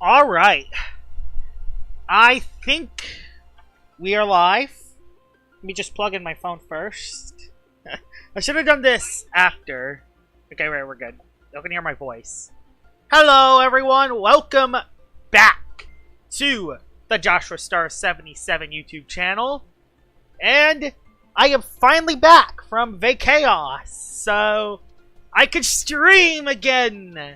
Alright. I think we are live. Let me just plug in my phone first. I should have done this after. Okay, right, we're good. You can hear my voice. Hello, everyone. Welcome back to the Joshua Star 77 YouTube channel. And I am finally back from Vachaos, so I could stream again.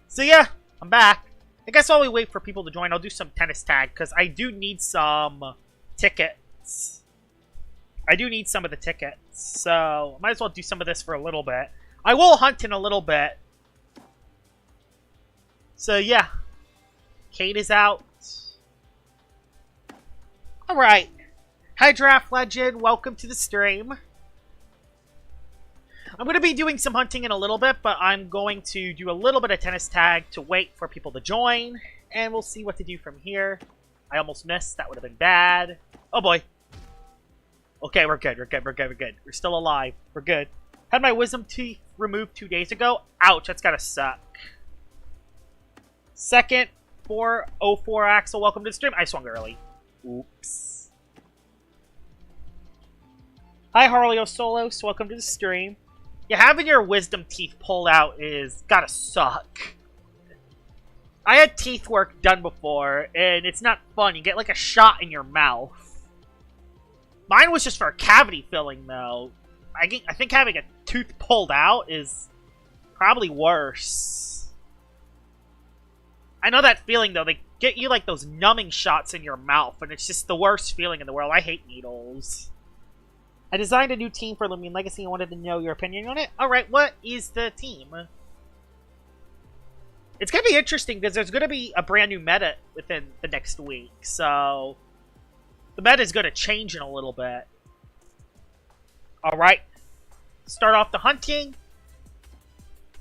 So yeah, I'm back. I guess while we wait for people to join, I'll do some tennis tag, because I do need some tickets. I do need some of the tickets, so I might as well do some of this for a little bit. I will hunt in a little bit. So yeah, Kate is out. Alright. Hi Draft Legend, welcome to the stream. I'm going to be doing some hunting in a little bit, but I'm going to do a little bit of tennis tag to wait for people to join, and we'll see what to do from here. I almost missed. That would have been bad. Oh boy. Okay, we're good. We're good. We're good. We're good. We're still alive. We're good. Had my wisdom teeth removed 2 days ago. Ouch, that's gotta suck. Second, 404 Axel, welcome to the stream. I swung early. Oops. Hi, Harley Solos, welcome to the stream. Yeah, having your wisdom teeth pulled out is gotta suck. I had teeth work done before, and it's not fun. You get like a shot in your mouth. Mine was just for cavity filling, though. I think having a tooth pulled out is probably worse. I know that feeling, though. They get you like those numbing shots in your mouth, and it's just the worst feeling in the world. I hate needles. I designed a new team for Loomian Legacy and wanted to know your opinion on it. Alright, what is the team? It's going to be interesting because there's going to be a brand new meta within the next week. So, the meta is going to change in a little bit. Alright. Start off the hunting.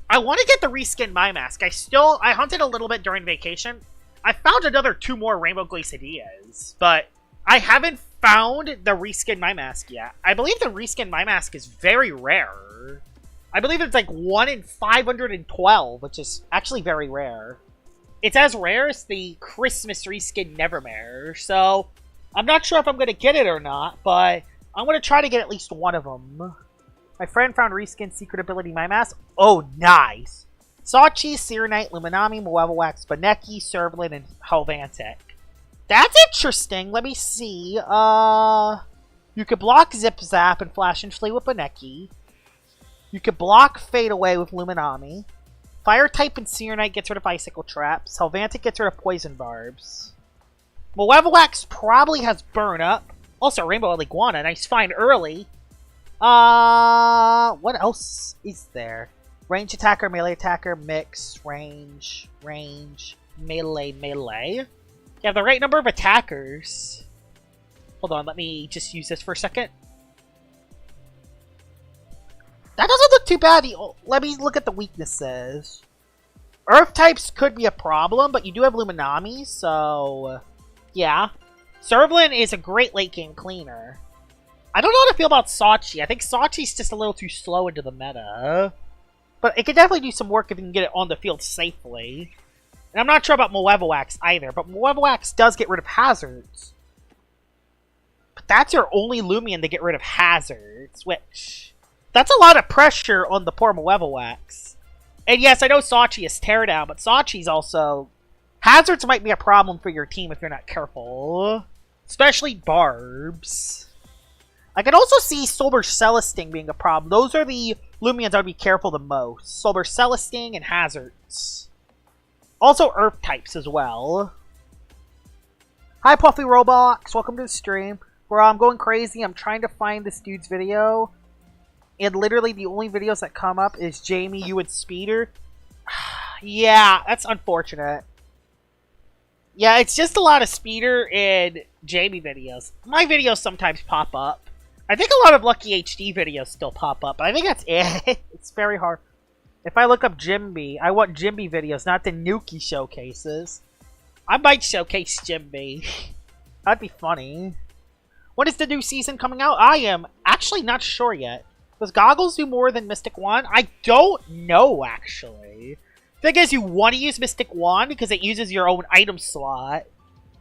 I want to get the reskin My Mask. I hunted a little bit during vacation. I found another 2 more Rainbow Glacidias, but I haven't found the reskin My Mask yet. I believe the reskin My Mask is very rare. I believe it's like 1 in 512, which is actually very rare. It's as rare as the Christmas reskin Nevermare, so I'm not sure if I'm going to get it or not, but I'm going to try to get at least one of them. My friend found reskin Secret Ability My Mask. Oh, nice. Sachi, Serenite, Luminami, Malevolwax, Baneki, Servlin, and Helvantic. That's interesting. Let me see. You could block Zip Zap and Flash and Flee with Baneki. You could block Fade Away with Luminami. Fire type and Serenite gets rid of Icicle Traps. Helvantic gets rid of Poison Barbs. Malevolwax probably has Burn Up. Also, Rainbow Iguana. Nice find early. What else is there? Range attacker, melee attacker, mix, range, melee. You have the right number of attackers. Hold on, let me just use this for a second. That doesn't look too bad. Let me look at the weaknesses. Earth types could be a problem, but you do have Luminami, so yeah. Servlin is a great late game cleaner. I don't know how to feel about Sachi. I think Sachi's just a little too slow into the meta. But it could definitely do some work if you can get it on the field safely. And I'm not sure about Malevolwax either, but Malevolwax does get rid of hazards. But that's your only Loomian to get rid of hazards, which that's a lot of pressure on the poor Malevolwax. And yes, I know Sachi is Teardown, but Sachi's also... Hazards might be a problem for your team if you're not careful. Especially Barbs. I can also see Solar Celesting being a problem. Those are the Loomians I would be careful the most. Solar Celesting and Hazards. Also Earth types as well. Hi Puffy Roblox, welcome to the stream. Bro, I'm going crazy. I'm trying to find this dude's video. And literally the only videos that come up is Jamie, you, and Speeder. Yeah, that's unfortunate. Yeah, it's just a lot of Speeder and Jamie videos. My videos sometimes pop up. I think a lot of Lucky HD videos still pop up, but I think that's it. It's very hard. If I look up Jimby, I want Jimby videos, not the Nuki showcases. I might showcase Jimby. That'd be funny. When is the new season coming out? I am actually not sure yet. Does Goggles do more than Mystic Wand? I don't know, actually. Thing is, you want to use Mystic Wand because it uses your own item slot.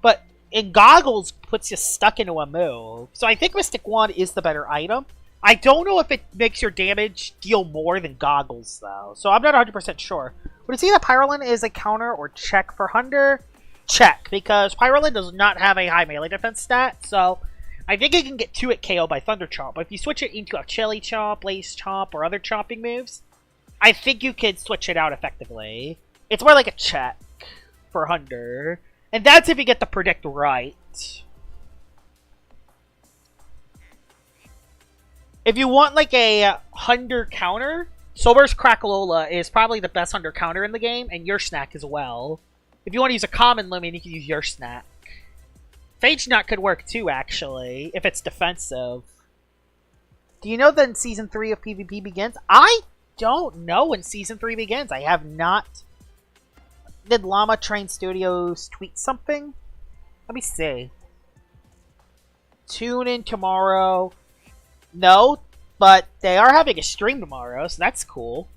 But in Goggles, puts you stuck into a move. So I think Mystic Wand is the better item. I don't know if it makes your damage deal more than Goggles, though. So I'm not 100% sure. Would it see that Pyrolin is a counter or check for Hunder? Check, because Pyrolin does not have a high melee defense stat, so I think it can get 2 at KO by Thunder Chomp. But if you switch it into a Chili Chomp, Blaze Chomp, or other chomping moves, I think you could switch it out effectively. It's more like a check for Hunder. And that's if you get the predict right. If you want like a Hunder counter, Sober's Crackalola is probably the best Hunder counter in the game, and Your Snack as well. If you want to use a common Loomian, you can use Your Snack. Phage Knot could work too, actually, if it's defensive. Do you know that Season 3 of PvP begins? I don't know when Season 3 begins. I have not... Did Llama Train Studios tweet something? Let me see. Tune in tomorrow. No, but they are having a stream tomorrow, so that's cool.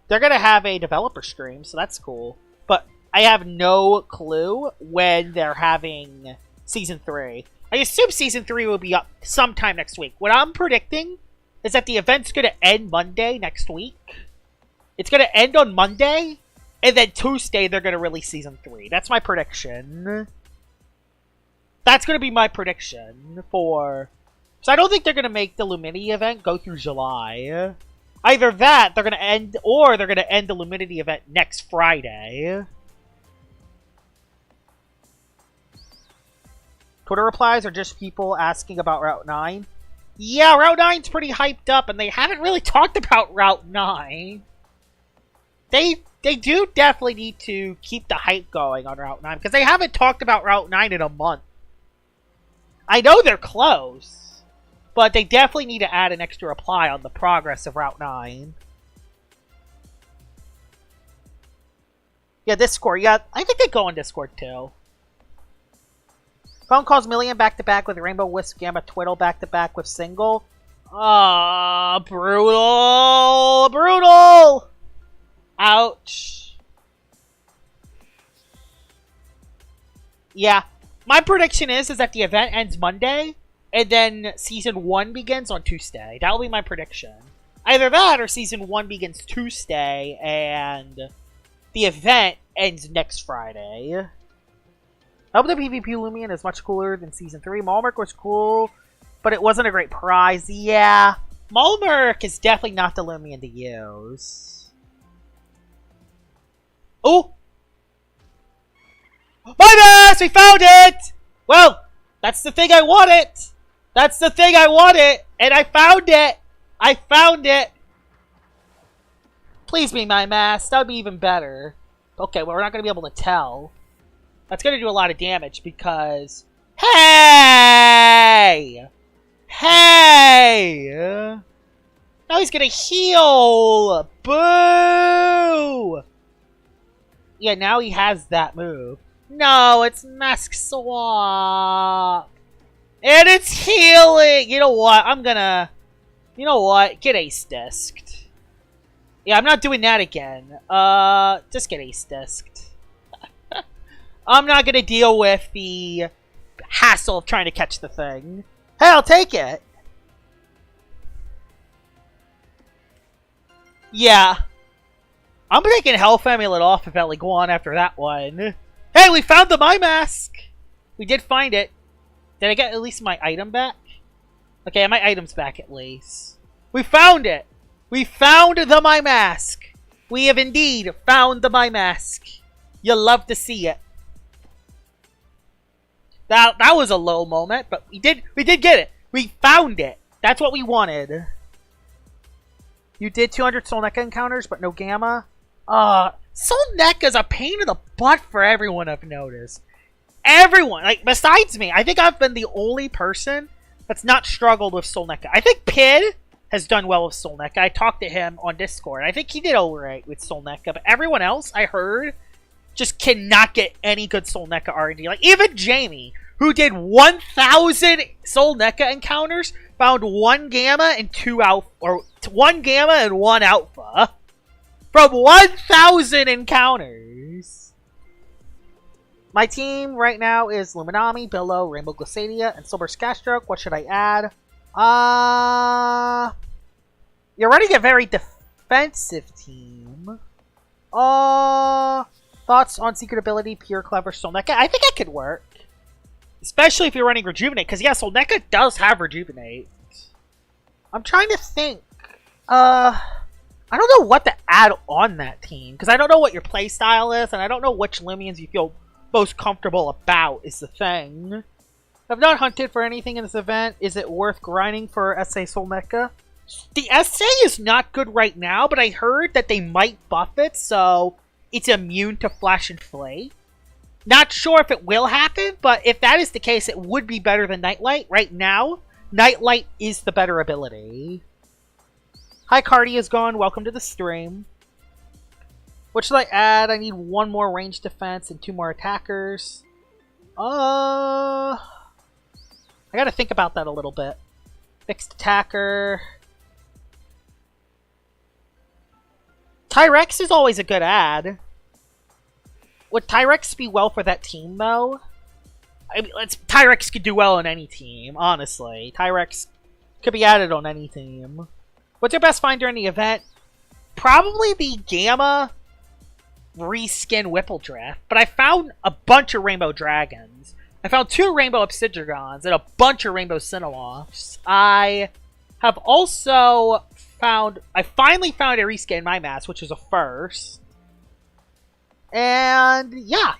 They're going to have a developer stream, so that's cool. But I have no clue when they're having Season 3. I assume Season 3 will be up sometime next week. What I'm predicting is that the event's going to end Monday next week. It's going to end on Monday, and then Tuesday they're going to release Season 3. That's my prediction. That's going to be my prediction for... So I don't think they're going to make the Loomunity event go through July. Either that, they're going to end, or they're going to end the Loomunity event next Friday. Twitter replies are just people asking about Route 9. Yeah, Route 9's pretty hyped up, and they haven't really talked about Route 9. They do definitely need to keep the hype going on Route 9, because they haven't talked about Route 9 in a month. I know they're close. But they definitely need to add an extra reply on the progress of Route 9. Yeah, Discord. Yeah, I think they go on Discord too. Phone calls Million back-to-back with Rainbow Wisp Gamma Twiddle back-to-back with Single. Ah, brutal! Brutal! Ouch. Yeah. My prediction is that the event ends Monday. And then Season 1 begins on Tuesday. That'll be my prediction. Either that or Season 1 begins Tuesday and the event ends next Friday. I hope the PvP Loomian is much cooler than Season 3. Malmerk was cool, but it wasn't a great prize. Yeah, Malmerk is definitely not the Loomian to use. Oh! My best! We found it! Well, that's the thing I wanted! That's the thing I wanted, and I found it! I found it! Please be my mask. That would be even better. Okay, well, we're not going to be able to tell. That's going to do a lot of damage because... Hey! Hey! Now he's going to heal! Boo! Yeah, now he has that move. No, it's Mask Swap! And it's healing! You know what? I'm gonna... You know what? Get ace-disked. Yeah, I'm not doing that again. Just get ace-disked. I'm not gonna deal with the hassle of trying to catch the thing. Hey, I'll take it! Yeah. I'm taking Health Amulet off of Eliguan after that one. Hey, we found the My Mask! We did find it. Did I get at least my item back? Okay, my item's back at least. We found it! We found the My Mask! We have indeed found the My Mask. You'll love to see it. That was a low moment, but we did get it. We found it. That's what we wanted. You did 200 Soul NECA encounters, but no Gamma? Soul NECA's a pain in the butt for everyone, I've noticed. Everyone, like, besides me, I think I've been the only person that's not struggled with Soul NECA. I think Pid has done well with Soul NECA. I talked to him on Discord. I think he did alright with Soul NECA, but everyone else, I heard, just cannot get any good Soul NECA R&D. Like, even Jamie, who did 1,000 Soul NECA encounters, found 1 Gamma and 2 Alpha, or 1 Gamma and 1 Alpha. from 1,000 encounters. My team right now is Loomunity, Billow, Rainbow Glissadia, and Silver Scatchstroke. What should I add? You're running a very defensive team. Thoughts on Secret Ability, Pure, Clever, Solneka? I think that could work. Especially if you're running Rejuvenate, because yeah, Solneka does have Rejuvenate. I'm trying to think. I don't know what to add on that team, because I don't know what your playstyle is, and I don't know which Loomians you feel most comfortable about is the thing. I've not hunted for anything in this event. Is it worth grinding for SA Solneka? The SA is not good right now, but I heard that they might buff it, so it's immune to Flash and Flay. Not sure if it will happen, but if that is the case, it would be better than Nightlight. Right now, Nightlight is the better ability. Hi, Cardi is gone. Welcome to the stream. What should I add? I need one more range defense and 2 more attackers. I gotta think about that a little bit. Fixed attacker. Tyrex is always a good add. Would Tyrex be well for that team, though? I mean, Tyrex could do well on any team, honestly. Tyrex could be added on any team. What's your best find during the event? Probably the Gamma reskin Whippledrift, but I found a bunch of Rainbow Dragons. I found 2 Rainbow Obsidians and a bunch of Rainbow Cinelophs. I have also found... I finally found a reskin My Mask, which is a first. And yeah,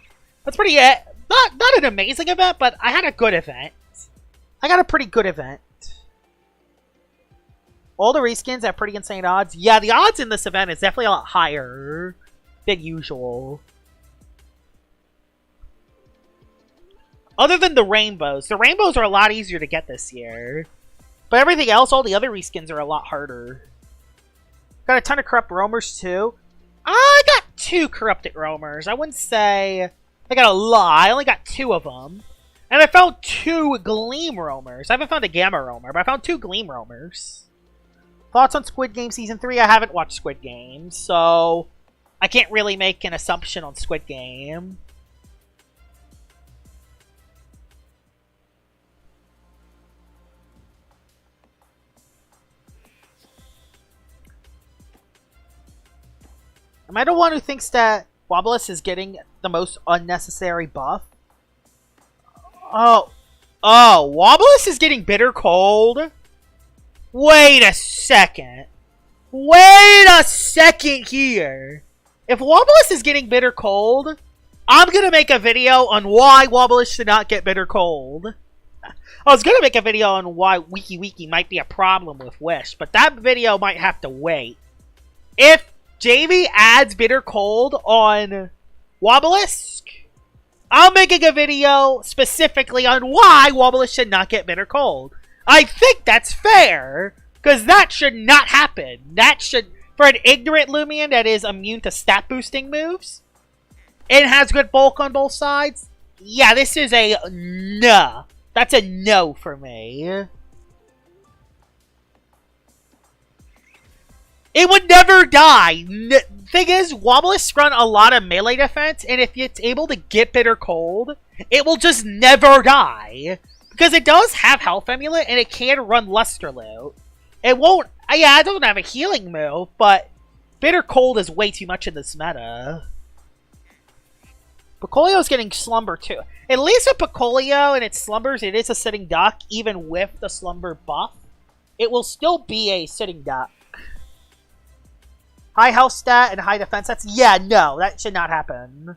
that's pretty it. Not an amazing event, but I had a good event. I got a pretty good event. All the reskins have pretty insane odds. Yeah, the odds in this event is definitely a lot higher than usual. Other than the rainbows are a lot easier to get this year. But everything else, all the other reskins are a lot harder. Got a ton of corrupt roamers too. I got 2 corrupted roamers. I wouldn't say I got a lot. I only got 2 of them. And I found 2 gleam roamers. I haven't found a gamma roamer, but I found 2 gleam roamers. Thoughts on Squid Game Season 3? I haven't watched Squid Game, so I can't really make an assumption on Squid Game. Am I the one who thinks that Wobblish is getting the most unnecessary buff? Oh, Wobblish is getting bitter cold? Wait a second. Wait a second here. If Wobblish is getting bitter cold, I'm gonna make a video on why Wobblish should not get bitter cold. I was gonna make a video on why Wiki might be a problem with Wish, but that video might have to wait. If JV adds bitter cold on Wobblish, I'm making a video specifically on why Wobblish should not get bitter cold. I think that's fair, because that should not happen. That should, for an ignorant Loomian that is immune to stat boosting moves, and has good bulk on both sides, yeah, this is a no. That's a no for me. It would never die. Thing is, Wobblish run a lot of melee defense, and if it's able to get bitter cold, it will just never die. Because it does have health amulet, and it can run Luster Loot. It won't... Yeah, I don't have a healing move, but bitter cold is way too much in this meta. Picolio's getting Slumber too. At least with Picolio and its Slumbers, it is a sitting duck, even with the Slumber buff. It will still be a sitting duck. High health stat and high defense stats? Yeah, no, that should not happen.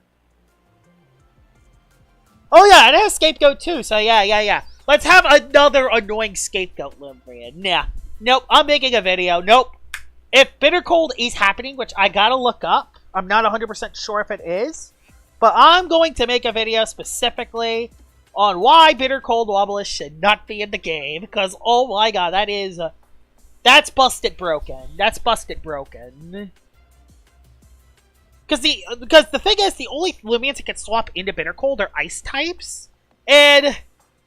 Oh yeah, it has Scapegoat too, so yeah. Let's have another annoying Scapegoat, Loomian. Nah. Nope, I'm making a video. Nope. If bitter cold is happening, which I gotta look up, I'm not 100% sure if it is, but I'm going to make a video specifically on why bitter cold Wobblish should not be in the game, because oh my god, that is... that's busted broken. That's busted broken. Because the thing is, the only Loomians that can swap into bitter cold are ice types, and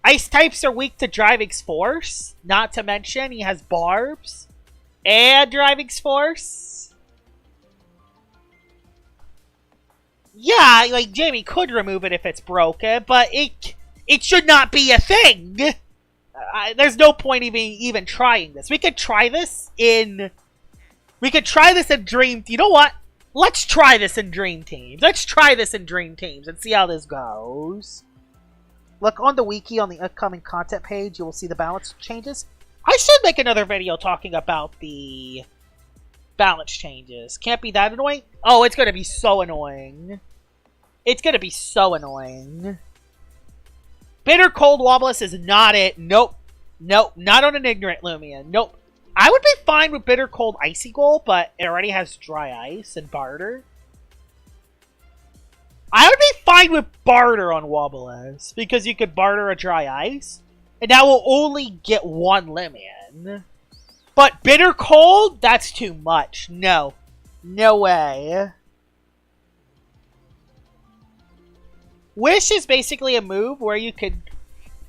ice types are weak to Driving's Force. Not to mention, he has Barbs and Driving's Force. Yeah, like, Jamie could remove it if it's broken, but it should not be a thing! There's no point even trying this. We could try this in Dream... You know what? Let's try this in Dream Teams. Let's try this in Dream Teams and see how this goes. Look on the wiki on the upcoming content page. You will see the balance changes. I should make another video talking about the balance changes. Can't be that annoying? Oh, it's going to be so annoying. It's going to be so annoying. Bitter Cold Wobbless is not it. Nope. Nope. Not on an Ignorant Loomian. Nope. I would be fine with Bitter Cold Icicle, but it already has Dry Ice and Barter. I would be fine with Barter on Wobbless, because you could barter a Dry Ice, and that will only get one Loomian. But Bitter Cold? That's too much. No. No way. Wish is basically a move where you could...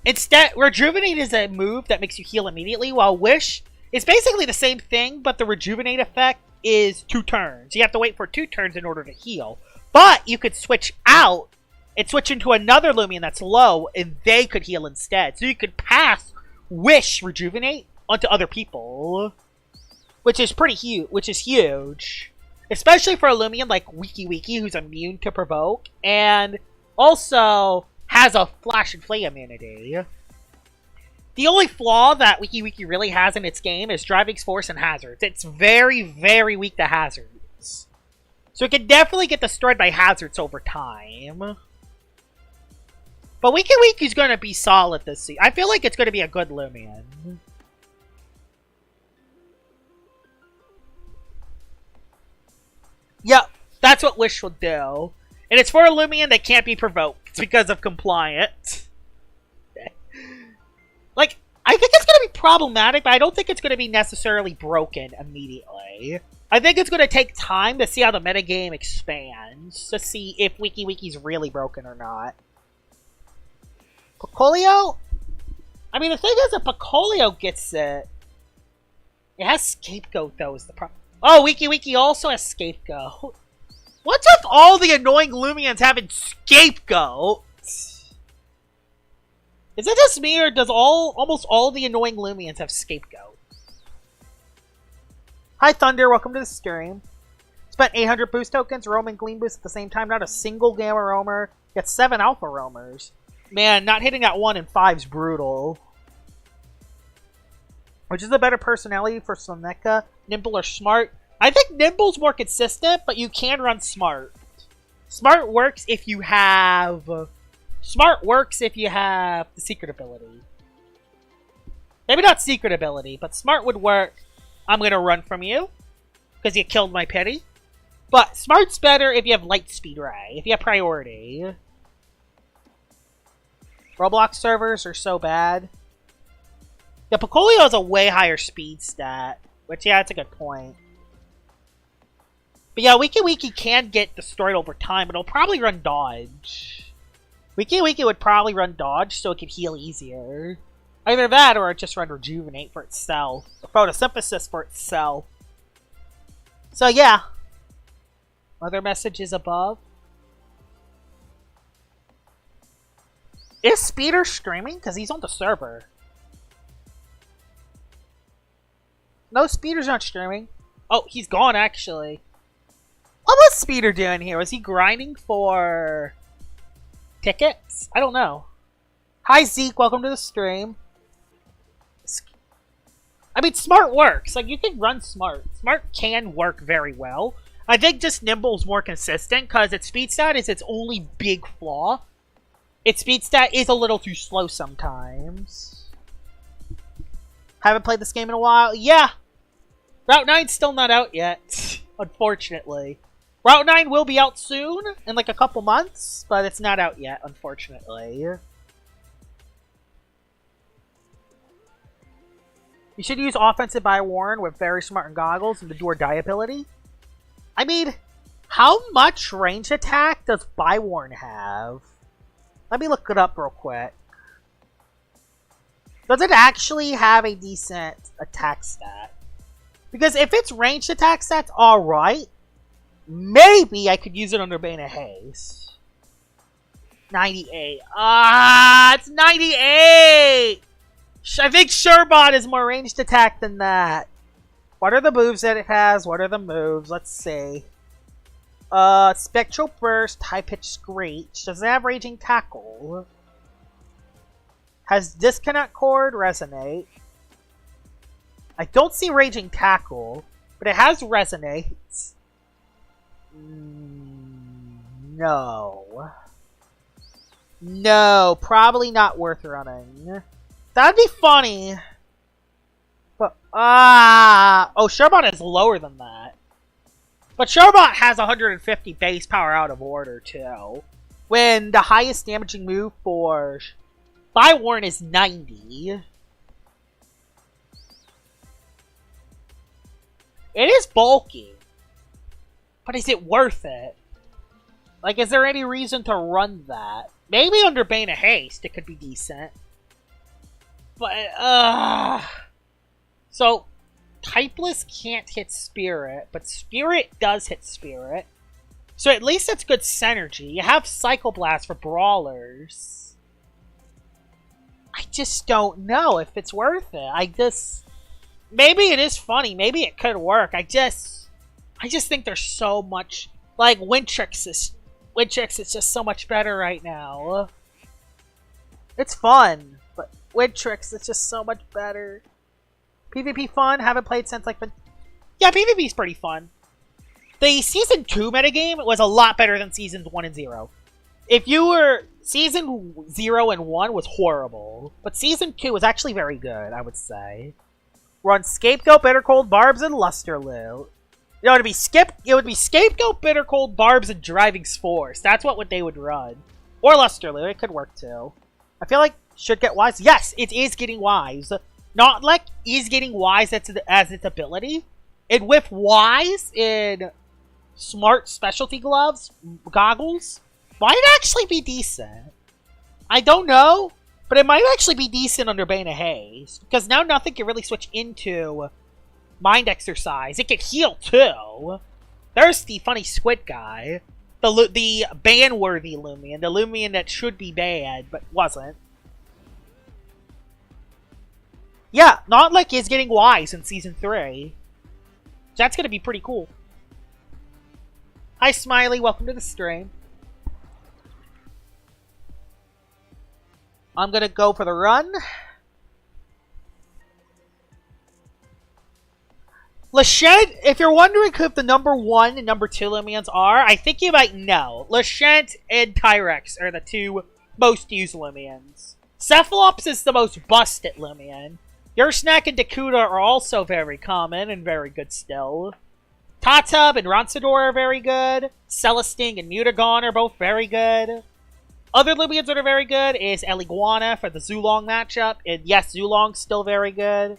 Instead, Rejuvenate is a move that makes you heal immediately, while Wish is basically the same thing, but the Rejuvenate effect is 2 turns. You have to wait for 2 turns in order to heal. But you could switch out and switch into another Loomian that's low, and they could heal instead. So you could pass Wish Rejuvenate onto other people, which is pretty huge. Which is huge, especially for a Loomian like Wiki, who's immune to provoke, and also has a Flash and Flame immunity. The only flaw that Wiki really has in its game is Driving Force and Hazards. It's very, very weak to Hazards. So it can definitely get destroyed by Hazards over time. But Wiki's going to be solid this season. I feel like it's going to be a good Loomian. Yep, that's what Wish will do. And it's for a Loomian that can't be provoked because of compliant. Like, I think it's going to be problematic, but I don't think it's going to be necessarily broken immediately. I think it's going to take time to see how the metagame expands, to see if Wiki's really broken or not. Picolio? I mean, the thing is, if Picolio gets it... It has Scapegoat, though, is the problem. Oh, Wiki also has Scapegoat. What's with all the annoying Loomians having Scapegoat? Is it just me, or does almost all the annoying Loomians have Scapegoat? Hi, Thunder. Welcome to the stream. Spent 800 boost tokens, Roam and Gleam boost at the same time. Not a single Gamma Roamer. Get 7 Alpha Roamers. Man, not hitting that 1 in 5 is brutal. Which is the better personality for Soneca? Nimble or Smart? I think Nimble's more consistent, but you can run Smart. Smart works if you have... Smart works if you have the secret ability. Maybe not secret ability, but Smart would work. I'm going to run from you, because you killed my pity. But Smart's better if you have Light Speed Ray, if you have priority. Roblox servers are so bad. Yeah, Picolio has a way higher speed stat, which, yeah, that's a good point. But yeah, Wiki can get destroyed over time, but it'll probably run Dodge. Wiki would probably run Dodge so it could heal easier. Either that or it just run Rejuvenate for itself. Or Photosynthesis for itself. So yeah. Other messages above. Is Speeder streaming? Because he's on the server. No, Speeder's not streaming. Oh, he's gone actually. What was Speeder doing here? Was he grinding for... tickets? I don't know. Hi Zeke, welcome to the stream. I mean, Smart works. Like, you can run Smart. Smart can work very well. I think just Nimble's more consistent because its speed stat is its only big flaw. Its speed stat is a little too slow sometimes. Haven't played this game in a while? Yeah. Route 9's still not out yet, unfortunately. Route 9 will be out soon, in like a couple months, but it's not out yet, unfortunately. You should use Offensive by Warren with Very Smart and Goggles and the Do or Die ability. I mean, how much range attack does Bywarn have? Let me look it up real quick. Does it actually have a decent attack stat? Because if its range attack stat's alright, maybe I could use it under Bane of Haste. 98. It's 98! I think Sherbot is more ranged attack than that. What are the moves that it has? What are the moves? Let's see. Spectral Burst, High Pitch Screech. Does it have Raging Tackle? Has Disconnect Cord, Resonate. I don't see Raging Tackle, but it has Resonate. No. No, probably not worth running. That'd be funny. But, oh, Sherbot is lower than that. But Sherbot has 150 base power out of order, too. When the highest damaging move for Bywarn is 90. It is bulky. But is it worth it? Like, is there any reason to run that? Maybe under Bane of Haste it could be decent. But, so, Typeless can't hit Spirit, but Spirit does hit Spirit. So at least it's good synergy. You have Psycho Blast for Brawlers. I just don't know if it's worth it. Maybe it is funny. Maybe it could work. I just think there's so much... Like, Wintrix is just so much better right now. It's fun, but Wintrix is just so much better. PvP fun? Haven't played since, like... Yeah, PvP's pretty fun. The Season 2 metagame was a lot better than Seasons 1 and 0. If you were... Season 0 and 1 was horrible. But Season 2 was actually very good, I would say. Run Scapegoat, Bitter Cold, Barbs, and Lusterloo. You know, it would be Scapegoat, Bitter Cold, Barbs, and Driving Force. That's what they would run. Or Lusterloo. It could work, too. I feel like should get Wise. Yes, it is getting Wise. Not like is getting Wise as its ability. And with Wise in Smart Specialty Goggles, might actually be decent. I don't know, but it might actually be decent under Bane of Haste. Because now nothing can really switch into Mind Exercise. It can heal, too. There's the funny squid guy. The ban-worthy Loomian. The Loomian that should be banned, but wasn't. Yeah, not like is getting Wise in Season 3. That's gonna be pretty cool. Hi, Smiley. Welcome to the stream. I'm gonna go for the run. Lashent, if you're wondering who the number 1 and number 2 Loomians are, I think you might know. Lashent and Tyrex are the two most used Loomians. Cephalops is the most busted Loomian. Yursnack and Dakuda are also very common and very good still. Tatub and Ronsador are very good. Celesting and Mutagon are both very good. Other Loomians that are very good is Eliguana for the Zulong matchup. And yes, Zulong's still very good.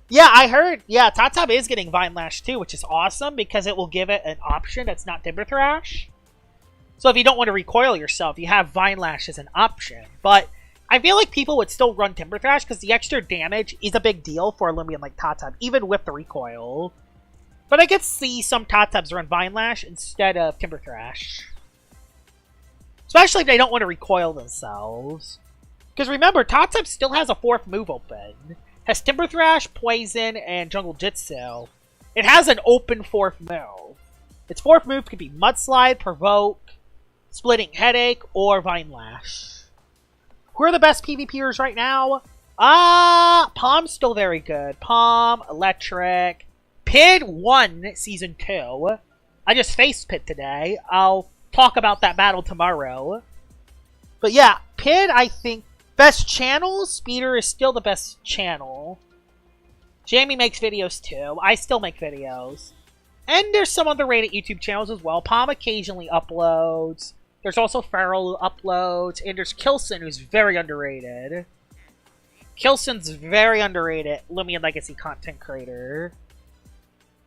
Yeah, I heard. Yeah, Tatub is getting Vine Lash too, which is awesome because it will give it an option that's not Timber Thrash. So if you don't want to recoil yourself, you have Vine Lash as an option. But I feel like people would still run Timber Thrash because the extra damage is a big deal for a Loomian like Tatub, even with the recoil. But I could see some Tatubs run Vine Lash instead of Timber Thrash. Especially if they don't want to recoil themselves. Because remember, Tatub still has a 4th move open. Has Timber Thrash, Poison, and Jungle Jitsu. It has an open 4th move. Its 4th move could be Mudslide, Provoke, Splitting Headache, or Vine Lash. Who are the best PvPers right now? Palm's still very good. Palm, Electric. Pid won Season 2. I just faced Pid today. I'll talk about that battle tomorrow. But yeah, Pid, I think, best channel, Speeder is still the best channel. Jamie makes videos too. I still make videos. And there's some underrated YouTube channels as well. Palm occasionally uploads. There's also Feral uploads. And there's Kilson, who's very underrated. Kilson's very underrated Loomian Legacy content creator.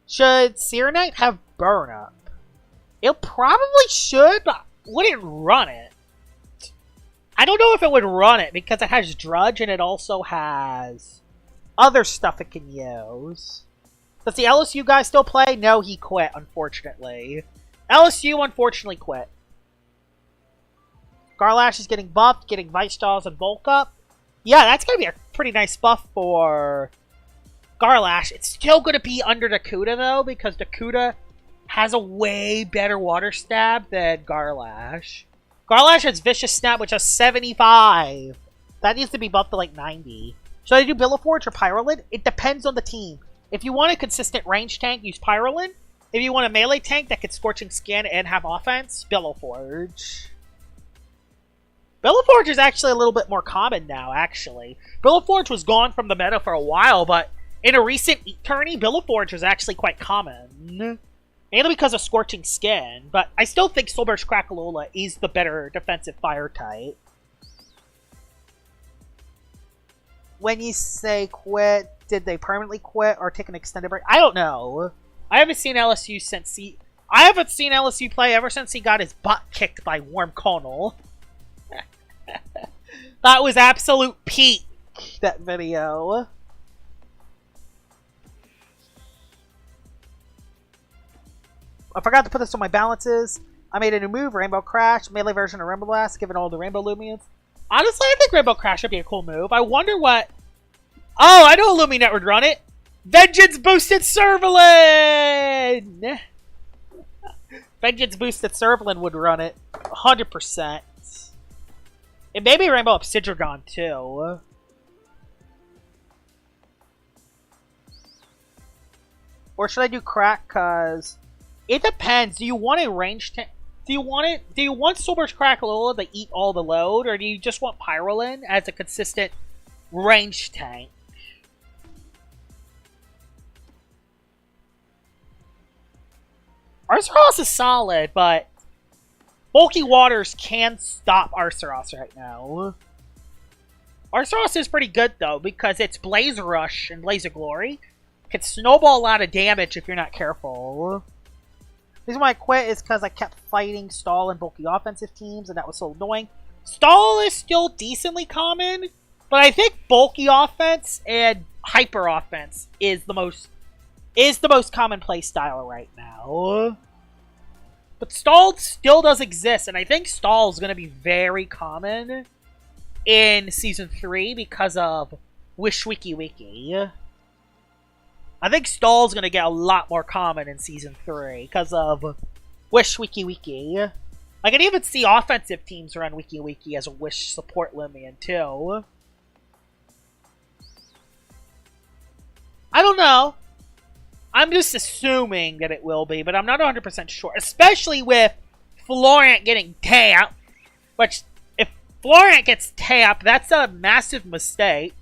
Should Serenite have Burn Up? It probably should, but wouldn't run it. I don't know if it would run it, because it has Drudge, and it also has other stuff it can use. Does the LSU guy still play? No, he quit, unfortunately. LSU unfortunately quit. Garlash is getting buffed, getting Vice Jaws and Bulk Up. Yeah, that's going to be a pretty nice buff for Garlash. It's still going to be under Dakuda, though, because Dakuda has a way better water stab than Garlash. Garlash has Vicious Snap, which has 75. That needs to be buffed to like 90. Should I do Billiforge or Pyrolin? It depends on the team. If you want a consistent range tank, use Pyrolin. If you want a melee tank that can Scorching Skin and have offense, Billiforge. Billiforge is actually a little bit more common now, actually. Billiforge was gone from the meta for a while, but in a recent tourney, Billiforge was actually quite common. Mainly because of Scorching Skin, but I still think Soulburst Crackalola is the better defensive fire type. When you say quit, did they permanently quit or take an extended break? I don't know. I haven't seen LSU since I haven't seen LSU play ever since he got his butt kicked by Worm Connell. That was absolute peak, that video. I forgot to put this on my balances. I made a new move, Rainbow Crash, melee version of Rainbow Blast, given all the Rainbow Loomians. Honestly, I think Rainbow Crash would be a cool move. I wonder what... Oh, I know a Loomian would run it. Vengeance Boosted Servalin! Vengeance Boosted Servalin would run it. 100%. It may be Rainbow Obsidragon, too. Or should I do Crack, cause... It depends. Do you want a range tank? Do you want Soulburst Crackalola to eat all the load, or do you just want Pyrolin as a consistent range tank? Arceros is solid, but Bulky Waters can stop Arceros right now. Arceros is pretty good, though, because it's Blaze Rush and Blaze of Glory. Can snowball a lot of damage if you're not careful. The reason why I quit is because I kept fighting Stall and bulky offensive teams, and that was so annoying. Stall is still decently common, but I think bulky offense and hyper offense is the most common play style right now. But Stall still does exist, and I think Stall is going to be very common in Season 3 because of Wish Wiki Wiki. I think Stall's going to get a lot more common in Season 3 because of Wish Wiki Wiki. I can even see offensive teams run Wiki Wiki as a Wish support Loomian too. I don't know. I'm just assuming that it will be, but I'm not 100% sure. Especially with Florent getting tapped. Which, if Florent gets tapped, that's a massive mistake.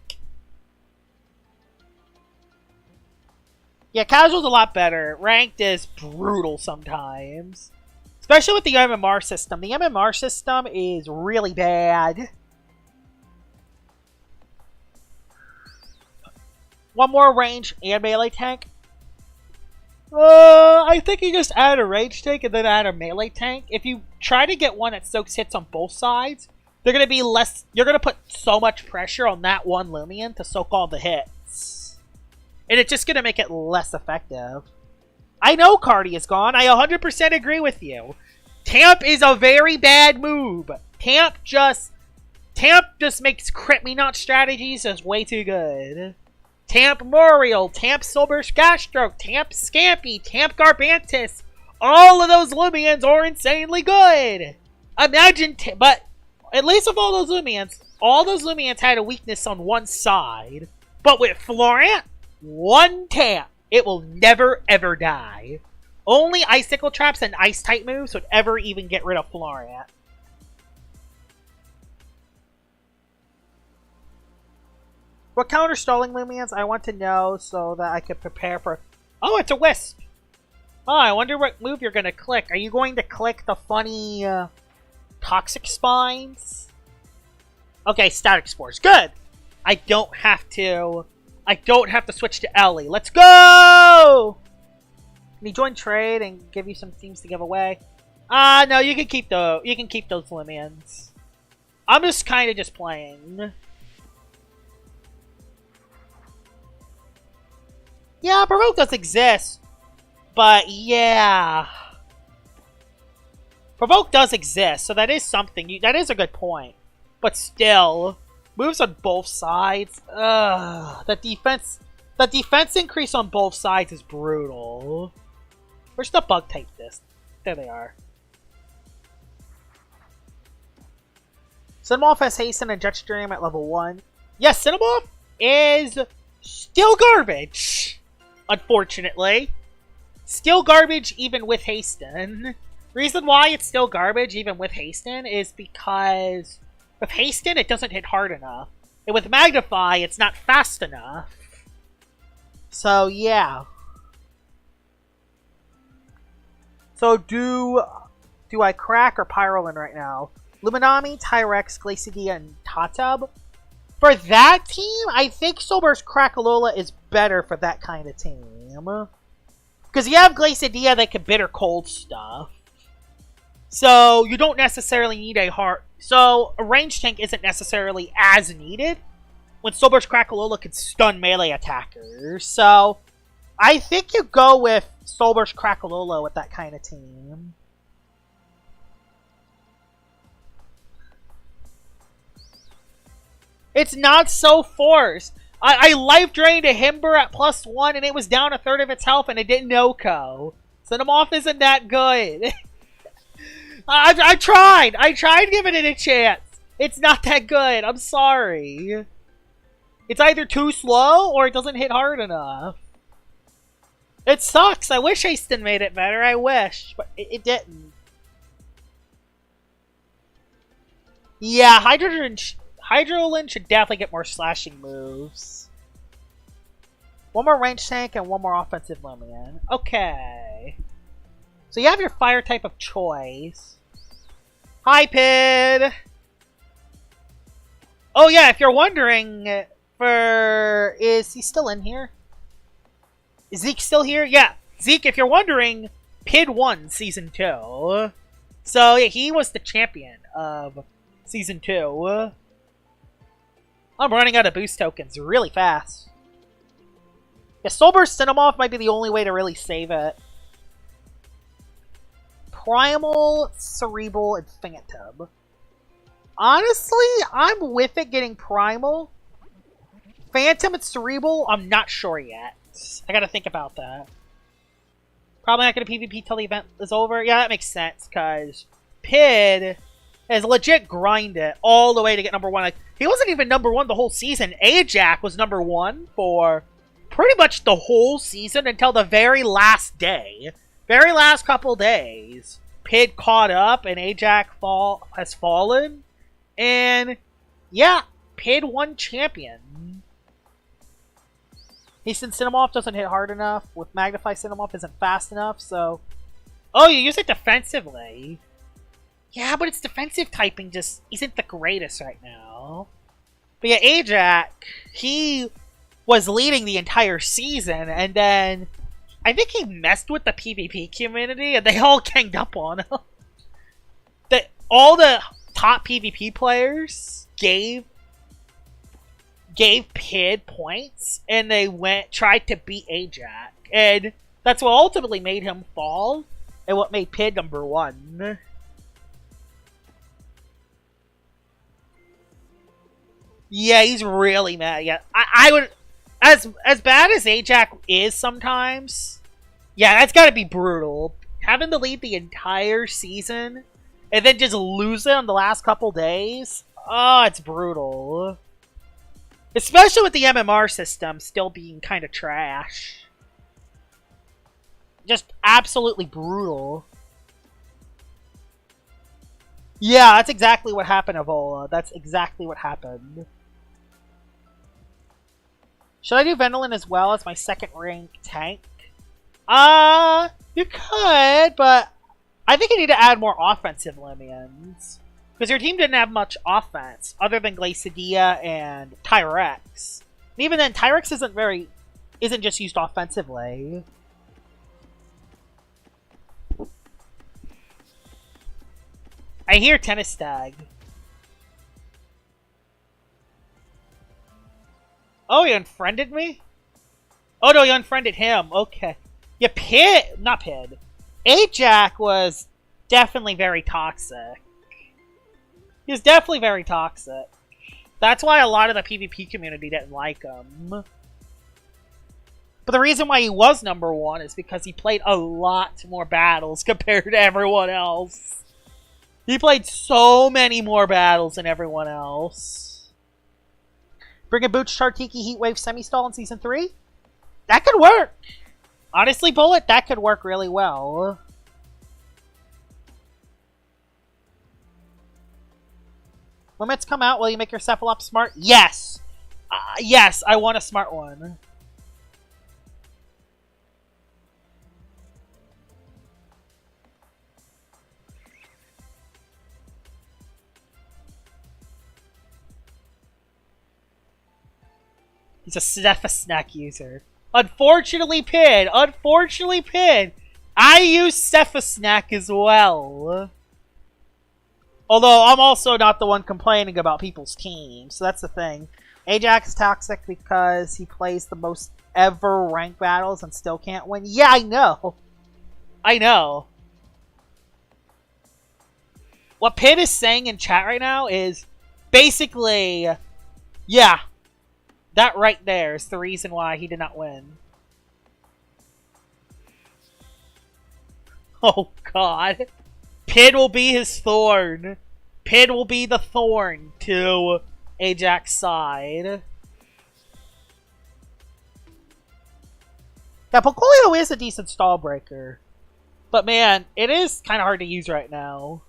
Yeah, casual's a lot better. Ranked is brutal sometimes. Especially with the MMR system. The MMR system is really bad. One more range and melee tank. I think you just add a range tank and then add a melee tank. If you try to get one that soaks hits on both sides, they're going to be less... You're going to put so much pressure on that one Loomian to soak all the hits. And it's just going to make it less effective. I know Cardi is gone. I 100% agree with you. Tamp is a very bad move. Tamp just makes crit me not strategies as way too good. Tamp Moriel, Tamp Soulburst Gastroke, Tamp Scampy, Tamp Garbantis. All of those Loomians are insanely good. Imagine, but at least of all those Loomians had a weakness on one side. But with Florent, one Tamp, it will never ever die. Only Icicle Traps and Ice-type moves would ever even get rid of Florent. What counter-stalling Loomians I want to know so that I can prepare for... Oh, it's a Wisp! Oh, I wonder what move you're going to click. Are you going to click the funny Toxic Spines? Okay, Static Spores. Good! I don't have to switch to Ellie. Let's go! Can you join trade and give you some teams to give away? No, you can keep those Loomians. I'm just kind of just playing. Yeah, Provoke does exist. But, yeah. Provoke does exist, so that is something. That is a good point. But still, moves on both sides. The defense increase on both sides is brutal. Where's the bug type disc? There they are. Cinnamorph has Hasten and Jet Stream at level 1. Yes, Cinnamorph is still garbage. Unfortunately. Still garbage even with Hasten. Reason why it's still garbage even with Hasten is because with Hasten it doesn't hit hard enough. And with Magnify it's not fast enough. So yeah. So do I crack or Pyrolin right now? Luminami, Tyrex, Glacidia, and Tatab. For that team, I think Soulburst Crackalola is better for that kind of team. Because you have Glacidia that can bitter cold stuff. So you don't necessarily need a hard... So a range tank isn't necessarily as needed when Soulburst Crackalola can stun melee attackers. So I think you go with Soulburst Crackalola with that kind of team. It's not so forced. I life drained a Himber at +1 and it was down a third of its health and it didn't no-ko. Cinnamorph isn't that good. I tried. I tried giving it a chance. It's not that good. I'm sorry. It's either too slow or it doesn't hit hard enough. It sucks. I wish Hasten made it better. I wish. But it didn't. Yeah, Hydrolin should definitely get more slashing moves. One more range tank and one more offensive Loomian. Okay. So you have your fire type of choice. Hi, Pid! Oh yeah, if you're wondering, is he still in here? Is Zeke still here? Yeah, Zeke, if you're wondering, Pid won Season 2. So yeah, he was the champion of Season 2. I'm running out of boost tokens really fast. Yeah, Soulburst Cinnamorph might be the only way to really save it. Primal, Cerebral, and Phantom. Honestly, I'm with it getting Primal. Phantom and Cerebral, I'm not sure yet. I gotta think about that. Probably not gonna PvP till the event is over. Yeah, that makes sense, because Pid has legit grinded all the way to get number 1. Like, he wasn't even number 1 the whole season. Ajax was number 1 for pretty much the whole season until the very last day. Very last couple days. Pid caught up and Ajax has fallen. And yeah, Pid won champion. Hasten Cinnamorph doesn't hit hard enough. With Magnify Cinnamorph isn't fast enough, so... Oh, you use it defensively. Yeah, but its defensive typing just isn't the greatest right now. But yeah, Ajax, he was leading the entire season, and then I think he messed with the PvP community, and they all ganged up on him. All the top PvP players gave Pid points, and they tried to beat Ajax, and that's what ultimately made him fall, and what made Pid number 1. Yeah, he's really mad. Yeah, I would, as bad as Ajax is sometimes. Yeah, that's got to be brutal. Having to lead the entire season and then just lose it on the last couple days. Oh, it's brutal. Especially with the MMR system still being kind of trash. Just absolutely brutal. Yeah, that's exactly what happened, Evola. That's exactly what happened. Should I do Venolin as well as my second rank tank? You could, but I think you need to add more offensive Loomians. Because your team didn't have much offense, other than Glacidia and Tyrex. And even then, Tyrex isn't just used offensively. I hear Tennis Stag. Oh, you unfriended me? Oh no, you unfriended him. Okay. Yeah, not Pid. Ajax was definitely very toxic. He was definitely very toxic. That's why a lot of the PvP community didn't like him. But the reason why he was #1 is because he played a lot more battles compared to everyone else. He played so many more battles than everyone else. Bring a Booch Tartiki Heatwave Semi-Stall in Season 3? That could work! Honestly, Bullet, that could work really well. Limits come out, will you make your Cephalop smart? Yes! Yes, I want a smart one. He's a Cephasnack user. Unfortunately, Pid! Unfortunately, Pid! I use Cephasnack as well. Although, I'm also not the one complaining about people's teams, so that's the thing. Ajax is toxic because he plays the most ever ranked battles and still can't win. Yeah, I know. I know. What Pid is saying in chat right now is basically, yeah, that right there is the reason why he did not win. Oh, God. Pid will be his thorn. Pid will be the thorn to Ajax's side. Yeah, Pocolio is a decent stall breaker. But man, it is kind of hard to use right now.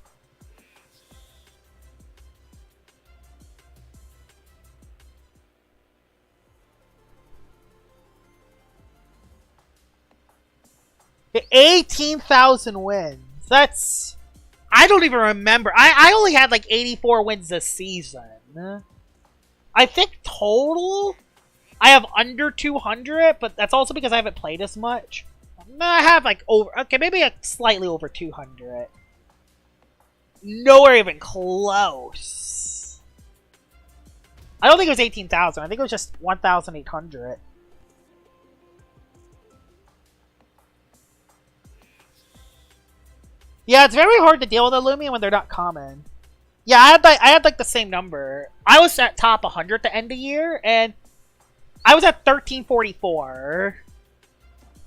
The 18,000 wins. That's... I don't even remember. I only had like 84 wins this season. I think total, I have under 200, but that's also because I haven't played as much. I have like over, okay, maybe a slightly over 200. Nowhere even close. I don't think it was 18,000. I think it was just 1,800. Yeah, it's very hard to deal with a Loomian when they're not common. Yeah, I had like the same number. I was at top 100 to end the year, and I was at 1344.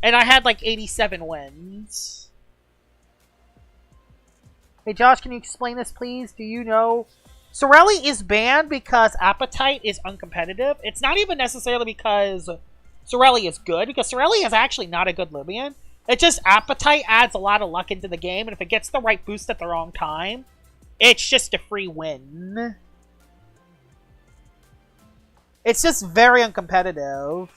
And I had like 87 wins. Hey Josh, can you explain this please? Do you know? Sorelli is banned because Appetite is uncompetitive. It's not even necessarily because Sorelli is good, because Sorelli is actually not a good Loomian. It's just Appetite adds a lot of luck into the game, and if it gets the right boost at the wrong time, it's just a free win. It's just very uncompetitive.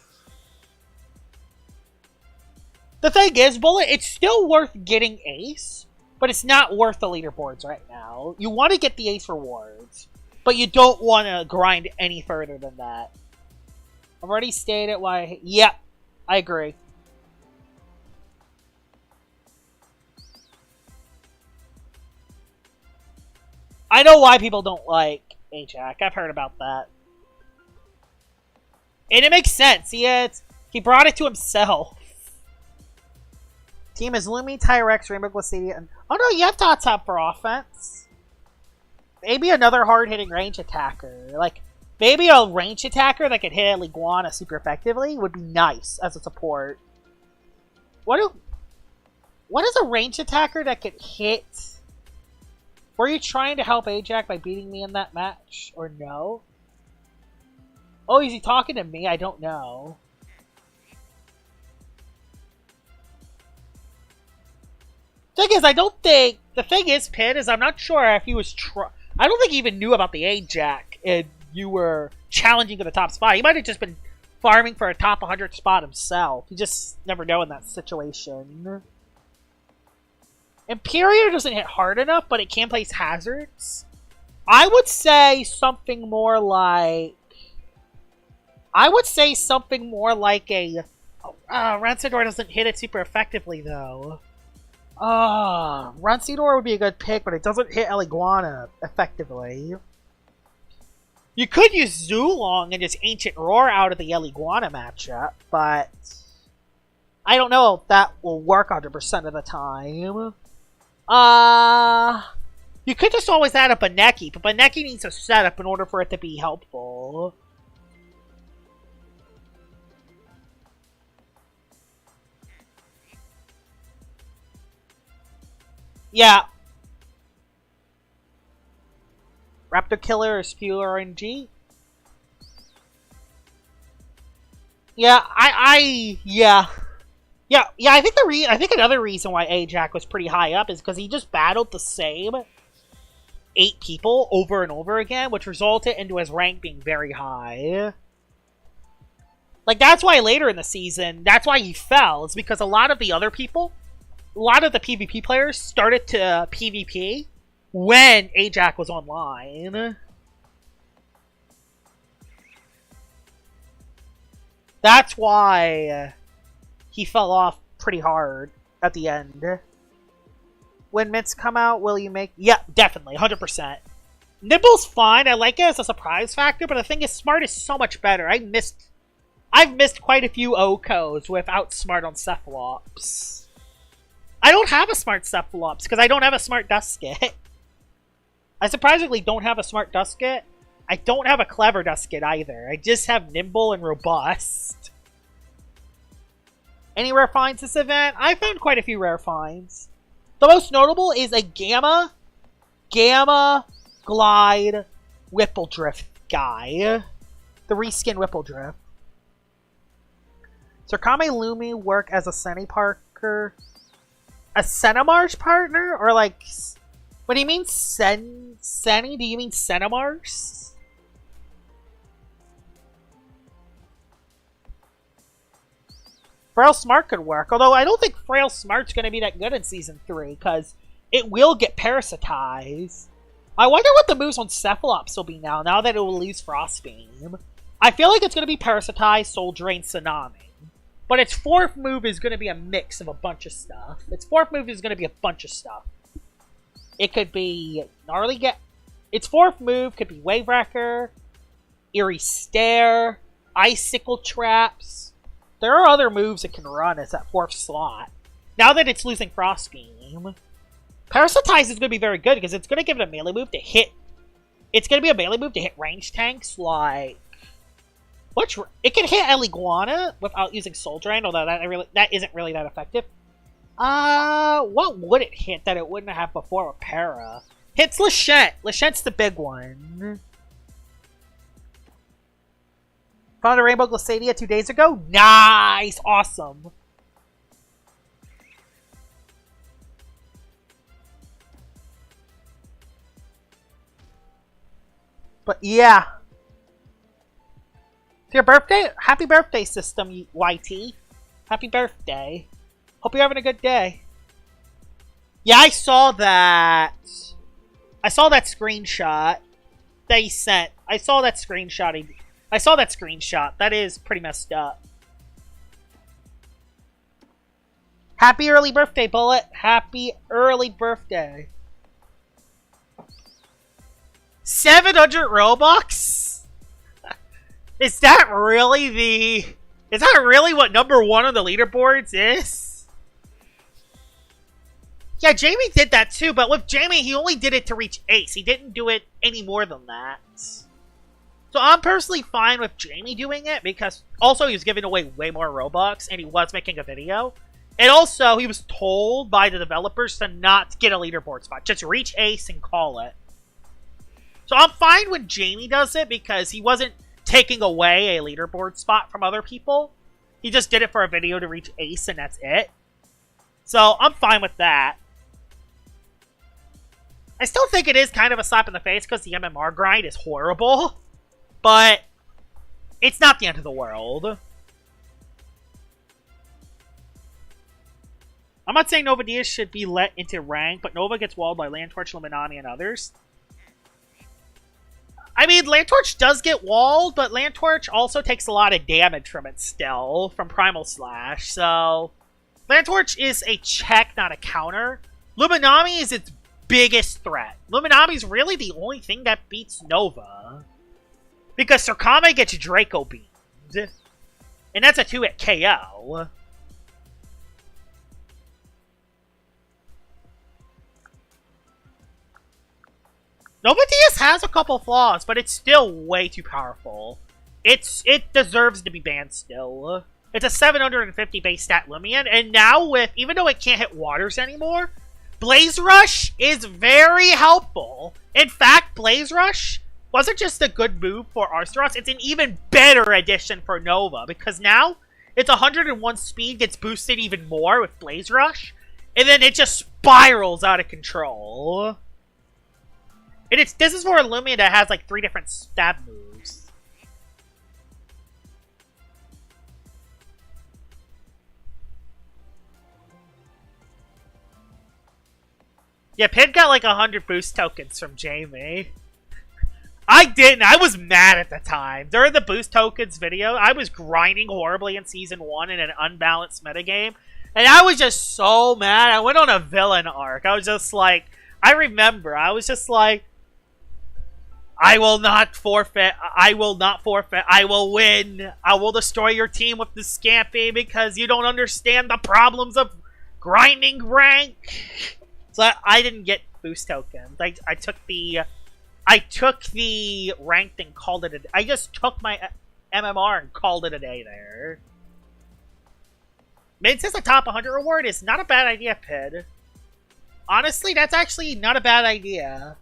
The thing is, Bullet, it's still worth getting Ace, but it's not worth the leaderboards right now. You want to get the Ace rewards, but you don't want to grind any further than that. I've already stated why... Yep, I agree. I know why people don't like Ajax. I've heard about that. And it makes sense. He brought it to himself. Team is Lumi, Tyrex, Rainbow Glacidia, and... Oh no, you have Top for offense. Maybe another hard-hitting range attacker. Like, maybe a range attacker that could hit Liguana super effectively would be nice as a support. What is a range attacker that could hit... Were you trying to help Ajax by beating me in that match? Or no? Oh, is he talking to me? I don't know. Thing is, I don't think... The thing is, Pin, is I'm not sure if he was I don't think he even knew about the Ajax and you were challenging for the top spot. He might have just been farming for a top 100 spot himself. You just never know in that situation. Imperior doesn't hit hard enough, but it can place hazards. I would say something more like... a... Rancidor doesn't hit it super effectively, though. Rancidor would be a good pick, but it doesn't hit Eliguana effectively. You could use Zulong and just Ancient Roar out of the Eliguana matchup, but I don't know if that will work 100% of the time. You could just always add a Baneki, but Baneki needs a setup in order for it to be helpful. Yeah. Raptor Killer is pure RNG. Yeah, yeah. Yeah, I think another reason why Ajax was pretty high up is because he just battled the same 8 people over and over again, which resulted into his rank being very high. Like, that's why later in the season, that's why he fell. It's because a lot of the other people, a lot of the PvP players started to PvP when Ajax was online. That's why he fell off pretty hard at the end. When mints come out, will you make... Yeah, definitely, 100%. Nibble's fine, I like it as a surprise factor, but the thing is, Smart is so much better. I've missed quite a few OCOs with Outsmart on Cephalops. I don't have a Smart Cephalops, because I don't have a Smart Dusket. I surprisingly don't have a Smart Dusket. I don't have a Clever Dusket either. I just have Nimble and Robust. Any rare finds this event? I found quite a few rare finds. The most notable is a Gamma Glide Whippledrift guy. The reskin Whippledrift. Sarkame Lumi work as a Senny Parker. A Senamar's partner? Or like... What do you mean Senny? Do you mean Senamar's? Frail Smart could work, although I don't think Frail Smart's going to be that good in Season 3, because it will get parasitized. I wonder what the moves on Cephalops will be now that it will lose Frostbeam. I feel like it's going to be Parasitize, Soul Drain, Tsunami. But its 4th move is going to be a mix of a bunch of stuff. Its 4th move is going to be a bunch of stuff. It could be Gnarly Its 4th move could be Wave Wrecker, Eerie Stare, Icicle Traps. There are other moves it can run as that 4th slot. Now that it's losing Frostbeam, Parasitize is going to be very good because it's going to give it a melee move to hit. It's going to be a melee move to hit range tanks like... It can hit Eliguana without using Soul Drain, although that isn't really that effective. What would it hit that it wouldn't have before with Para? Hits Lachette. Lachette's the big one. Found a Rainbow Glissadia 2 days ago? Nice! Awesome! But yeah. It's your birthday? Happy birthday, System YT. Happy birthday. Hope you're having a good day. Yeah, I saw that. I saw that screenshot that he sent. I saw that screenshot. That is pretty messed up. Happy early birthday, Bullet. Happy early birthday. 700 Robux? Is that really what number 1 on the leaderboards is? Yeah, Jamie did that too, but with Jamie, he only did it to reach Ace. He didn't do it any more than that. So I'm personally fine with Jamie doing it, because also he was giving away way more Robux, and he was making a video. And also, he was told by the developers to not get a leaderboard spot. Just reach Ace and call it. So I'm fine when Jamie does it, because he wasn't taking away a leaderboard spot from other people. He just did it for a video to reach Ace, and that's it. So I'm fine with that. I still think it is kind of a slap in the face, because the MMR grind is horrible. But it's not the end of the world. I'm not saying Nova Diaz should be let into rank, but Nova gets walled by Landtorch, Loomunity, and others. I mean, Landtorch does get walled, but Landtorch also takes a lot of damage from it still, from Primal Slash, so... Landtorch is a check, not a counter. Loomunity is its biggest threat. Loomunity is really the only thing that beats Nova. Because Sarkame gets Draco Beamed. And that's a 2-hit KO. Nova DS has a couple flaws, but it's still way too powerful. It deserves to be banned still. It's a 750 base stat Loomian, and now with, even though it can't hit waters anymore, Blaze Rush is very helpful. In fact, Blaze Rush wasn't just a good move for Arceus, it's an even better addition for Nova, because now its 101 speed gets boosted even more with Blaze Rush, and then it just spirals out of control. And this is for a Loomian that has like 3 different stab moves. Yeah, Pid got like 100 boost tokens from Jamie. I didn't. I was mad at the time. During the boost tokens video, I was grinding horribly in Season 1 in an unbalanced metagame. And I was just so mad. I went on a villain arc. I was just like, I remember, I was just like, I will not forfeit. I will not forfeit. I will win. I will destroy your team with the Scampy because you don't understand the problems of grinding rank. So I didn't get boost tokens. I took the ranked and called it I just took my MMR and called it a day there. Mint as a top 100 reward is not a bad idea, Pid. Honestly, that's actually not a bad idea.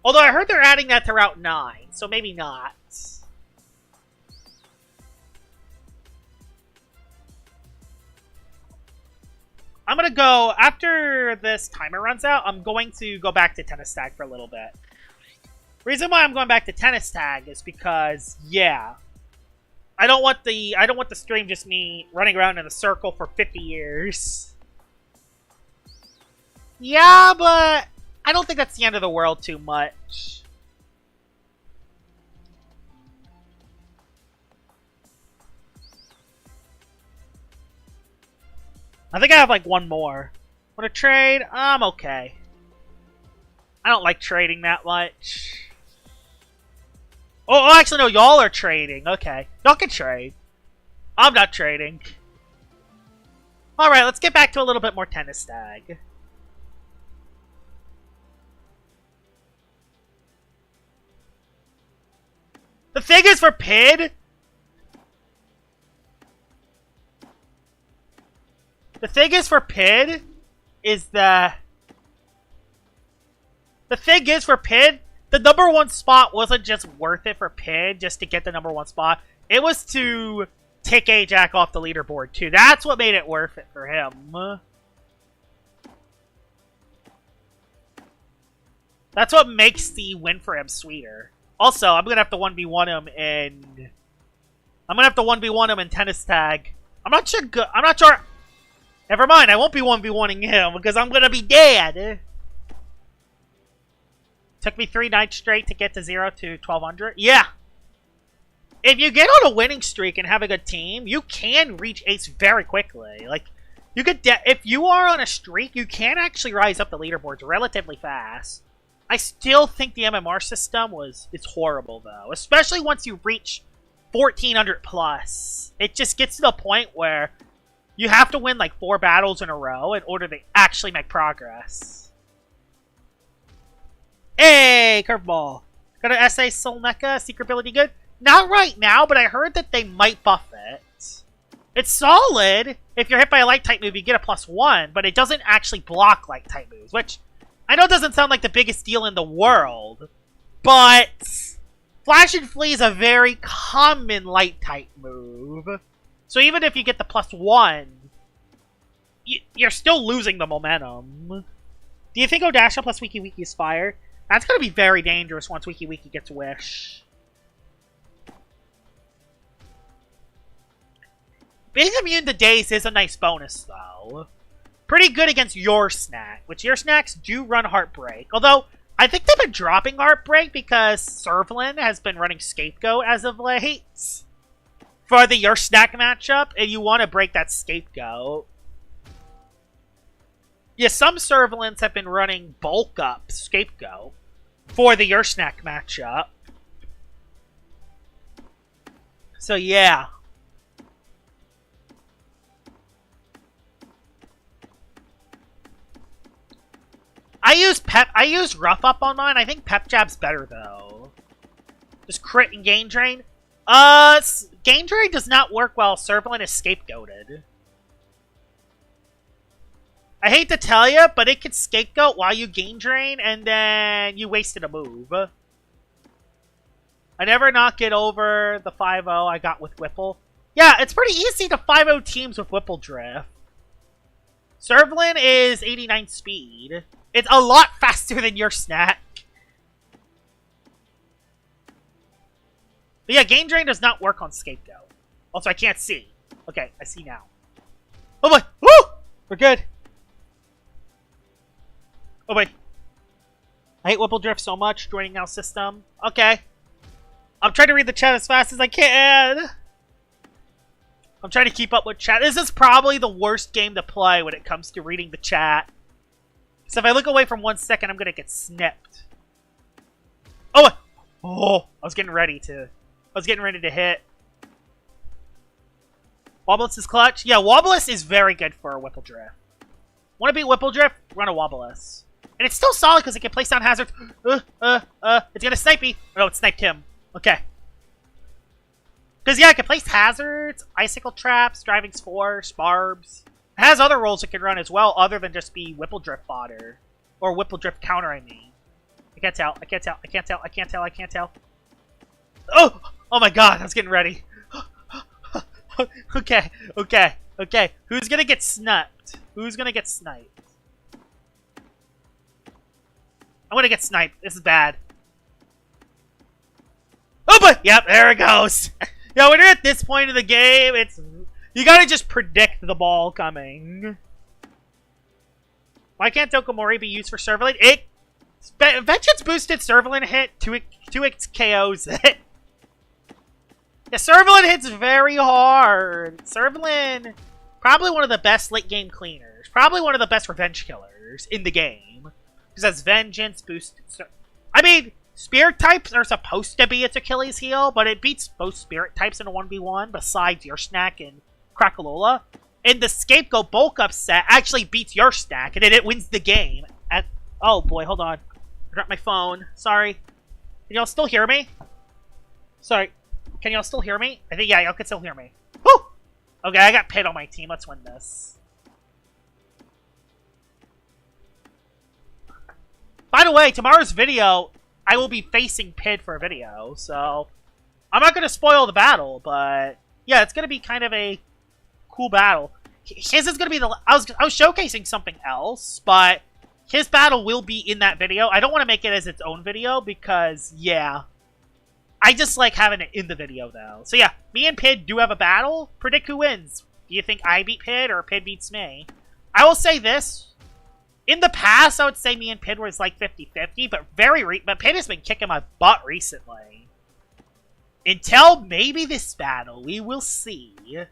Although I heard they're adding that to Route 9, so maybe not. I'm gonna go, after this timer runs out, I'm going to go back to Tennis Tag for a little bit. Reason why I'm going back to Tennis Tag is because, yeah. I don't want the stream just me running around in a circle for 50 years. Yeah, but I don't think that's the end of the world too much. I think I have like one more. Want to trade? I'm okay. I don't like trading that much. Oh, actually no, y'all are trading. Okay. Y'all can trade. I'm not trading. Alright, let's get back to a little bit more Tennis Tag. The thing is for Pid, the number 1 spot wasn't just worth it for Pid just to get the number 1 spot. It was to take Ajax off the leaderboard too. That's what made it worth it for him. That's what makes the win for him sweeter. Also, I'm gonna have to 1v1 him in. I'm gonna have to 1v1 him in Tennis Tag. I'm not sure. Never mind. I won't be 1v1ing him because I'm gonna be dead. Took me 3 nights straight to get to 0 to 1200. Yeah. If you get on a winning streak and have a good team, you can reach ace very quickly. Like, you could. If you are on a streak, you can actually rise up the leaderboards relatively fast. I still think the MMR system it's horrible though, especially once you reach 1400 plus. It just gets to the point where you have to win like 4 battles in a row in order to actually make progress. Hey, curveball. Got an SA Soul Mecha, secret ability good? Not right now, but I heard that they might buff it. It's solid. If you're hit by a light type move, you get a +1, but it doesn't actually block light type moves, which I know doesn't sound like the biggest deal in the world, but Flash and Flee is a very common light type move. So even if you get the +1, you're still losing the momentum. Do you think Odasha plus Wiki Wiki is fire? That's going to be very dangerous once Wiki Wiki gets Wish. Being immune to Daze is a nice bonus, though. Pretty good against Your Snack, which Your Snacks do run Heartbreak. Although, I think they've been dropping Heartbreak because Servlin has been running Scapegoat as of late. For the Your Snack matchup, and you want to break that Scapegoat. Yeah, some Servlins have been running Bulk Up Scapegoat for the Your Snack matchup. So yeah. I use Rough Up on mine. I think Pep Jab's better though. Just crit and Gain Drain. Gain Drain does not work while Servalan is scapegoated. I hate to tell you, but it can scapegoat while you Gain Drain, and then you wasted a move. I never not get over the 5-0 I got with Whipple. Yeah, it's pretty easy to 5-0 teams with Whipple Drift. Servalan is 89 speed. It's a lot faster than your snack. But yeah, Gain Drain does not work on Scapegoat. Also, I can't see. Okay, I see now. Oh boy! Woo! We're good. Oh boy. I hate Whipple Drift so much. Joining now system. Okay. I'm trying to read the chat as fast as I can. I'm trying to keep up with chat. This is probably the worst game to play when it comes to reading the chat. So if I look away from 1 second, I'm gonna get snipped. Oh! Oh! I was getting ready to hit. Wobbleless is clutch. Yeah, Wobbleless is very good for a Whipple Drift. Want to beat Whipple Drift? Run a Wobbleless. And it's still solid because it can place down hazards. It's gonna snipe me. Oh, no, it sniped him. Okay. Because, yeah, it can place hazards, icicle traps, driving's force, barbs. It has other roles it can run as well, other than just be Whipple Drift fodder. Or Whipple Drift counter, I mean. I can't tell. I can't tell. I can't tell. I can't tell. I can't tell. Oh! Oh my god, I was getting ready. Okay, okay, okay. Who's gonna get sniped? Who's gonna get sniped? I'm gonna get sniped. This is bad. Oh boy! Yep, there it goes. Yeah, when you're at this point of the game, you gotta just predict the ball coming. Why can't Dokomori be used for Servalan? Vengeance boosted Servalan hit 2x KOs it. Yeah, Servalan hits very hard. Servalan, probably one of the best late game cleaners. Probably one of the best revenge killers in the game. Because that's Vengeance boosted. I mean, Spirit types are supposed to be its Achilles heel, but it beats both Spirit types in a 1v1, besides your snack and Crackalola. And the Scapegoat bulk up set actually beats your stack, and then it wins the game. Oh boy, hold on. I dropped my phone. Sorry. Can y'all still hear me? Sorry. Can y'all still hear me? I think, yeah, y'all can still hear me. Woo! Okay, I got Pit on my team. Let's win this. By the way, tomorrow's video, I will be facing Pid for a video, so I'm not going to spoil the battle, but yeah, it's going to be kind of a cool battle. His is going to be the... I was showcasing something else, but his battle will be in that video. I don't want to make it as its own video because, yeah, I just like having it in the video, though. So yeah, me and Pid do have a battle. Predict who wins. Do you think I beat Pid or Pid beats me? I will say this. In the past, I would say me and Pid was like 50-50, but but Pid has been kicking my butt recently. Until maybe this battle, we will see. To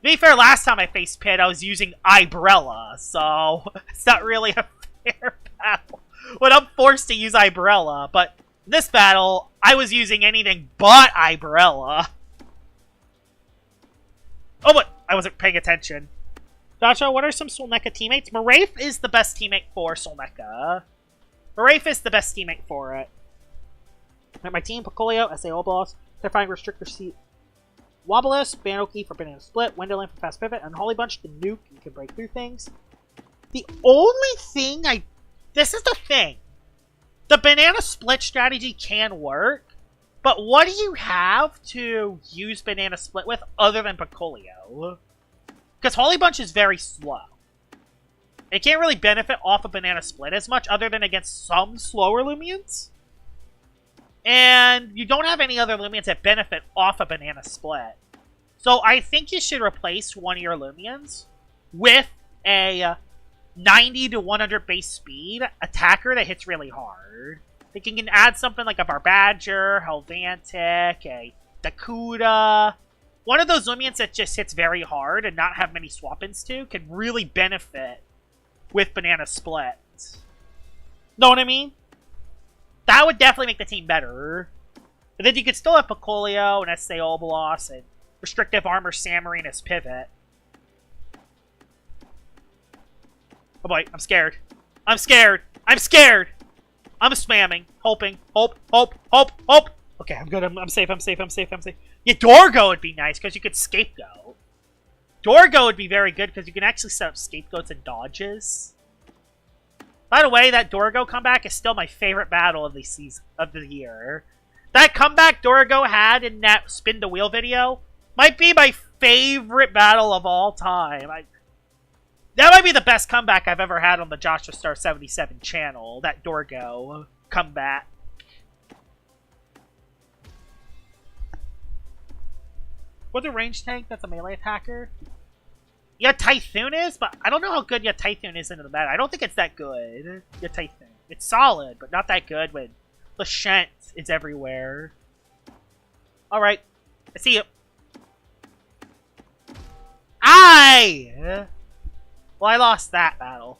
be fair, last time I faced Pid, I was using Ibrella, so it's not really a fair battle when I'm forced to use Ibrella, but in this battle, I was using anything but Ibrella. Oh, but I wasn't paying attention. Joshua, what are some Solneka teammates? Marafe is the best teammate for Solneka. Marafe is the best teammate for it. At my team, Picolio, SA Boss, Terrifying Restrictor Seat, Wobbleless, Banoki for Banana Split, Wendolin for Fast Pivot, and Holy Bunch, the nuke, you can break through things. The only thing this is the thing. The Banana Split strategy can work, but what do you have to use Banana Split with other than Picolio? Because Holy Bunch is very slow. It can't really benefit off a Banana Split as much other than against some slower Loomians. And you don't have any other Loomians that benefit off a Banana Split. So I think you should replace one of your Loomians with a 90 to 100 base speed attacker that hits really hard. Like you can add something like a Barbadger, Helvantic, a Dakuda. One of those Loomians that just hits very hard and not have many swap-ins to can really benefit with Banana Split. Know what I mean? That would definitely make the team better. But then you could still have Picolio and S.A. Obolos and Restrictive Armor Samarine as pivot. Oh boy, I'm scared. I'm scared. I'm scared. I'm spamming. Hoping. Hope. Okay, I'm good. I'm safe. I'm safe. Yeah, Dorgo would be nice because you could scapegoat. Dorgo would be very good because you can actually set up scapegoats and dodges. By the way, that Dorgo comeback is still my favorite battle of the season of the year. That comeback Dorgo had in that spin the wheel video might be my favorite battle of all time. That might be the best comeback I've ever had on the Joshua Star 77 channel. That Dorgo comeback. What's a range tank that's a melee attacker? Yeah, Typhoon is, but I don't know how good Typhoon is into the meta. I don't think it's that good. Typhoon. It's solid, but not that good when Lashent is everywhere. Alright. I see you. Aye! Well, I lost that battle.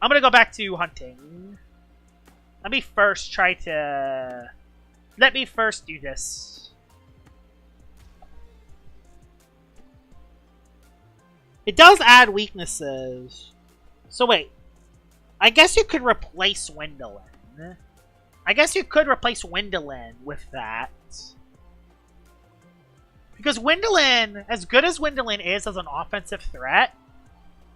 I'm gonna go back to hunting. Let me first try to... Let me first do this. It does add weaknesses. So wait. I guess you could replace Wendelin. I guess you could replace Wendelin with that. Because Wendelin, as good as Wendelin is as an offensive threat,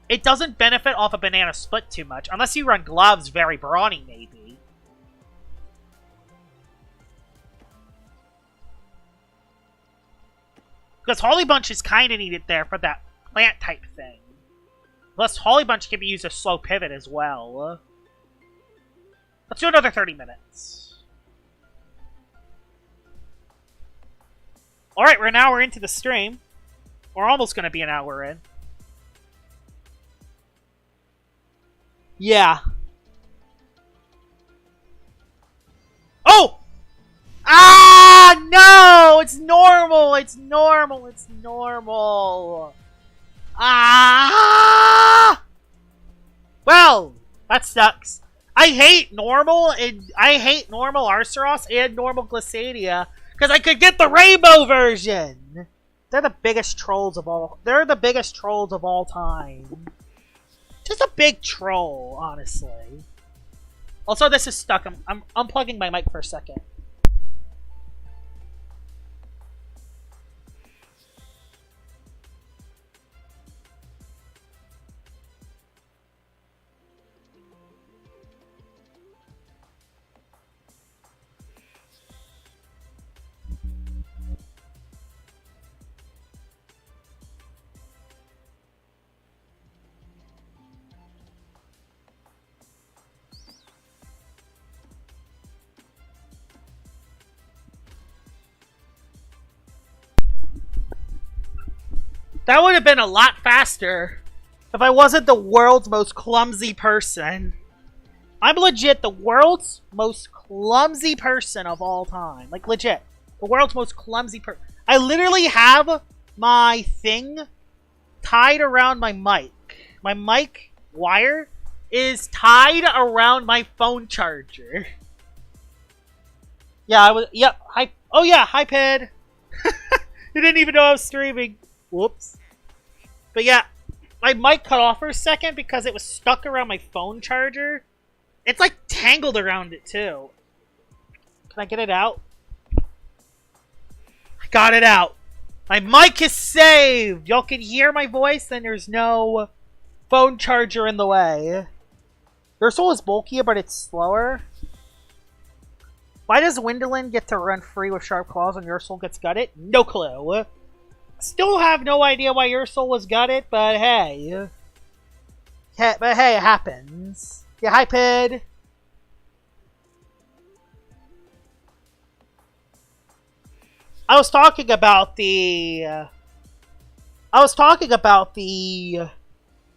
it doesn't benefit off a banana split too much. Unless you run gloves very brawny, maybe. Because Holly Bunch is kind of needed there for that plant type thing. Plus, Holly Bunch can be used as slow pivot as well. Let's do another 30 minutes. Alright, we're an hour into the stream. We're almost going to be an hour in. Yeah. Oh! Ah! No! It's normal! It's normal! It's normal! Ah! Well, that sucks. I hate normal Arceros and normal Glycadia because I could get the rainbow version. They're the biggest trolls of all. They're the biggest trolls of all time. Just a big troll, honestly. Also, this is stuck. I'm unplugging my mic for a second. That would have been a lot faster if I wasn't the world's most clumsy person. I'm legit the world's most clumsy person of all time. Like, legit. The world's most clumsy person. I literally have my thing tied around my mic. My mic wire is tied around my phone charger. Yeah, I was... Yep. Hi. Oh, yeah. Hi, Ped. You didn't even know I was streaming. Whoops. But yeah, my mic cut off for a second because it was stuck around my phone charger. It's like tangled around it too. Can I get it out? I got it out. My mic is saved. Y'all can hear my voice and there's no phone charger in the way. Your soul is bulkier, but it's slower. Why does Wendelin get to run free with sharp claws and your soul gets gutted? No clue. Still have no idea why your soul was gutted, but hey. But hey, it happens. Yeah, hi, Pid. I was talking about the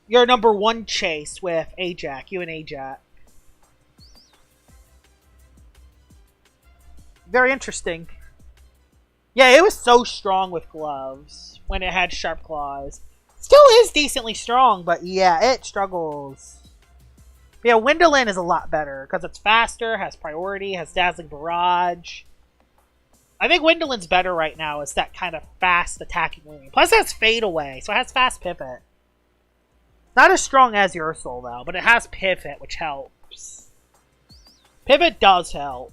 your number one chase with Ajax, you and Ajax. Very interesting. Yeah, it was so strong with gloves when it had sharp claws. Still is decently strong, but yeah, it struggles. But yeah, Wendelin is a lot better because it's faster, has priority, has Dazzling Barrage. I think Windlin's better right now as that kind of fast attacking Loomian. Plus it has Fade Away, so it has fast pivot. Not as strong as Ursul though, but it has pivot, which helps. Pivot does help.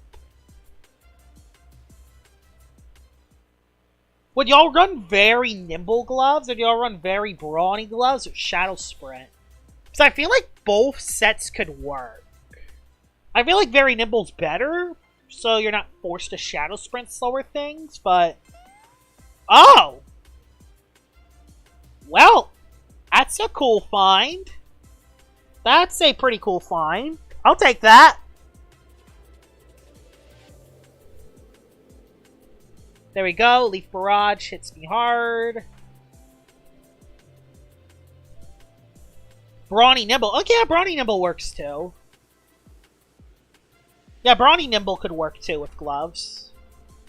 Would y'all run very nimble gloves, or do y'all run very brawny gloves, or Shadow Sprint? Because I feel like both sets could work. I feel like very nimble's better, so you're not forced to Shadow Sprint slower things, but... Oh! Well, that's a cool find. That's a pretty cool find. I'll take that. There we go. Leaf Barrage hits me hard. Brawny Nimble. Oh yeah, Brawny Nimble works too. Yeah, Brawny Nimble could work too with gloves.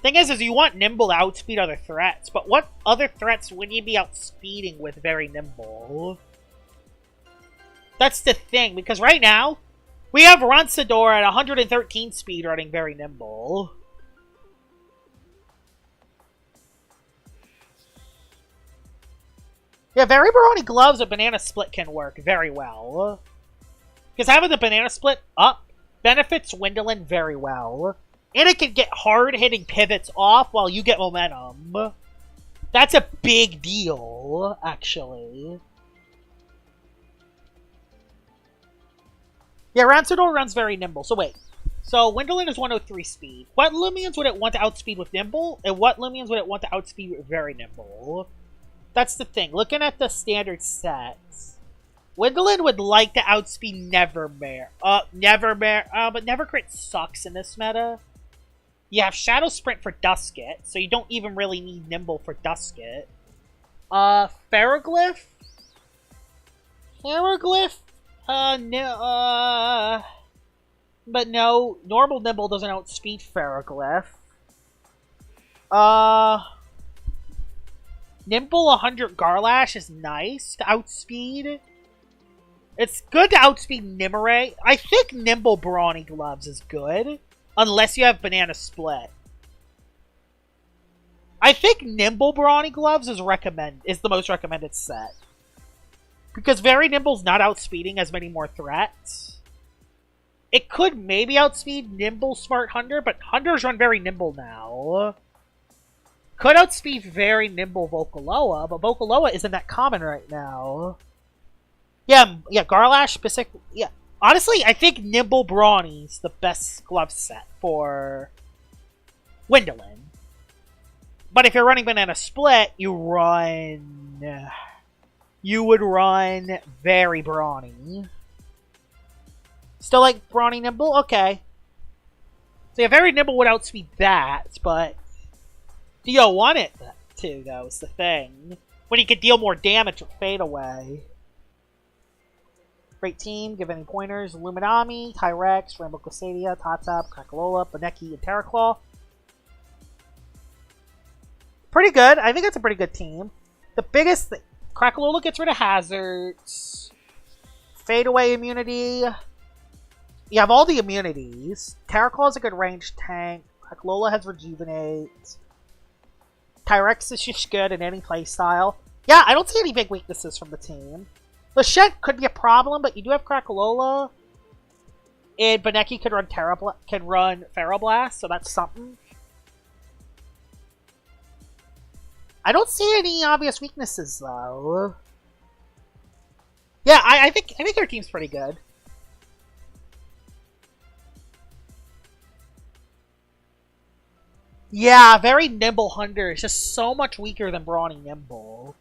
Thing is you want Nimble to outspeed other threats, but what other threats would you be outspeeding with very Nimble? That's the thing, because right now, we have Ronsador at 113 speed running very Nimble. Yeah, very brawny gloves with Banana Split can work very well. Because having the Banana Split up benefits Windlin very well. And it can get hard-hitting pivots off while you get momentum. That's a big deal, actually. Yeah, Ronsador runs very nimble. So wait. So Windlin is 103 speed. What Loomians would it want to outspeed with nimble? And what Loomians would it want to outspeed with very nimble? That's the thing. Looking at the standard sets, Windlin would like to outspeed Nevermare. But Nevercrit sucks in this meta. You have Shadow Sprint for Dusket, so you don't even really need Nimble for Dusket. Ferroglyph? Ferroglyph? No, but no, normal Nimble doesn't outspeed Ferroglyph. Nimble 100 Garlash is nice to outspeed. It's good to outspeed Nimue. I think Nimble Brawny Gloves is good. Unless you have Banana Split. I think Nimble Brawny Gloves is the most recommended set. Because Very Nimble's not outspeeding as many more threats. It could maybe outspeed Nimble Smart Hunter, but Hunters run Very Nimble now. Could outspeed Very Nimble Vocaloa, but Vocaloa isn't that common right now. Yeah, Garlash specific. Yeah, honestly, I think Nimble Brawny's the best glove set for Windlin. But if you're running Banana Split, you would run Very Brawny. Still like Brawny Nimble? Okay. So yeah, Very Nimble would outspeed that, but do you want it to, though, is the thing. When you could deal more damage with Fade Away. Great team, give any pointers. Luminami, Tyrex, Rainbow Classadia, Totop, Crackalola, Baneki, and Terraclaw. Pretty good. I think it's a pretty good team. The biggest thing, Crackalola gets rid of hazards. Fade Away immunity. You have all the immunities. Terraclaw is a good range tank. Crackalola has Rejuvenate. Tyrex is just good in any playstyle. Yeah, I don't see any big weaknesses from the team. Lachette could be a problem, but you do have Crackalola. And Baneki can run Feral Blast, so that's something. I don't see any obvious weaknesses, though. Yeah, I think our team's pretty good. Yeah, Very Nimble Hunter is just so much weaker than Brawny Nimble.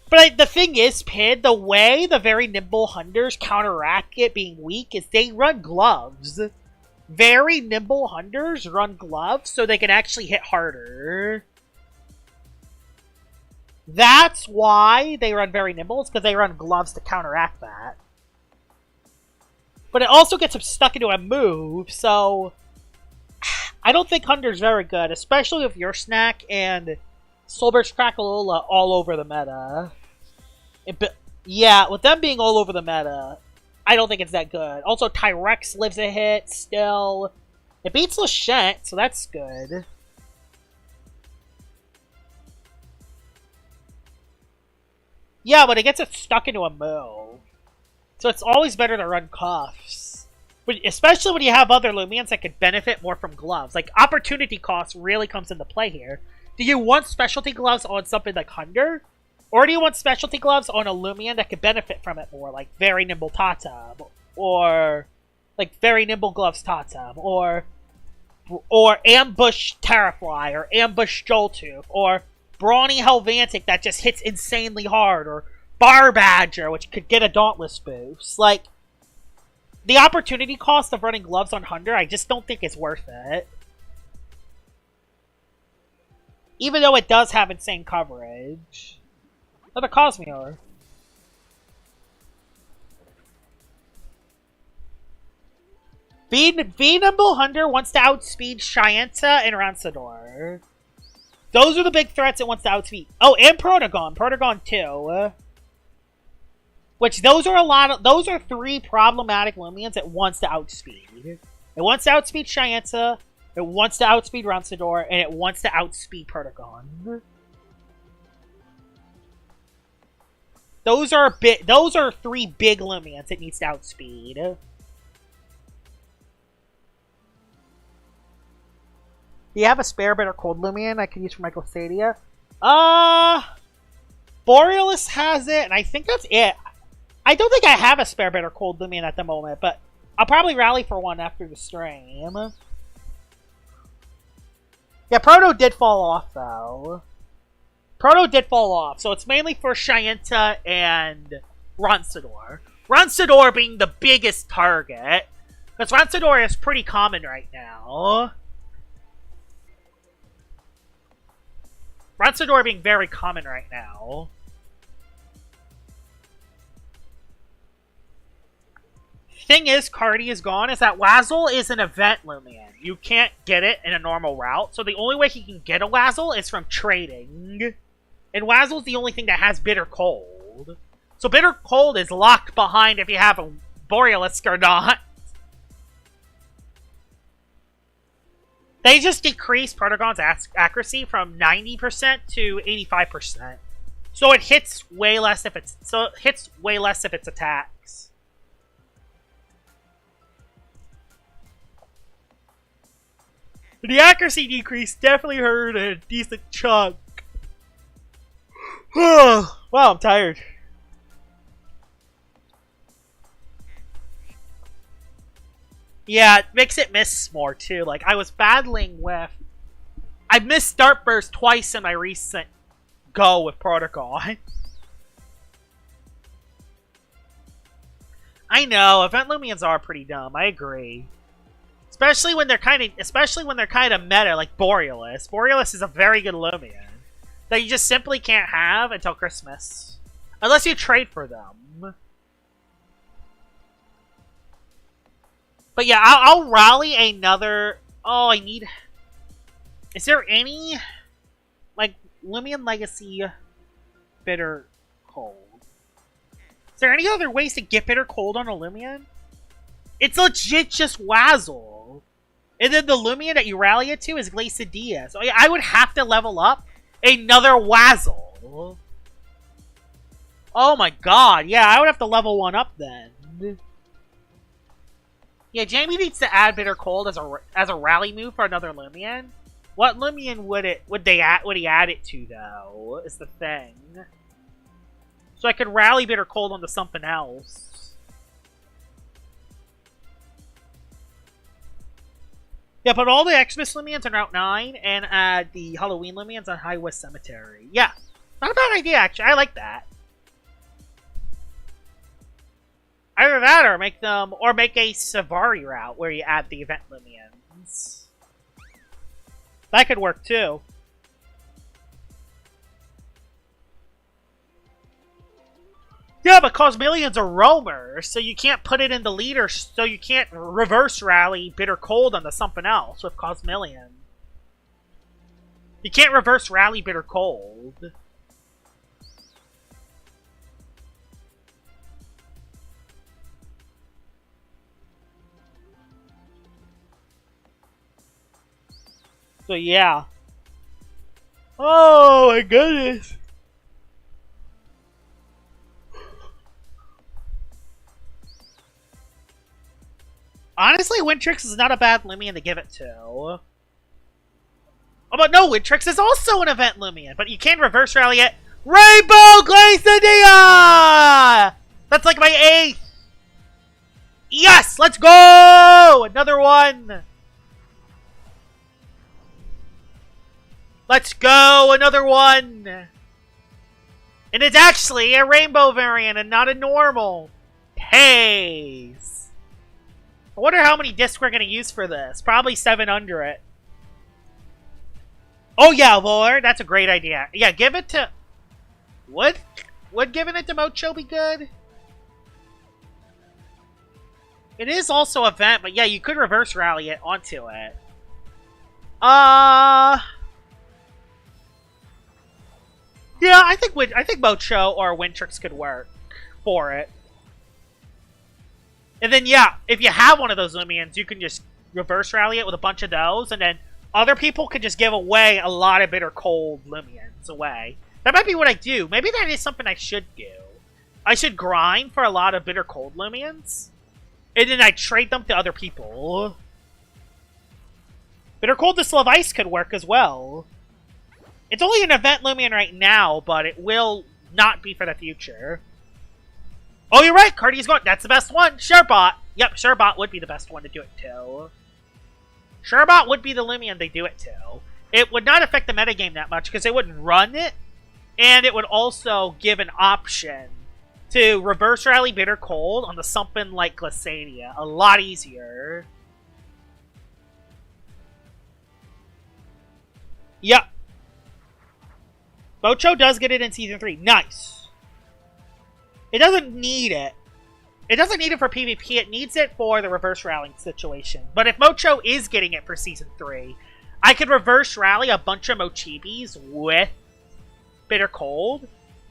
But the thing is, Pid, the way the Very Nimble Hunters counteract it being weak is they run gloves. Very Nimble Hunters run gloves so they can actually hit harder. That's why they run Very Nimble, because they run gloves to counteract that. But it also gets them stuck into a move, so I don't think Hunter's very good, especially with your snack and Soulburst Crackalola all over the meta. Yeah, with them being all over the meta, I don't think it's that good. Also, Tyrex lives a hit still. It beats Lachette, so that's good. Yeah, but it gets it stuck into a move. So it's always better to run cuffs. But especially when you have other Loomians that could benefit more from gloves. Like, opportunity cost really comes into play here. Do you want specialty gloves on something like Hunder? Or do you want specialty gloves on a Loomian that could benefit from it more? Like Very Nimble Tatum. Or like Very Nimble Gloves Tatum. Or Ambush Terrafly. Or Ambush Joltooth. Or Brawny Helvantic that just hits insanely hard. Or Bar Badger, which could get a Dauntless boost. Like, the opportunity cost of running gloves on Hunder, I just don't think is worth it. Even though it does have insane coverage. Another Cosmeor. V-Nimble Hunder wants to outspeed Shyenta and Rancidor. Those are the big threats it wants to outspeed. Oh, and Protagon. Protagon too. Which those are three problematic Loomians it wants to outspeed. It wants to outspeed Shyenta, it wants to outspeed Rancidor, and it wants to outspeed Protagon. Those are three big Loomians it needs to outspeed. Do you have a spare Bitter Cold Loomian I could use for my Glysadia? Borealis has it, and I think that's it. I don't think I have a spare Bitter Cold Loomian at the moment, but I'll probably rally for one after the stream. Yeah, Proto did fall off, though. Proto did fall off, so it's mainly for Shyenta and Rancidor. Rancidor being the biggest target, because Rancidor is pretty common right now. Rancidor being very common right now. Thing is, Cardi is gone, is that Wazzle is an event Loomian. You can't get it in a normal route, so the only way he can get a Wazzle is from trading. And Wazzle's the only thing that has Bitter Cold. So Bitter Cold is locked behind if you have a Borealis or not. They just decreased Protagon's accuracy from 90% to 85%. So it hits way less if it's attacks. The accuracy decrease definitely hurt a decent chunk. Wow, I'm tired. Yeah, it makes it miss more too. Like, I was battling with... I missed Dartburst twice in my recent go with Protagon. I know, event Loomians are pretty dumb, I agree. Especially when they're kind of meta, like Borealis. Borealis is a very good Loomian that you just simply can't have until Christmas, unless you trade for them. But yeah, I'll rally another. Oh, I need. Is there any like Loomian Legacy Bitter Cold? Is there any other ways to get Bitter Cold on a Loomian? It's legit just Wazzle. And then the Loomian that you rally it to is Glacidia. So I would have to level up another Wazzle. Oh my god. Yeah, I would have to level one up then. Yeah, Jamie needs to add Bitter Cold as a rally move for another Loomian. What Loomian would he add it to though? Is the thing. So I could rally Bitter Cold onto something else. Yeah, put all the Xmas Loomians on Route 9 and add the Halloween Loomians on High West Cemetery. Yeah, not a bad idea, actually. I like that. Either that or make a Savari route where you add the event Loomians. That could work too. Yeah, but Cosmillion's a roamer, so you can't put it in the leader, so you can't reverse rally Bitter Cold onto something else with Cosmillion. You can't reverse rally Bitter Cold. So yeah. Oh my goodness. Honestly, Wintrix is not a bad Loomian to give it to. Oh, but no, Wintrix is also an event Loomian, but you can reverse rally it. Rainbow Glacidia! That's like my 8th. Yes, let's go! Another one. Let's go, another one. And it's actually a rainbow variant and not a normal. Haze. I wonder how many discs we're going to use for this. Probably 7 under it. Oh yeah, Lord, that's a great idea. Yeah, give it to... Would giving it to Mocho be good? It is also a vent, but yeah, you could reverse rally it onto it. Yeah, I think Mocho or Wintrix could work for it. And then yeah, if you have one of those Loomians, you can just reverse rally it with a bunch of those, and then other people could just give away a lot of bitter cold Loomians away. That might be what I do. Maybe that is something I should do. I should grind for a lot of bitter cold Loomians, and then I trade them to other people. Bitter cold Distill of Ice could work as well. It's only an event Loomian right now, but it will not be for the future. Oh, you're right. Cardi's going. That's the best one. Surebot. Yep, Surebot would be the best one to do it to. Surebot would be the Loomian they do it to. It would not affect the metagame that much because they wouldn't run it. And it would also give an option to reverse rally Bitter Cold onto something like Glacidia. A lot easier. Yep. Mocho does get it in Season 3. Nice. It doesn't need it. It doesn't need it for PvP. It needs it for the reverse rallying situation. But if Mocho is getting it for Season 3, I could reverse rally a bunch of Mochibis with Bitter Cold,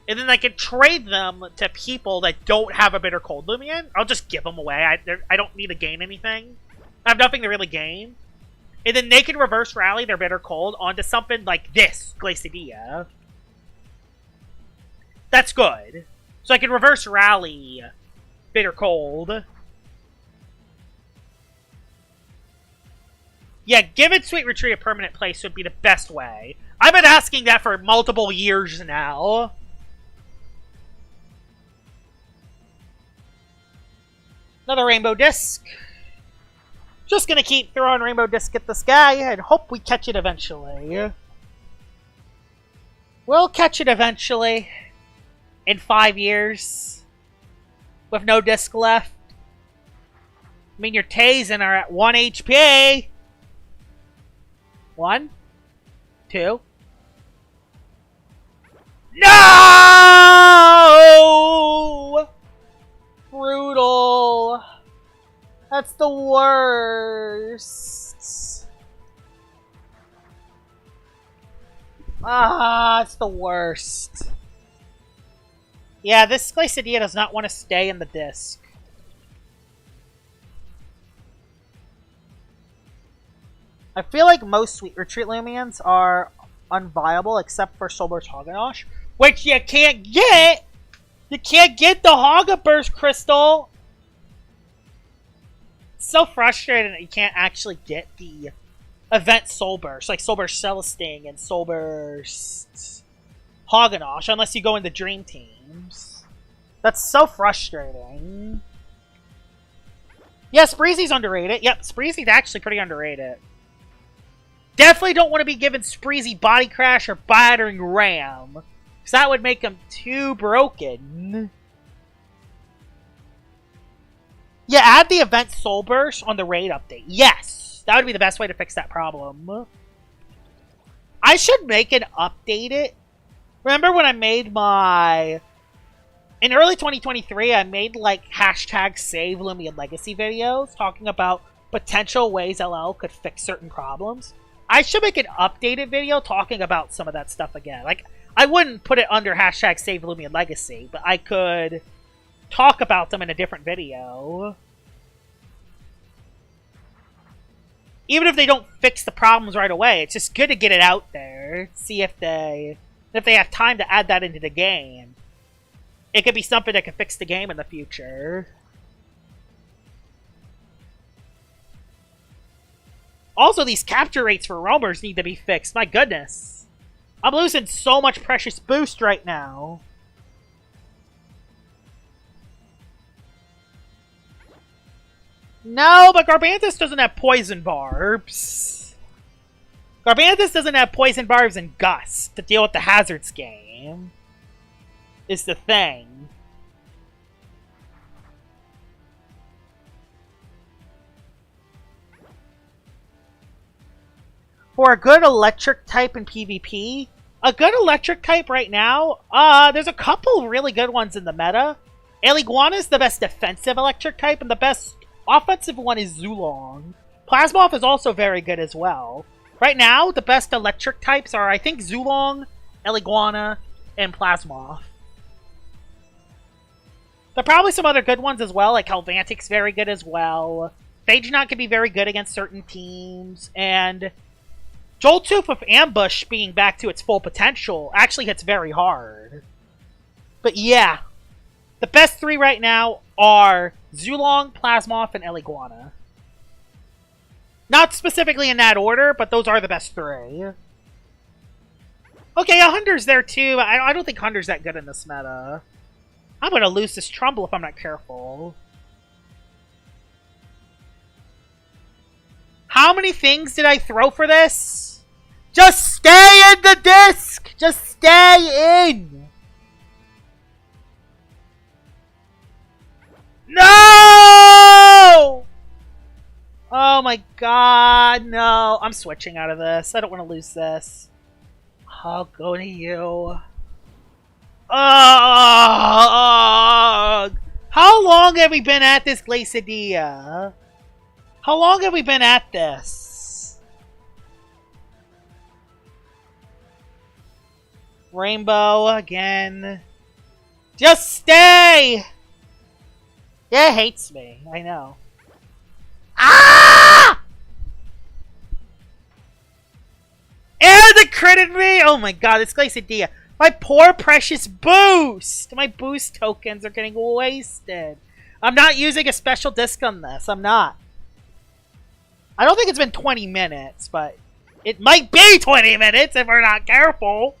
and then I could trade them to people that don't have a Bitter Cold Loomian. I'll just give them away. I don't need to gain anything. I have nothing to really gain. And then they can reverse rally their Bitter Cold onto something like this, Glacidia. That's good. So I can reverse rally Bitter Cold. Yeah, giving Sweet Retreat a permanent place would be the best way. I've been asking that for multiple years now. Another Rainbow Disc. Just gonna keep throwing Rainbow Disc at this guy and hope we catch it eventually. We'll catch it eventually. In 5 years. With no disc left. I mean, your Tazen are at 1 HP. 1, 2. No! Brutal. That's the worst. Ah, it's the worst. Yeah, this Glacidia does not want to stay in the disc. I feel like most Sweet Retreat Loomians are unviable except for Soulburst Hoganosh, which you can't get! You can't get the Hogga Burst Crystal! It's so frustrating that you can't actually get the event Soulburst, like Soulburst Celesting and Soulburst Hoganosh, unless you go into Dream Teams. That's so frustrating. Yeah, Spreezy's underrated. Yep, Spreezy's actually pretty underrated. Definitely don't want to be giving Spreezy Body Crash or Battering Ram, because that would make him too broken. Yeah, add the event Soul Burst on the raid update. Yes! That would be the best way to fix that problem. I should make it updated. Remember when I made my... In early 2023, I made like hashtag Save Loomian Legacy videos talking about potential ways LL could fix certain problems. I should make an updated video talking about some of that stuff again. Like, I wouldn't put it under hashtag Save Loomian Legacy, but I could talk about them in a different video. Even if they don't fix the problems right away, it's just good to get it out there. See if they have time to add that into the game. It could be something that could fix the game in the future. Also, these capture rates for roamers need to be fixed. My goodness. I'm losing so much precious boost right now. No, but Garbanthus doesn't have poison barbs. Garbanthus doesn't have poison barbs and Gust to deal with the hazards game. Is the thing. For a good electric type in PvP, a good electric type right now, there's a couple really good ones in the meta. Eliguana is the best defensive electric type, and the best offensive one is Zulong. Plasmoth is also very good as well. Right now, the best electric types are, I think, Zulong, Eliguana, and Plasmoth. There are probably some other good ones as well, like Helvantic's very good as well. Phagenaut can be very good against certain teams, and Joltooth with Ambush being back to its full potential actually hits very hard. But yeah, the best three right now are Zulong, Plasmoth, and Eliguana. Not specifically in that order, but those are the best three. Okay, a Hunter's there too. I don't think Hunter's that good in this meta. I'm going to lose this Trumbull if I'm not careful. How many things did I throw for this? Just stay in the disc! Just stay in! No! Oh my god, no. I'm switching out of this. I don't want to lose this. I'll go to you. Ugh! How long have we been at this, Glacidia? How long have we been at this? Rainbow again. Just stay! Yeah, it hates me. I know. Ah! And it critted me! Oh my god, it's Glacidia. My poor precious boost! My boost tokens are getting wasted. I'm not using a special disc on this. I'm not. I don't think it's been 20 minutes, but it might be 20 minutes if we're not careful.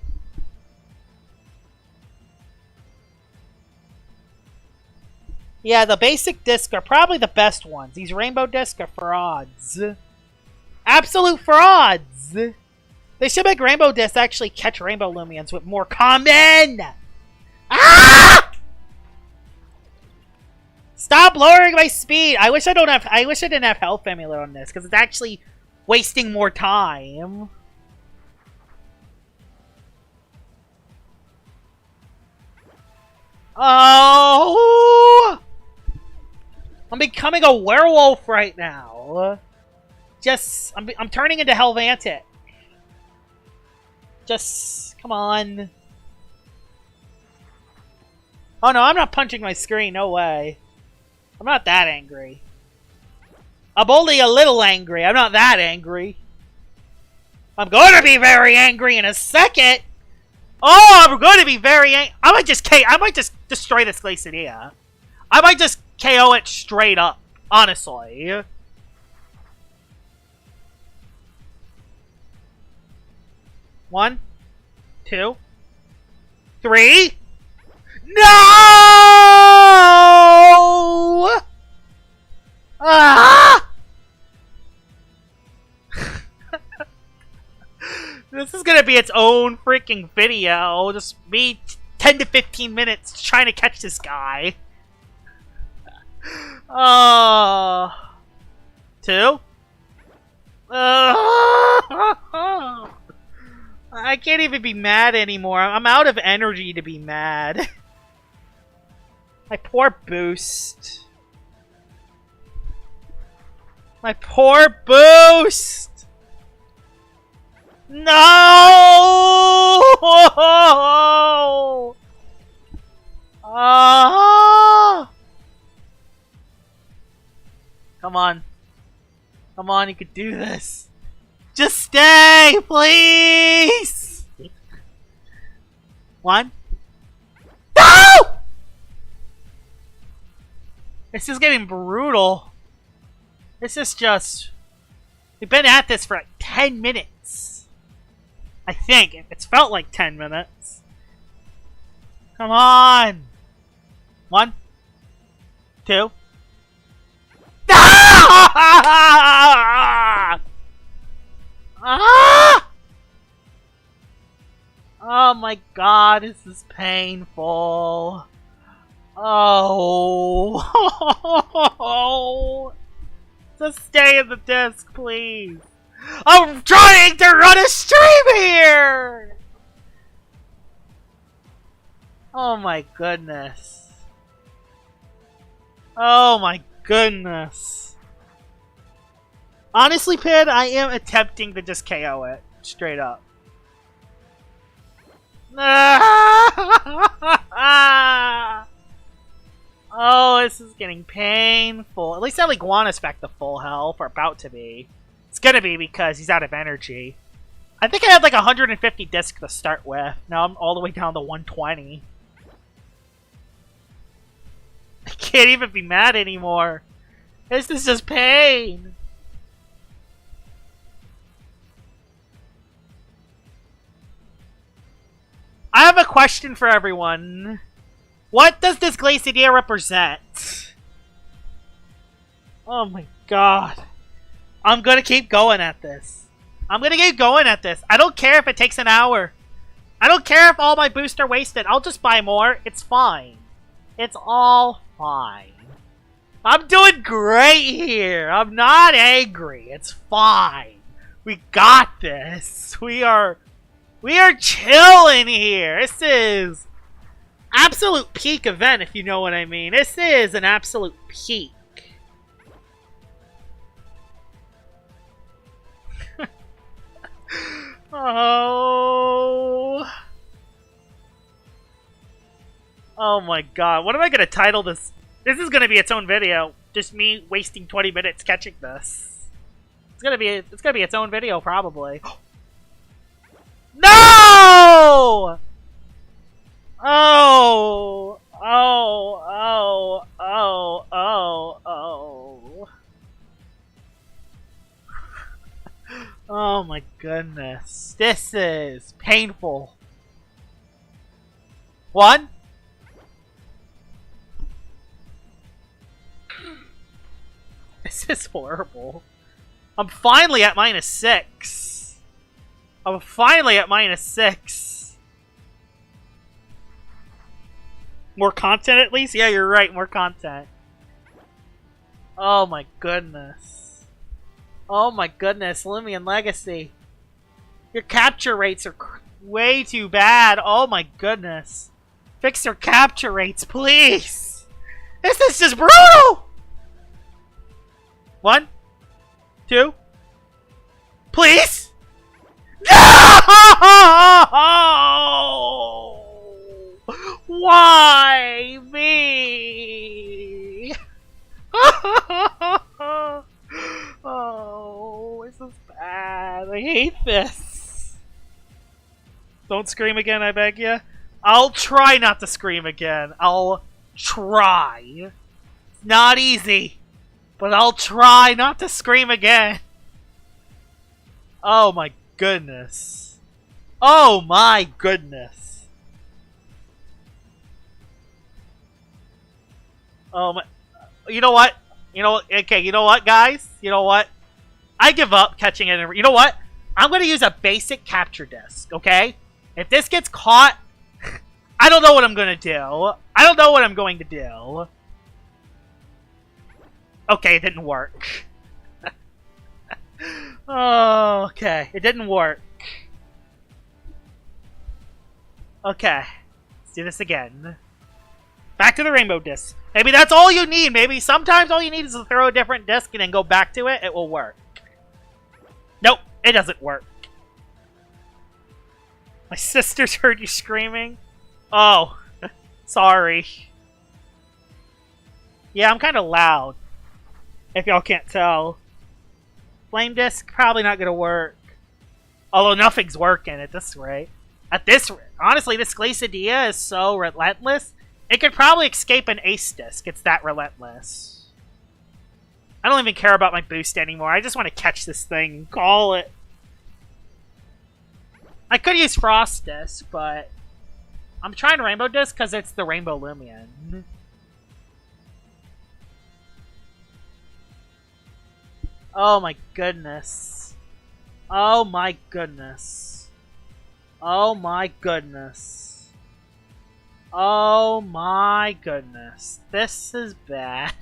Yeah, the basic discs are probably the best ones. These rainbow discs are frauds. Absolute frauds! They should make rainbow discs actually catch rainbow Loomians with more common! Ah! Stop lowering my speed! I wish I didn't have health amulet on this, because it's actually wasting more time. Oh! I'm becoming a werewolf right now. Just, I'm turning into Helvantic. Just, come on. Oh no, I'm not punching my screen, no way. I'm not that angry. I'm only a little angry, I'm not that angry. I'm going to be very angry in a second! Oh, I'm going to be very angry. I might just destroy this Glacidia. I might just KO it straight up, honestly. One, two, three. No! Ah! This is gonna be its own freaking video. Just me 10 to 15 minutes trying to catch this guy. Two? I can't even be mad anymore. I'm out of energy to be mad. My poor boost. My poor boost! No! Come on. Come on, you could do this. Just stay, please! One. No! This is getting brutal. This is just... We've been at this for like 10 minutes. I think. It's felt like 10 minutes. Come on! 1, 2. Ah! Ah! Oh my god, this is painful. Oh. Just stay in the disc, please. I'm trying to run a stream here! Oh my goodness. Oh my goodness. Honestly, Pid, I am attempting to just KO it. Straight up. Oh, this is getting painful. At least Iguana's back to full health, or about to be. It's gonna be because he's out of energy. I think I had like 150 discs to start with. Now I'm all the way down to 120. I can't even be mad anymore. This is just pain. I have a question for everyone. What does this Glacidia represent? Oh my god. I'm gonna keep going at this. I'm gonna keep going at this. I don't care if it takes an hour. I don't care if all my boosts are wasted. I'll just buy more. It's fine. It's all fine. I'm doing great here. I'm not angry. It's fine. We got this. We are chilling here. This is absolute peak event, if you know what I mean. This is an absolute peak. Oh. Oh my god. What am I going to title this? This is going to be its own video. Just me wasting 20 minutes catching this. It's going to be its own video, probably. No! Oh! Oh, oh, oh, oh, oh. Oh my goodness. This is painful. 1. This is horrible. I'm finally at -6. I'm finally at -6. More content at least? Yeah, you're right. More content. Oh my goodness. Oh my goodness. Loomian Legacy. Your capture rates are way too bad. Oh my goodness. Fix your capture rates, please. This is just brutal. 1, 2. Please? No! Why me? Oh, this is bad. I hate this. Don't scream again, I beg you. I'll try not to scream again. I'll try. It's not easy, but I'll try not to scream again. Oh my goodness. Oh my goodness. Oh my. You know what? Okay, you know what, guys? You know what? I give up catching it. You know what? I'm going to use a basic capture disc, okay? If this gets caught, I don't know what I'm going to do. I don't know what I'm going to do. Okay, it didn't work. Oh, okay. It didn't work. Okay. Let's do this again. Back to the rainbow disc. Maybe that's all you need. Maybe sometimes all you need is to throw a different disc and then go back to it. It will work. Nope. It doesn't work. My sisters heard you screaming. Oh. Sorry. Yeah, I'm kind of loud. If y'all can't tell. Flame disc, probably not gonna work. Although nothing's working at this rate. At this rate. Honestly, this Glacidia is so relentless. It could probably escape an ace disc. It's that relentless. I don't even care about my boost anymore. I just want to catch this thing and call it. I could use Frost Disc, but I'm trying Rainbow Disc because it's the Rainbow Loomian. Oh my goodness. Oh my goodness. Oh my goodness. Oh my goodness. This is bad.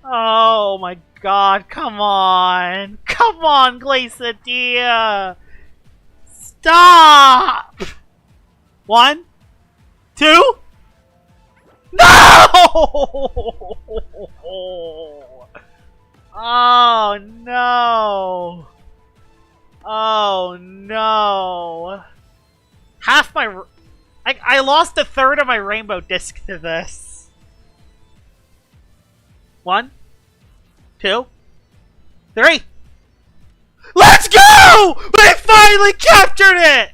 Oh my god, come on. Come on, Glacidia. Stop! 1, 2. No! Oh no. Oh no. Half my... I lost a third of my Rainbow Disc to this. 1, 2, 3. Let's go! We finally captured it!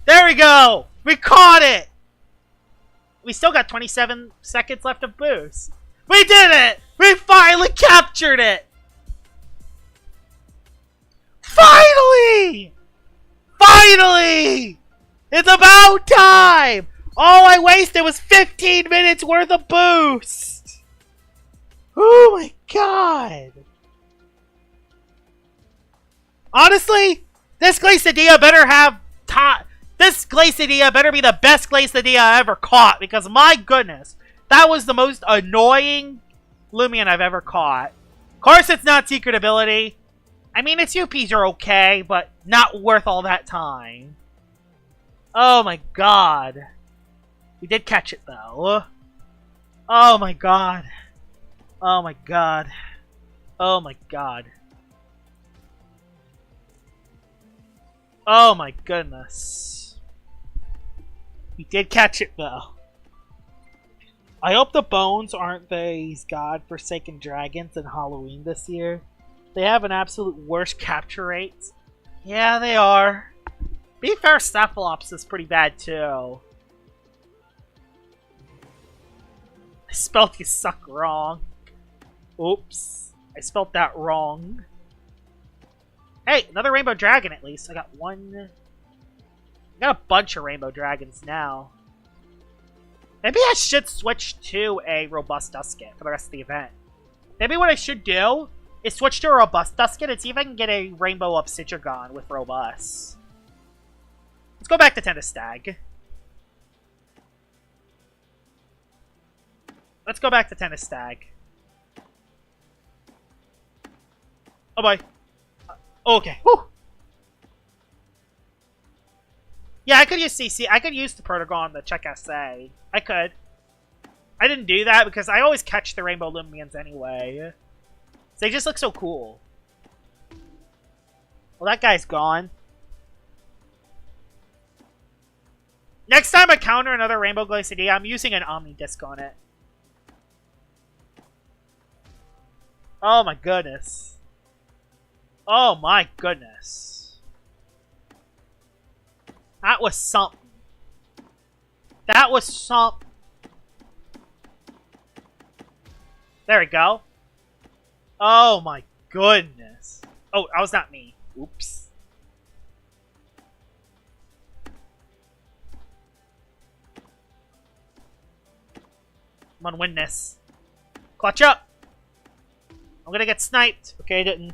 There we go! We caught it! We still got 27 seconds left of boost. We did it! We finally captured it! Finally! Finally! It's about time! All I wasted was 15 minutes worth of boost! Oh my god! Honestly, this Glacidia better have time. This Glacidia better be the best Glacidia I ever caught, because my goodness, that was the most annoying Loomian I've ever caught. Of course, it's not secret ability. I mean, its UPs are okay, but not worth all that time. Oh my god. We did catch it, though. Oh my god. Oh my god. Oh my god. Oh my goodness. We did catch it, though. I hope the bones aren't these godforsaken dragons in Halloween this year. They have an absolute worst capture rate. Yeah, they are. Be fair, Cephalops is pretty bad, too. I spelled you suck wrong. Oops. I spelled that wrong. Hey, another rainbow dragon at least. I got one... I got a bunch of rainbow dragons now. Maybe I should switch to a robust Dusket for the rest of the event. Maybe what I should do is switch to a robust Dusket and see if I can get a rainbow Obsidian with robust. Let's go back to Tentastag. Let's go back to Tentastag. Oh boy. Okay. Whew. Yeah, I could use CC. I could use the Protogon to check SA. I could. I didn't do that because I always catch the Rainbow Loomians anyway. So they just look so cool. Well, that guy's gone. Next time I counter another Rainbow Glacidia, I'm using an Omni Disc on it. Oh my goodness. Oh my goodness. That was something. That was something. There we go. Oh my goodness. Oh, that was not me. Oops. I'm gonna win this. Clutch up! I'm gonna get sniped. Okay, I didn't.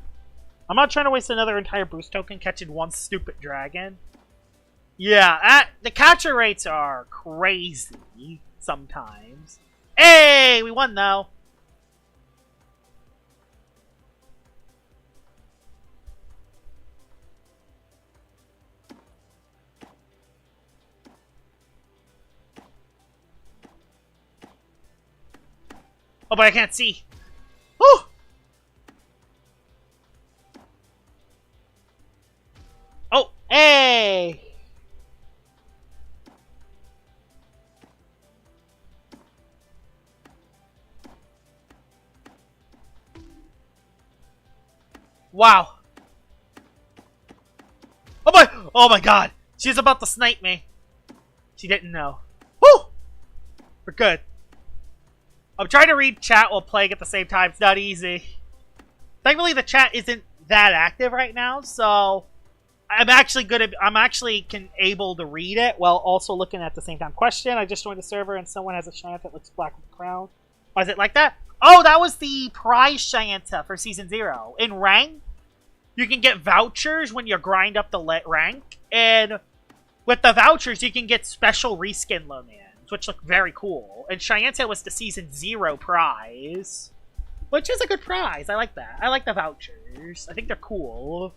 I'm not trying to waste another entire boost token catching one stupid dragon. Yeah, the capture rates are crazy sometimes. Hey, we won though. Oh, but I can't see. Whew! Oh, hey! Wow. Oh my god! She's about to snipe me. She didn't know. Woo! We're good. I'm trying to read chat while playing at the same time. It's not easy. Thankfully, the chat isn't that active right now, so I'm actually able to read it while also looking at the same time. Question: I just joined the server and someone has a Cheyenne that looks black with a crown. Why is it like that? Oh, that was the prize Cheyenne for Season 0. In rank, you can get vouchers when you grind up the rank, and with the vouchers, you can get special reskin Loomians, which look very cool. And Cheyenne was the Season 0 prize, which is a good prize. I like that. I like the vouchers. I think they're cool.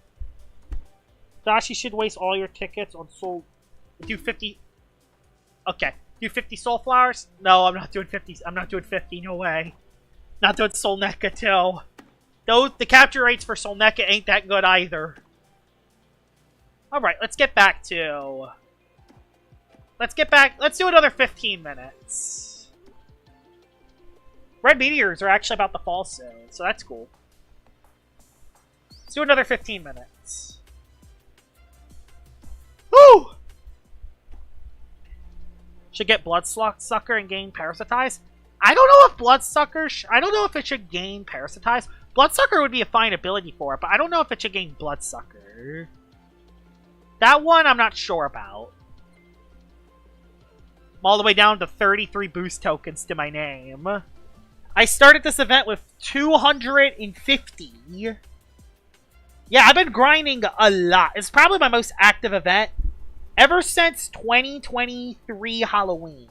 Dashi should waste all your tickets on soul. Do 50. Okay. Do 50 soul flowers? No, I'm not doing 50. I'm not doing 50. No way. Not doing Soul NECA too. Though the capture rates for Soul NECA ain't that good either. Alright, let's get back to... Let's do another 15 minutes. Red meteors are actually about to fall soon, so that's cool. Let's do another 15 minutes. Woo! Should get Bloodsucker and gain Parasitize. I don't know if Bloodsucker... I don't know if it should gain Parasitize. Bloodsucker would be a fine ability for it, but I don't know if it should gain Bloodsucker. That one I'm not sure about. I'm all the way down to 33 boost tokens to my name. I started this event with 250. Yeah, I've been grinding a lot. It's probably my most active event ever since 2023 Halloween.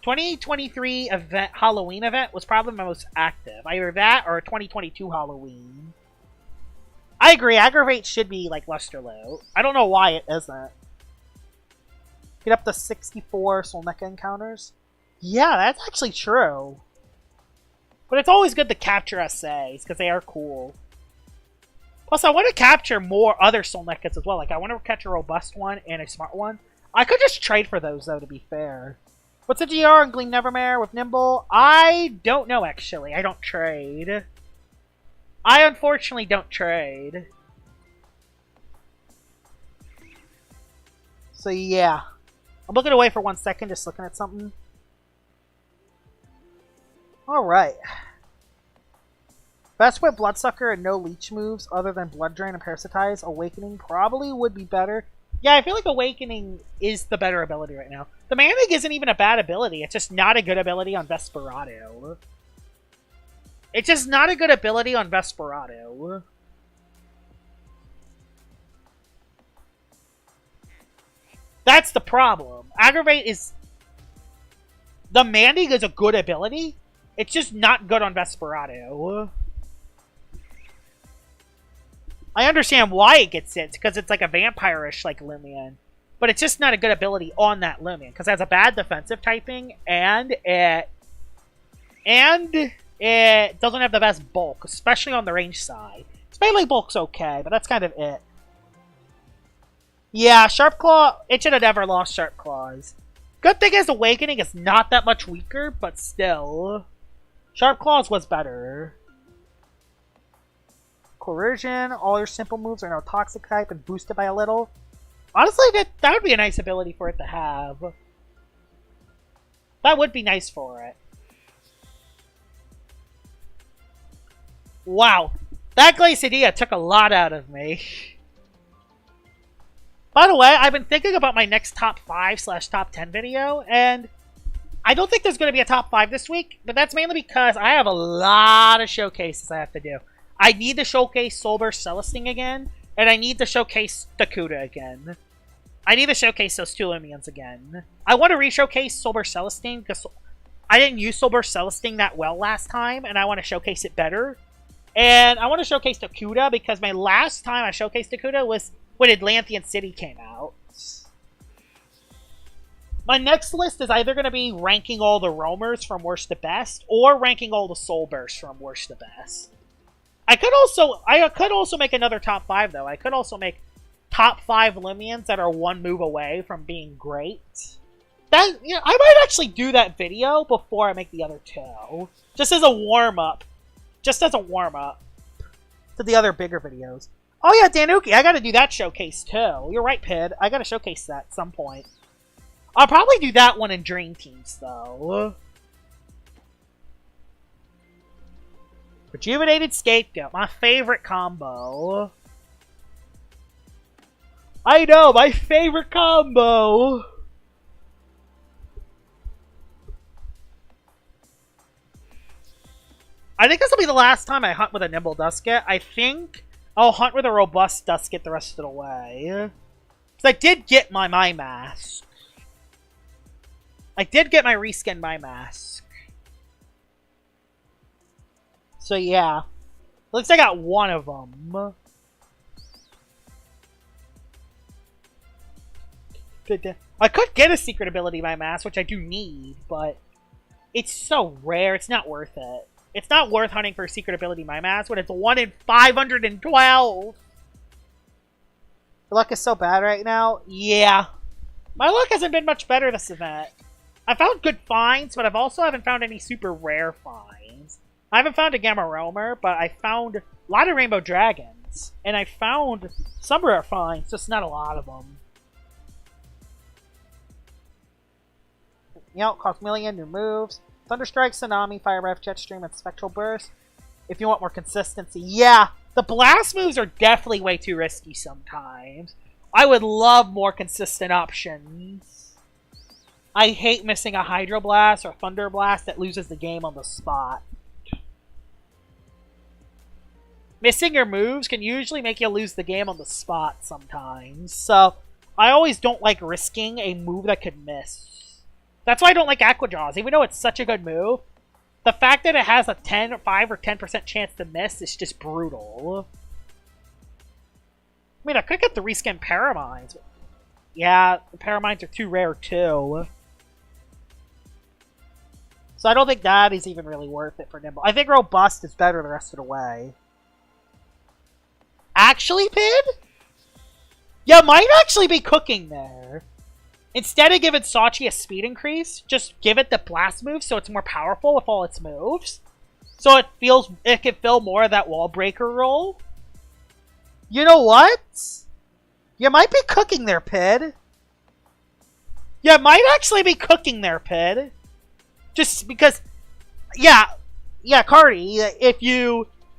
2023 Halloween event was probably my most active. Either that or 2022 Halloween. I agree, Aggravate should be like Luster Low. I don't know why it isn't. Get up to 64 Soul NECA encounters. Yeah, that's actually true. But it's always good to capture essays, because they are cool. Plus, I want to capture more other Soul NECAs as well. Like, I want to catch a robust one and a smart one. I could just trade for those, though, to be fair. What's the GR on Gleam Nevermare with Nimble? I don't know, actually. I don't trade. I unfortunately don't trade. So, yeah. I'm looking away for 1 second, just looking at something. Alright. Best with Bloodsucker and no leech moves other than Blood Drain and Parasitize. Awakening probably would be better. Yeah, I feel like Awakening is the better ability right now. The Manic isn't even a bad ability. It's just not a good ability on Vesperado. It's just not a good ability on Vesperado. That's the problem. Aggravate is... The Manding is a good ability. It's just not good on Vesperado. I understand why it gets it, because it's like a vampire-ish like Loomian. But it's just not a good ability on that Loomian, because it has a bad defensive typing, and it doesn't have the best bulk, especially on the range side. Its melee bulk's okay, but that's kind of it. Yeah, Sharp Claw, it should have never lost Sharp Claws. Good thing is Awakening is not that much weaker, but still. Sharp Claws was better. Coercion, all your simple moves are now toxic type and boosted by a little. Honestly, that would be a nice ability for it to have. That would be nice for it. Wow. That Glacidia took a lot out of me. By the way, I've been thinking about my next top 5/top 10 video, and I don't think there's going to be a top 5 this week, but that's mainly because I have a lot of showcases I have to do. I need to showcase Soulburst Celestine again, and I need to showcase Dakuda again. I need to showcase those two Loomians again. I want to re-showcase Soulburst Celestine, because I didn't use Soulburst Celestine that well last time, and I want to showcase it better. And I want to showcase Dakuda, because my last time I showcased Dakuda was when Atlantean City came out. My next list is either going to be ranking all the roamers from worst to best, or ranking all the Soulbursts from worst to best. I could also make another top 5, though. I could also make top 5 Loomians that are one move away from being great. That, you know, I might actually do that video before I make the other 2. Just as a warm-up. Just as a warm-up to the other bigger videos. Oh yeah, Danuki. I gotta do that showcase too. You're right, Pid. I gotta showcase that at some point. I'll probably do that one in Dream Teams, though. Rejuvenated Scapegoat. My favorite combo. I know, my favorite combo. I think this will be the last time I hunt with a Nimble Dusket. I think I'll hunt with a Robust Dusket the rest of the way. Because I did get my Mask. I did get my reskin My Mask. So yeah. Looks like I got one of them. I could get a secret ability My Mask, which I do need, but it's so rare, it's not worth it. It's not worth hunting for a secret ability My Mask when it's 1 in 512. The luck is so bad right now. Yeah. My luck hasn't been much better this event. I found good finds, but I've also haven't found any super rare finds. I haven't found a Gamma Roamer, but I found a lot of Rainbow Dragons. And I found some rare finds, just not a lot of them. You know, cost million, new moves. Thunderstrike, Tsunami, Fire Breath, Jet Stream, and Spectral Burst. If you want more consistency. Yeah, the blast moves are definitely way too risky sometimes. I would love more consistent options. I hate missing a Hydro Blast or Thunder Blast that loses the game on the spot. Missing your moves can usually make you lose the game on the spot sometimes. So, I always don't like risking a move that could miss. That's why I don't like Aqua Jaws, even though it's such a good move. The fact that it has a 5 or 10% chance to miss is just brutal. I mean, I could get the reskin Paramines. Yeah, the Paramines are too rare too. So I don't think that is even really worth it for Nimble. I think Robust is better the rest of the way. Actually, Pid? Yeah, might actually be cooking there. Instead of giving Sachi a speed increase, just give it the blast move so it's more powerful with all its moves. So it can fill more of that wall breaker role. You know what? You might be cooking there, Pid. You might actually be cooking there, Pid. Just because, yeah, Cardi, if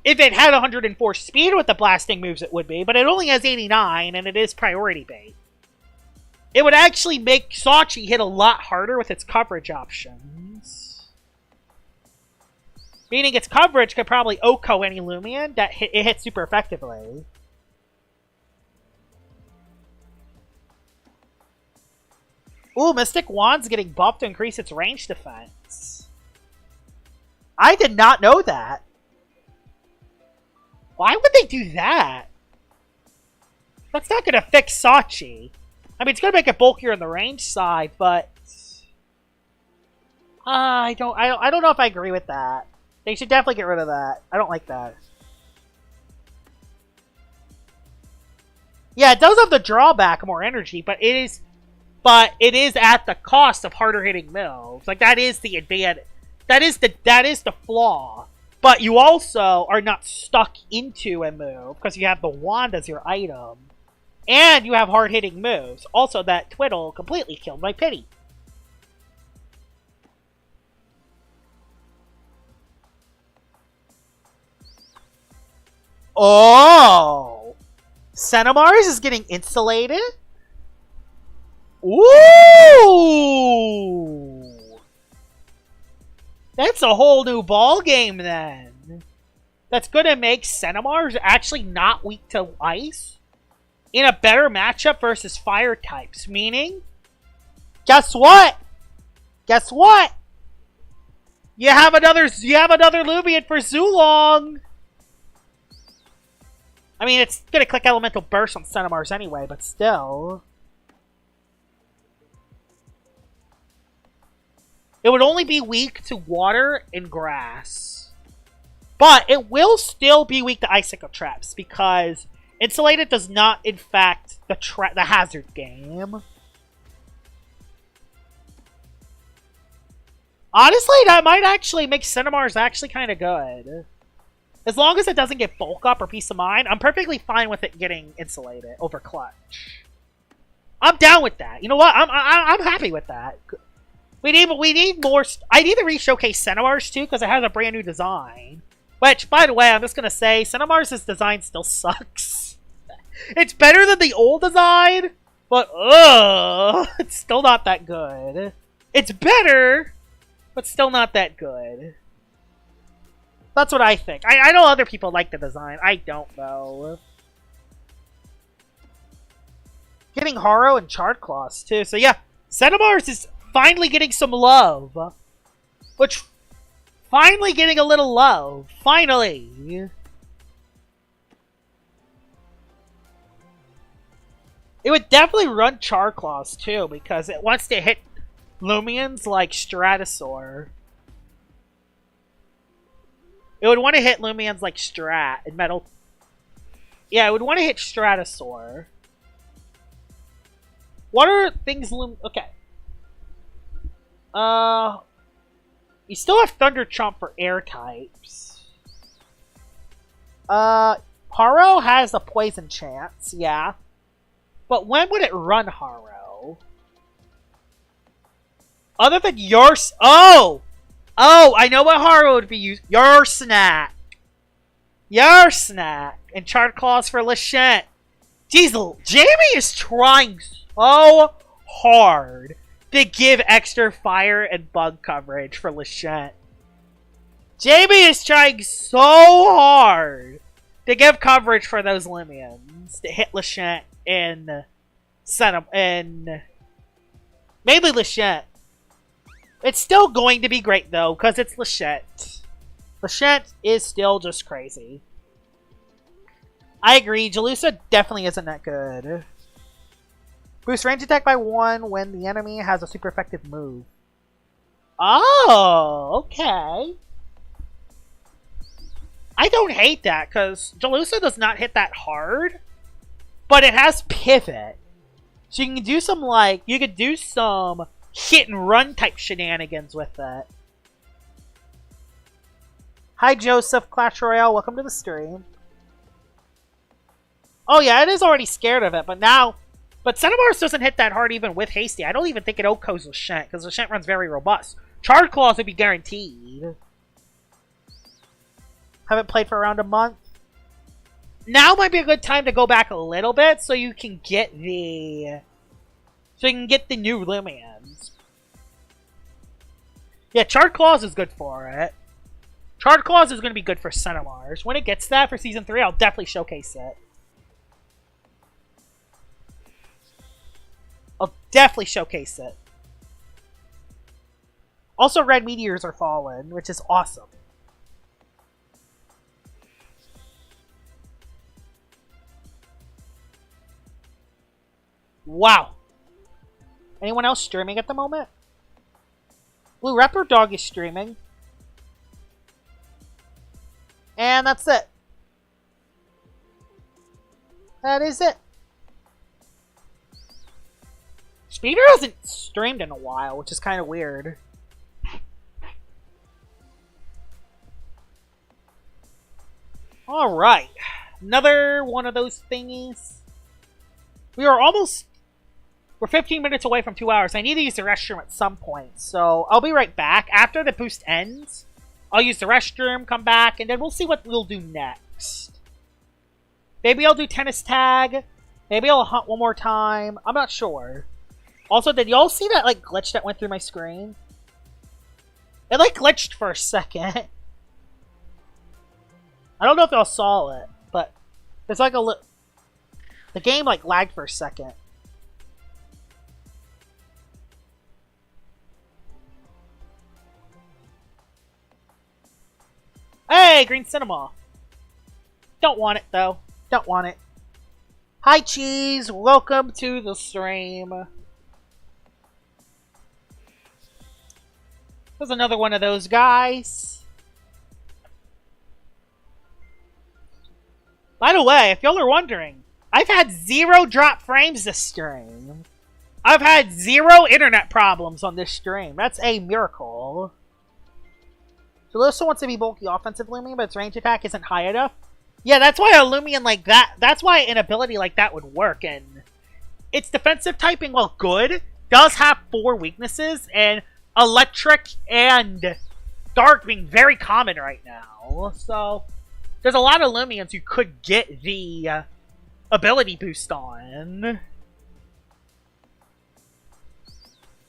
it had 104 speed with the blasting moves, it would be, but it only has 89, and it is priority bait. It would actually make Sachi hit a lot harder with its coverage options. Meaning its coverage could probably OHKO any Loomian that it hits super effectively. Ooh, Mystic Wand's getting buffed to increase its range defense. I did not know that. Why would they do that? That's not going to fix Sachi. I mean, it's going to make it bulkier on the range side, but I don't know if I agree with that. They should definitely get rid of that. I don't like that. Yeah, it does have the drawback of more energy, but it is at the cost of harder hitting moves. Like that is the advantage. That is the flaw. But you also are not stuck into a move because you have the wand as your item. And you have hard-hitting moves. Also, that Twiddle completely killed my pity. Oh! Cinemars is getting insulated? Ooh! That's a whole new ball game then. That's going to make Cinemars actually not weak to ice in a better matchup versus fire types. Meaning, guess what? Guess what? You have another Loomian for Zulong. I mean, it's gonna click Elemental Burst on Cinemars anyway, but still. It would only be weak to water and grass. But it will still be weak to Icicle Traps because Insulated does not infect the hazard game. Honestly, that might actually make Cinemars actually kind of good. As long as it doesn't get bulk up or peace of mind, I'm perfectly fine with it getting insulated over clutch. I'm down with that. You know what? I'm happy with that. We need more. I need to re-showcase Cinemars too because it has a brand new design. Which, by the way, I'm just gonna say Cinemars' design still sucks. It's better than the old design, but it's still not that good. It's better, but still not that good. That's what I think. I know other people like the design. I don't though. Getting Haro and Charred Claws too. So yeah, Cinemars is finally getting some love. Which, finally getting a little love. Finally. It would definitely run Charred Claws too because it wants to hit Loomians like Stratosaur. It would want to hit Loomians like Strat and Metal. Yeah, it would want to hit Stratosaur. What are things okay. You still have Thunder Chomp for air types. Haro has a poison chance, yeah. But when would it run Haro? Other than yours. Oh! Oh, I know what Haro would be used. Your Snack. Your Snack. And Charred Claws for Lachette. Jeez, Jamie is trying so hard to give extra fire and bug coverage for Lachette. Jamie is trying so hard to give coverage for those Loomians to hit Lachette and mainly Lachette. It's still going to be great, though, because it's Lachette. Lachette is still just crazy. I agree, Jalusa definitely isn't that good. Boost range attack by 1 when the enemy has a super effective move. Oh, okay. I don't hate that, because Jalusa does not hit that hard, but it has pivot. So you can do some, like, you could do some hit and run type shenanigans with that. Hi Joseph, Clash Royale, welcome to the stream. Oh yeah, it is already scared of it, but now... But Cinemars doesn't hit that hard even with Hasty. I don't even think it OHKOs Lachette, because Lachette runs very robust. Charred Claws would be guaranteed. Haven't played for around a month. Now might be a good time to go back a little bit, so you can get the... So you can get the new Loomians. Yeah, Charred Claws is good for it. Charred Claws is going to be good for Cinemars. When it gets that for Season 3, I'll definitely showcase it. I'll definitely showcase it. Also, red meteors are fallen, which is awesome. Wow. Anyone else streaming at the moment? Blue Rapper Dog is streaming. And that's it. That is it. Speeder hasn't streamed in a while, which is kind of weird. Alright. Another one of those thingies. We're 15 minutes away from 2 hours. I need to use the restroom at some point, so I'll be right back. After the boost ends, I'll use the restroom, come back, and then we'll see what we'll do next. Maybe I'll do tennis tag. Maybe I'll hunt one more time. I'm not sure. Also, did y'all see that, like, glitch that went through my screen? It, like, glitched for a second. I don't know if y'all saw it, but it's like the game, like, lagged for a second. Hey, Green Cinema. Don't want it, though. Don't want it. Hi, Cheese. Welcome to the stream. There's another one of those guys. By the way, if y'all are wondering, I've had 0 drop frames this stream. I've had 0 internet problems on this stream. That's a miracle. Jalissa wants to be bulky offensive Loomian, but its range attack isn't high enough. Yeah, that's why a Loomian like that, that's why an ability like that would work, and its defensive typing, while good, does have 4 weaknesses, and electric and dark being very common right now. So, there's a lot of Loomians you could get the ability boost on.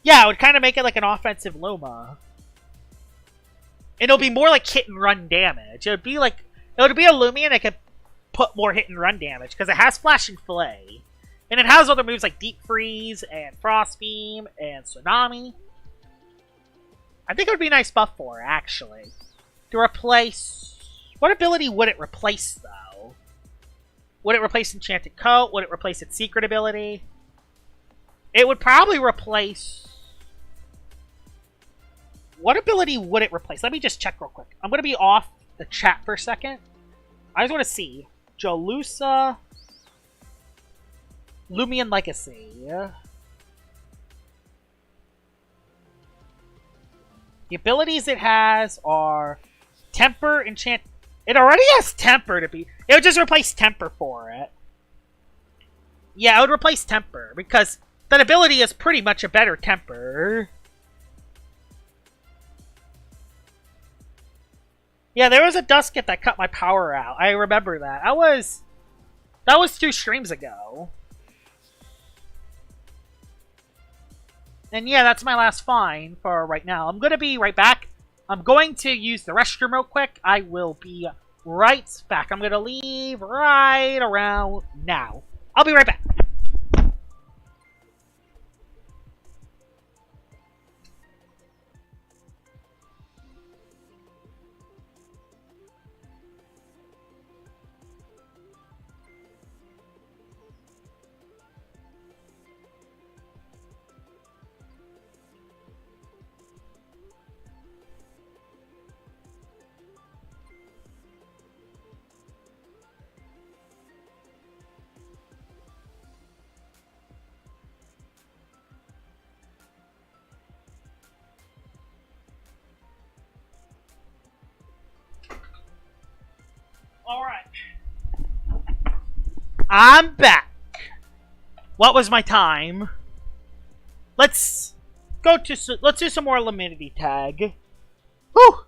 Yeah, it would kind of make it like an offensive Luma. And it'll be more like hit and run damage. It would be a Loomian that could put more hit and run damage, because it has Flash and Fillet. And it has other moves like Deep Freeze, and Frost Beam, and Tsunami. I think it would be a nice buff for it, actually. To replace... What ability would it replace, though? Would it replace Enchanted Coat? Would it replace its secret ability? It would probably replace... What ability would it replace? Let me just check real quick. I'm going to be off the chat for a second. I just want to see. Jalissa... Loomian Legacy. The abilities it has are Temper, Enchant... It already has Temper to be... It would just replace Temper for it. Yeah, it would replace Temper, because that ability is pretty much a better Temper. Yeah, there was a Dusket that cut my power out. I remember that. That was 2 streams ago. And yeah, that's my last find for right now. I'm going to be right back. I'm going to use the restroom real quick. I will be right back. I'm going to leave right around now. I'll be right back. Alright. I'm back. What was my time? Let's do some more Loomunity tag. Whew!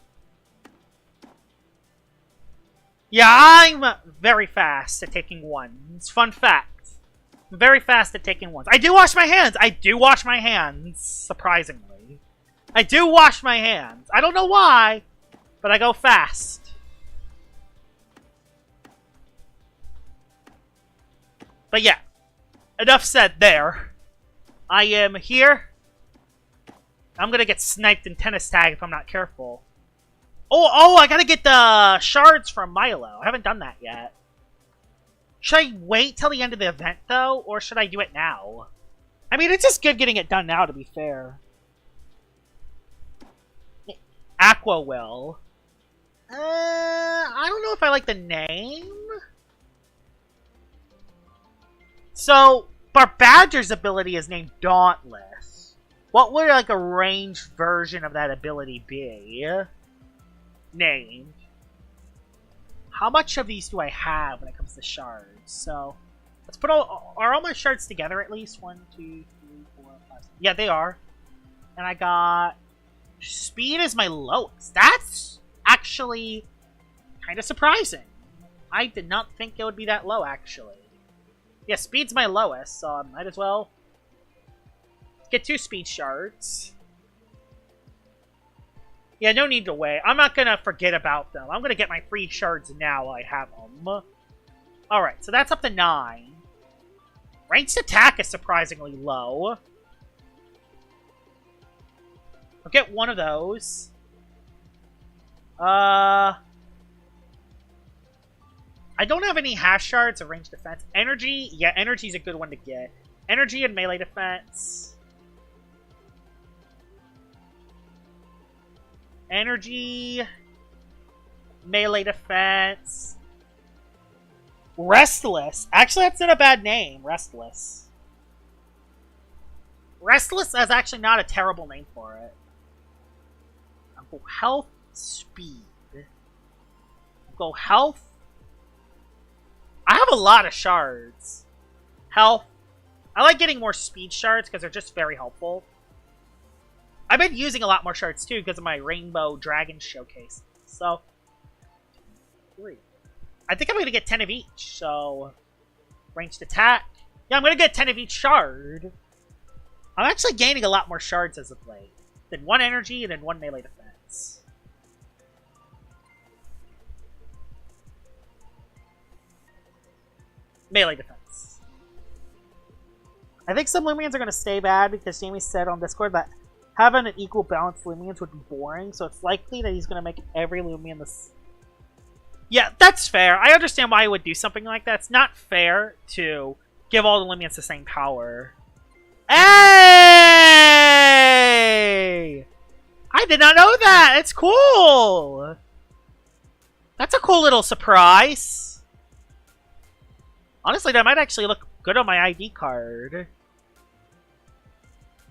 Yeah, I'm very fast at taking ones. Fun fact. I'm very fast at taking ones. I do wash my hands! I do wash my hands, surprisingly. I do wash my hands. I don't know why, but I go fast. But yeah, enough said there. I am here. I'm gonna get sniped in tennis tag if I'm not careful. Oh, I gotta get the shards from Milo. I haven't done that yet. Should I wait till the end of the event, though? Or should I do it now? I mean, it's just good getting it done now, to be fair. Aqua Will. I don't know if I like the name. So, Barbadger's ability is named Dauntless. What would, like, a ranged version of that ability be? Named. How much of these do I have when it comes to shards? So, let's put are all my shards together at least? 1, 2, 3, 4, 5, 6. Yeah, they are. And I got... Speed is my lowest. That's actually kind of surprising. I did not think it would be that low, actually. Yeah, speed's my lowest, so I might as well get 2 speed shards. Yeah, no need to wait. I'm not going to forget about them. I'm going to get my free shards now while I have them. Alright, so that's up to 9. Ranged attack is surprisingly low. I'll get one of those. I don't have any half shards of ranged defense. Energy, yeah, energy's a good one to get. Energy and melee defense. Energy, melee defense. Restless. Actually, that's not a bad name. Restless. Restless is actually not a terrible name for it. Health, speed. Go health. I have a lot of shards. Health. I like getting more speed shards because they're just very helpful. I've been using a lot more shards too because of my Rainbow Dragon Showcase. So, 3. I think I'm going to get 10 of each. So, ranged attack. Yeah, I'm going to get 10 of each shard. I'm actually gaining a lot more shards as of late. Then 1 energy and then 1 melee defense. Melee defense. I think some Loomians are going to stay bad because Jamie said on Discord that having an equal balance Loomians would be boring, so it's likely that he's going to make every Loomian this. Yeah, that's fair. I understand why he would do something like that. It's not fair to give all the Loomians the same power. Hey! I did not know that! It's cool! That's a cool little surprise. Honestly, that might actually look good on my ID card.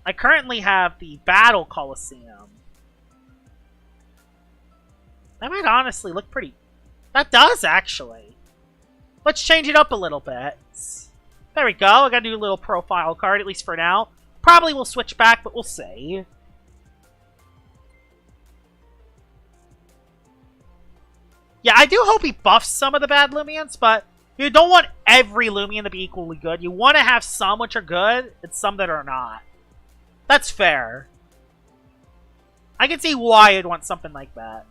I currently have the Battle Coliseum. That might honestly look pretty... That does, actually. Let's change it up a little bit. There we go. I got a new little profile card, at least for now. Probably will switch back, but we'll see. Yeah, I do hope he buffs some of the bad Loomians, but you don't want every Loomian to be equally good. You want to have some which are good, and some that are not. That's fair. I can see why you'd want something like that.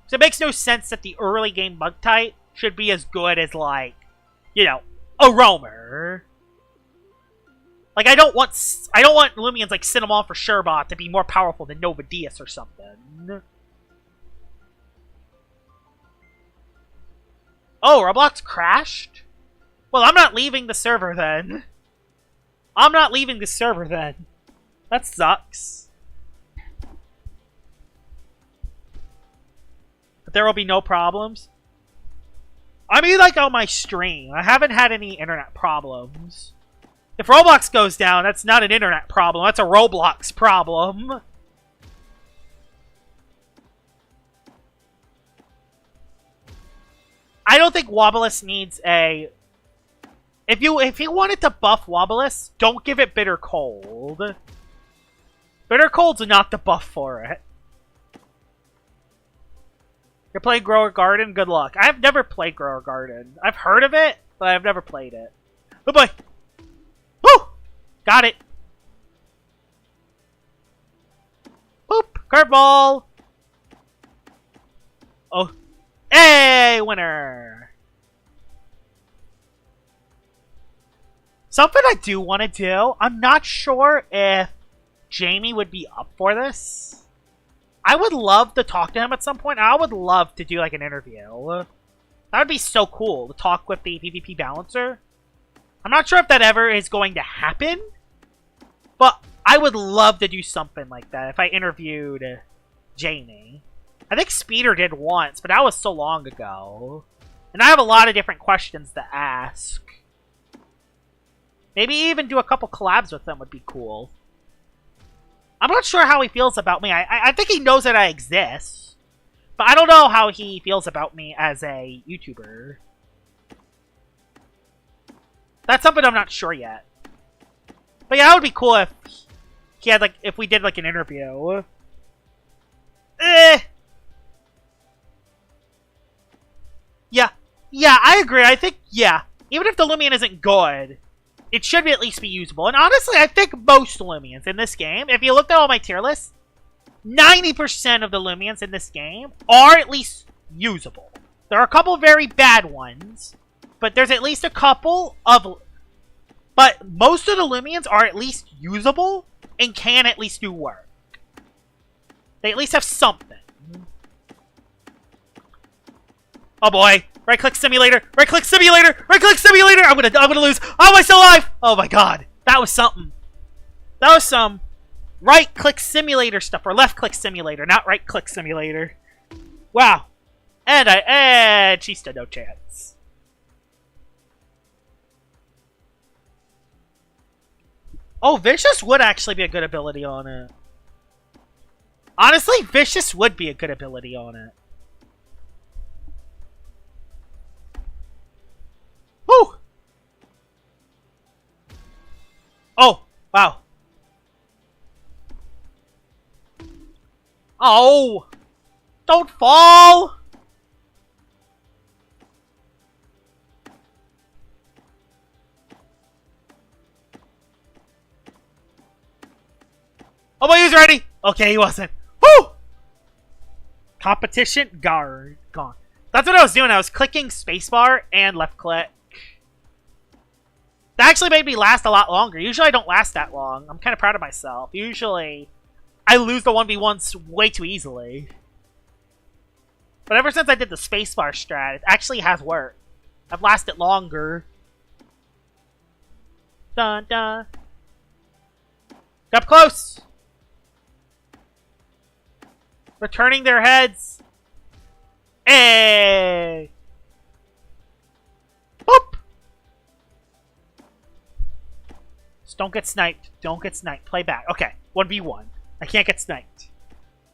So it makes no sense that the early game bug type should be as good as, like, you know, a roamer. Like, I don't want Loomians like Cinnamon for Sherbot to be more powerful than Nova Diaz or something. Oh, Roblox crashed? Well, I'm not leaving the server then. I'm not leaving the server then. That sucks. But there will be no problems. I mean, like on my stream, I haven't had any internet problems. If Roblox goes down, that's not an internet problem. That's a Roblox problem. I don't think Wobblious needs a... If you wanted to buff Wobblious, don't give it Bitter Cold. Bitter Cold's not the buff for it. You're playing Grower Garden? Good luck. I've never played Grower Garden. I've heard of it, but I've never played it. Oh boy! Woo! Got it! Boop! Curveball! Oh. Hey! Winner! Something I do want to do. I'm not sure if Jamie would be up for this. I would love to talk to him at some point. I would love to do like an interview. That would be so cool to talk with the PvP balancer. I'm not sure if that ever is going to happen, but I would love to do something like that if I interviewed Jamie. I think Speeder did once, but that was so long ago. And I have a lot of different questions to ask. Maybe even do a couple collabs with them would be cool. I'm not sure how he feels about me. I think he knows that I exist. But I don't know how he feels about me as a YouTuber. That's something I'm not sure yet. But yeah, that would be cool if he had, like, if we did, like, an interview. Yeah. Yeah, I agree. I think, yeah. Even if the Loomian isn't good, it should at least be usable. And honestly, I think most Loomians in this game, if you looked at all my tier lists, 90% of the Loomians in this game are at least usable. There are a couple very bad ones, but there's at least a couple of... But most of the Loomians are at least usable and can at least do work. They at least have something. Oh boy. Right-click simulator! Right-click simulator! Right-click simulator! I'm gonna lose! Oh, am I still alive? Oh my god. That was something. That was some right-click simulator stuff. Or left-click simulator, not right-click simulator. Wow. And she stood no chance. Oh, Vicious would actually be a good ability on it. Honestly, Vicious would be a good ability on it. Woo! Oh, wow. Oh! Don't fall! Oh, my user ready! Okay, he wasn't. Woo! Competition gone. That's what I was doing. I was clicking spacebar and left click. That actually made me last a lot longer. Usually I don't last that long. I'm kind of proud of myself. Usually I lose the 1v1s way too easily. But ever since I did the spacebar strat, it actually has worked. I've lasted longer. Dun dun. Up close! Returning their heads. Hey! Boop! Just don't get sniped. Don't get sniped. Play back. Okay. 1v1. I can't get sniped.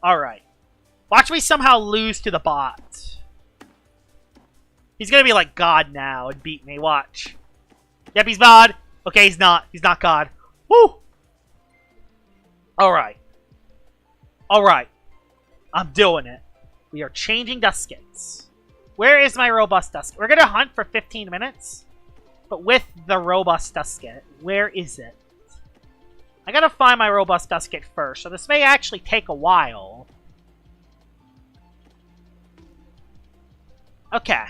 Alright. Watch me somehow lose to the bot. He's gonna be like God now and beat me. Watch. Yep, he's God. Okay, he's not. He's not God. Woo! Alright. Alright. I'm doing it. We are changing duskets. Where is my robust dusket? We're gonna hunt for 15 minutes. But with the robust dusket. Where is it? I gotta find my robust dusket first. So this may actually take a while. Okay.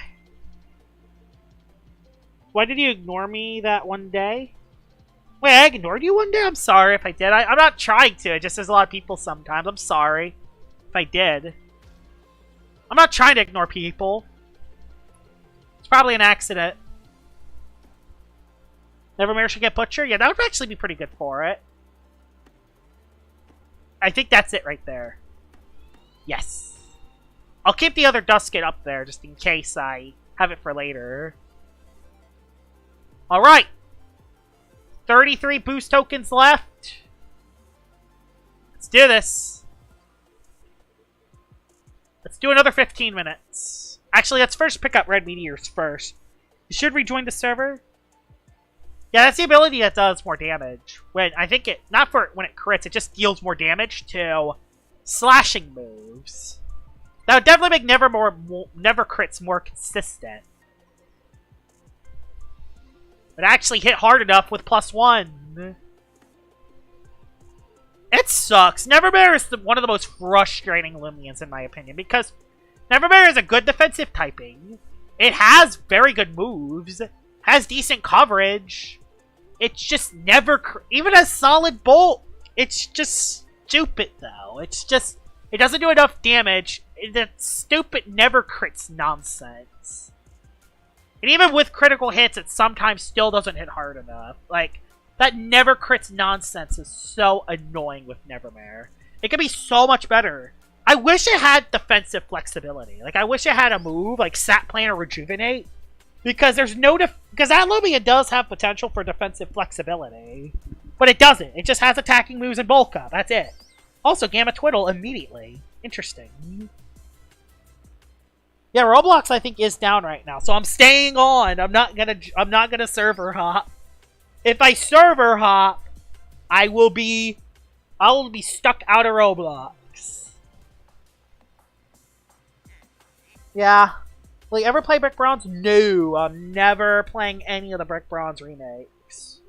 Why did you ignore me that one day? Wait, I ignored you one day? I'm sorry if I did. I'm not trying to. It just says a lot of people sometimes. I'm sorry if I did. I'm not trying to ignore people. It's probably an accident. Nevermare should get butchered? Yeah, that would actually be pretty good for it. I think that's it right there. Yes. I'll keep the other dusket up there just in case I have it for later. Alright. 33 boost tokens left. Let's do this. Let's do another 15 minutes. Actually, let's first pick up red meteors first. You should rejoin the server. Yeah, that's the ability that does more damage. When I think it, not for when it crits, it just deals more damage to slashing moves. That would definitely make never crits more consistent. It actually hit hard enough with +1. It sucks. Nevermare is one of the most frustrating Loomians in my opinion because Nevermare is a good defensive typing. It has very good moves, has decent coverage. It's just never, even as solid bolt, it's just stupid though. It's just, it doesn't do enough damage. That stupid never crits nonsense. And even with critical hits, it sometimes still doesn't hit hard enough. Like, that never crits nonsense is so annoying with Nevermare. It could be so much better. I wish it had defensive flexibility. Like, I wish it had a move like Sat Plan or Rejuvenate. Because there's no because that Loomian does have potential for defensive flexibility. But it doesn't. It just has attacking moves and bulk up. That's it. Also, Gamma Twiddle immediately. Interesting. Yeah, Roblox I think is down right now, so I'm staying on. I'm not gonna server hop. If I server hop, I will be stuck out of Roblox. Yeah. Will you ever play Brick Bronze? No, I'm never playing any of the Brick Bronze remakes.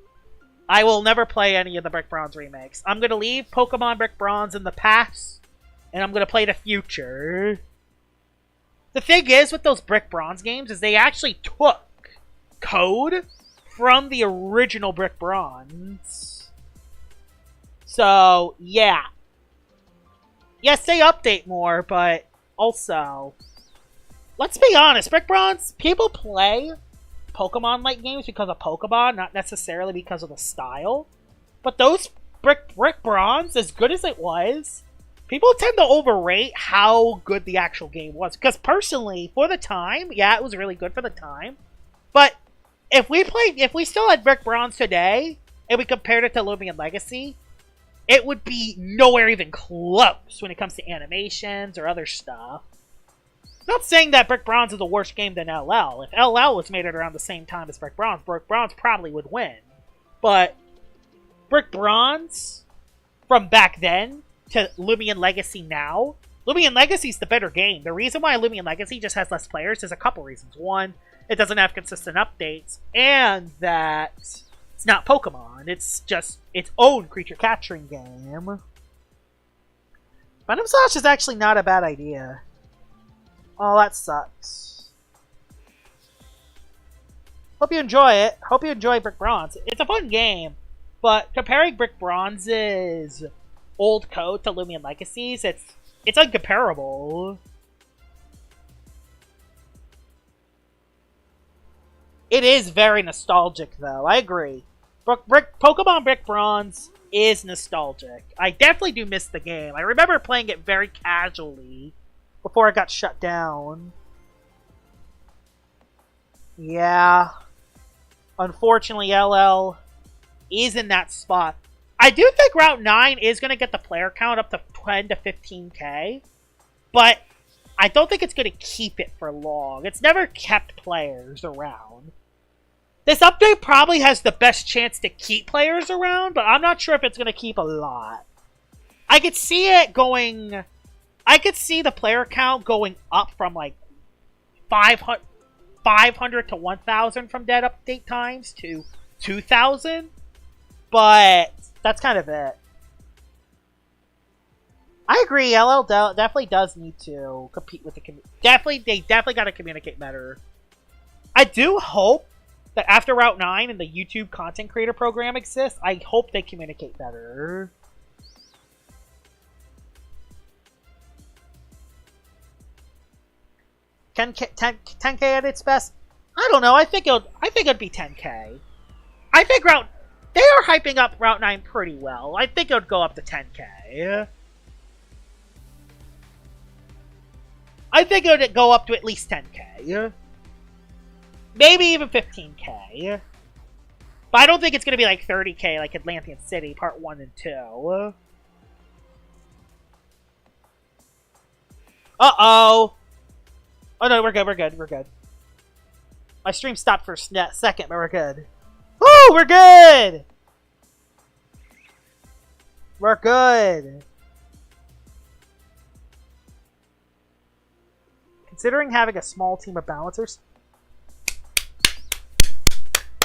I will never play any of the Brick Bronze remakes. I'm gonna leave Pokemon Brick Bronze in the past, and I'm gonna play the future. The thing is, with those Brick Bronze games, is they actually took code from the original Brick Bronze. So, yeah. Yes, they update more, but also, let's be honest, Brick Bronze, people play Pokemon-like games because of Pokemon, not necessarily because of the style. But those Brick Bronze, as good as it was, people tend to overrate how good the actual game was. Because personally, for the time, yeah, it was really good for the time. But if we still had Brick Bronze today, and we compared it to Loomian Legacy, it would be nowhere even close when it comes to animations or other stuff. Not saying that Brick Bronze is a worse game than LL. If LL was made at around the same time as Brick Bronze probably would win. But Brick Bronze, from back then to Loomian Legacy now, Loomian Legacy is the better game. The reason why Loomian Legacy just has less players is a couple reasons. One, it doesn't have consistent updates, and that it's not Pokemon. It's just its own creature capturing game. Venom Slash is actually not a bad idea. Oh, that sucks. Hope you enjoy it. Hope you enjoy Brick Bronze. It's a fun game, but comparing Brick Bronze's old code to Loomian Legacy's, it's uncomparable. It is very nostalgic, though. I agree. Pokemon Brick Bronze is nostalgic. I definitely do miss the game. I remember playing it very casually before it got shut down. Yeah. Unfortunately, LL is in that spot. I do think Route 9 is going to get the player count up to 10 to 15k, but I don't think it's going to keep it for long. It's never kept players around. This update probably has the best chance to keep players around, but I'm not sure if it's going to keep a lot. I could see it going... I could see the player count going up from like 500 to 1,000 from dead update times to 2,000, but that's kind of it. I agree, LL definitely does need to compete with the community. They definitely got to communicate better. I do hope that after Route 9 and the YouTube content creator program exists, I hope they communicate better. $10K at its best? I don't know. I think it'd be 10K. I think they are hyping up Route 9 pretty well. I think it would go up to 10K. I think it would go up to at least 10K. Maybe even 15K. But I don't think it's going to be like 30K like Atlantean City Part 1 and 2. Uh-oh. Oh no, we're good. My stream stopped for a second, but we're good. Woo, we're good! We're good. Considering having a small team of balancers.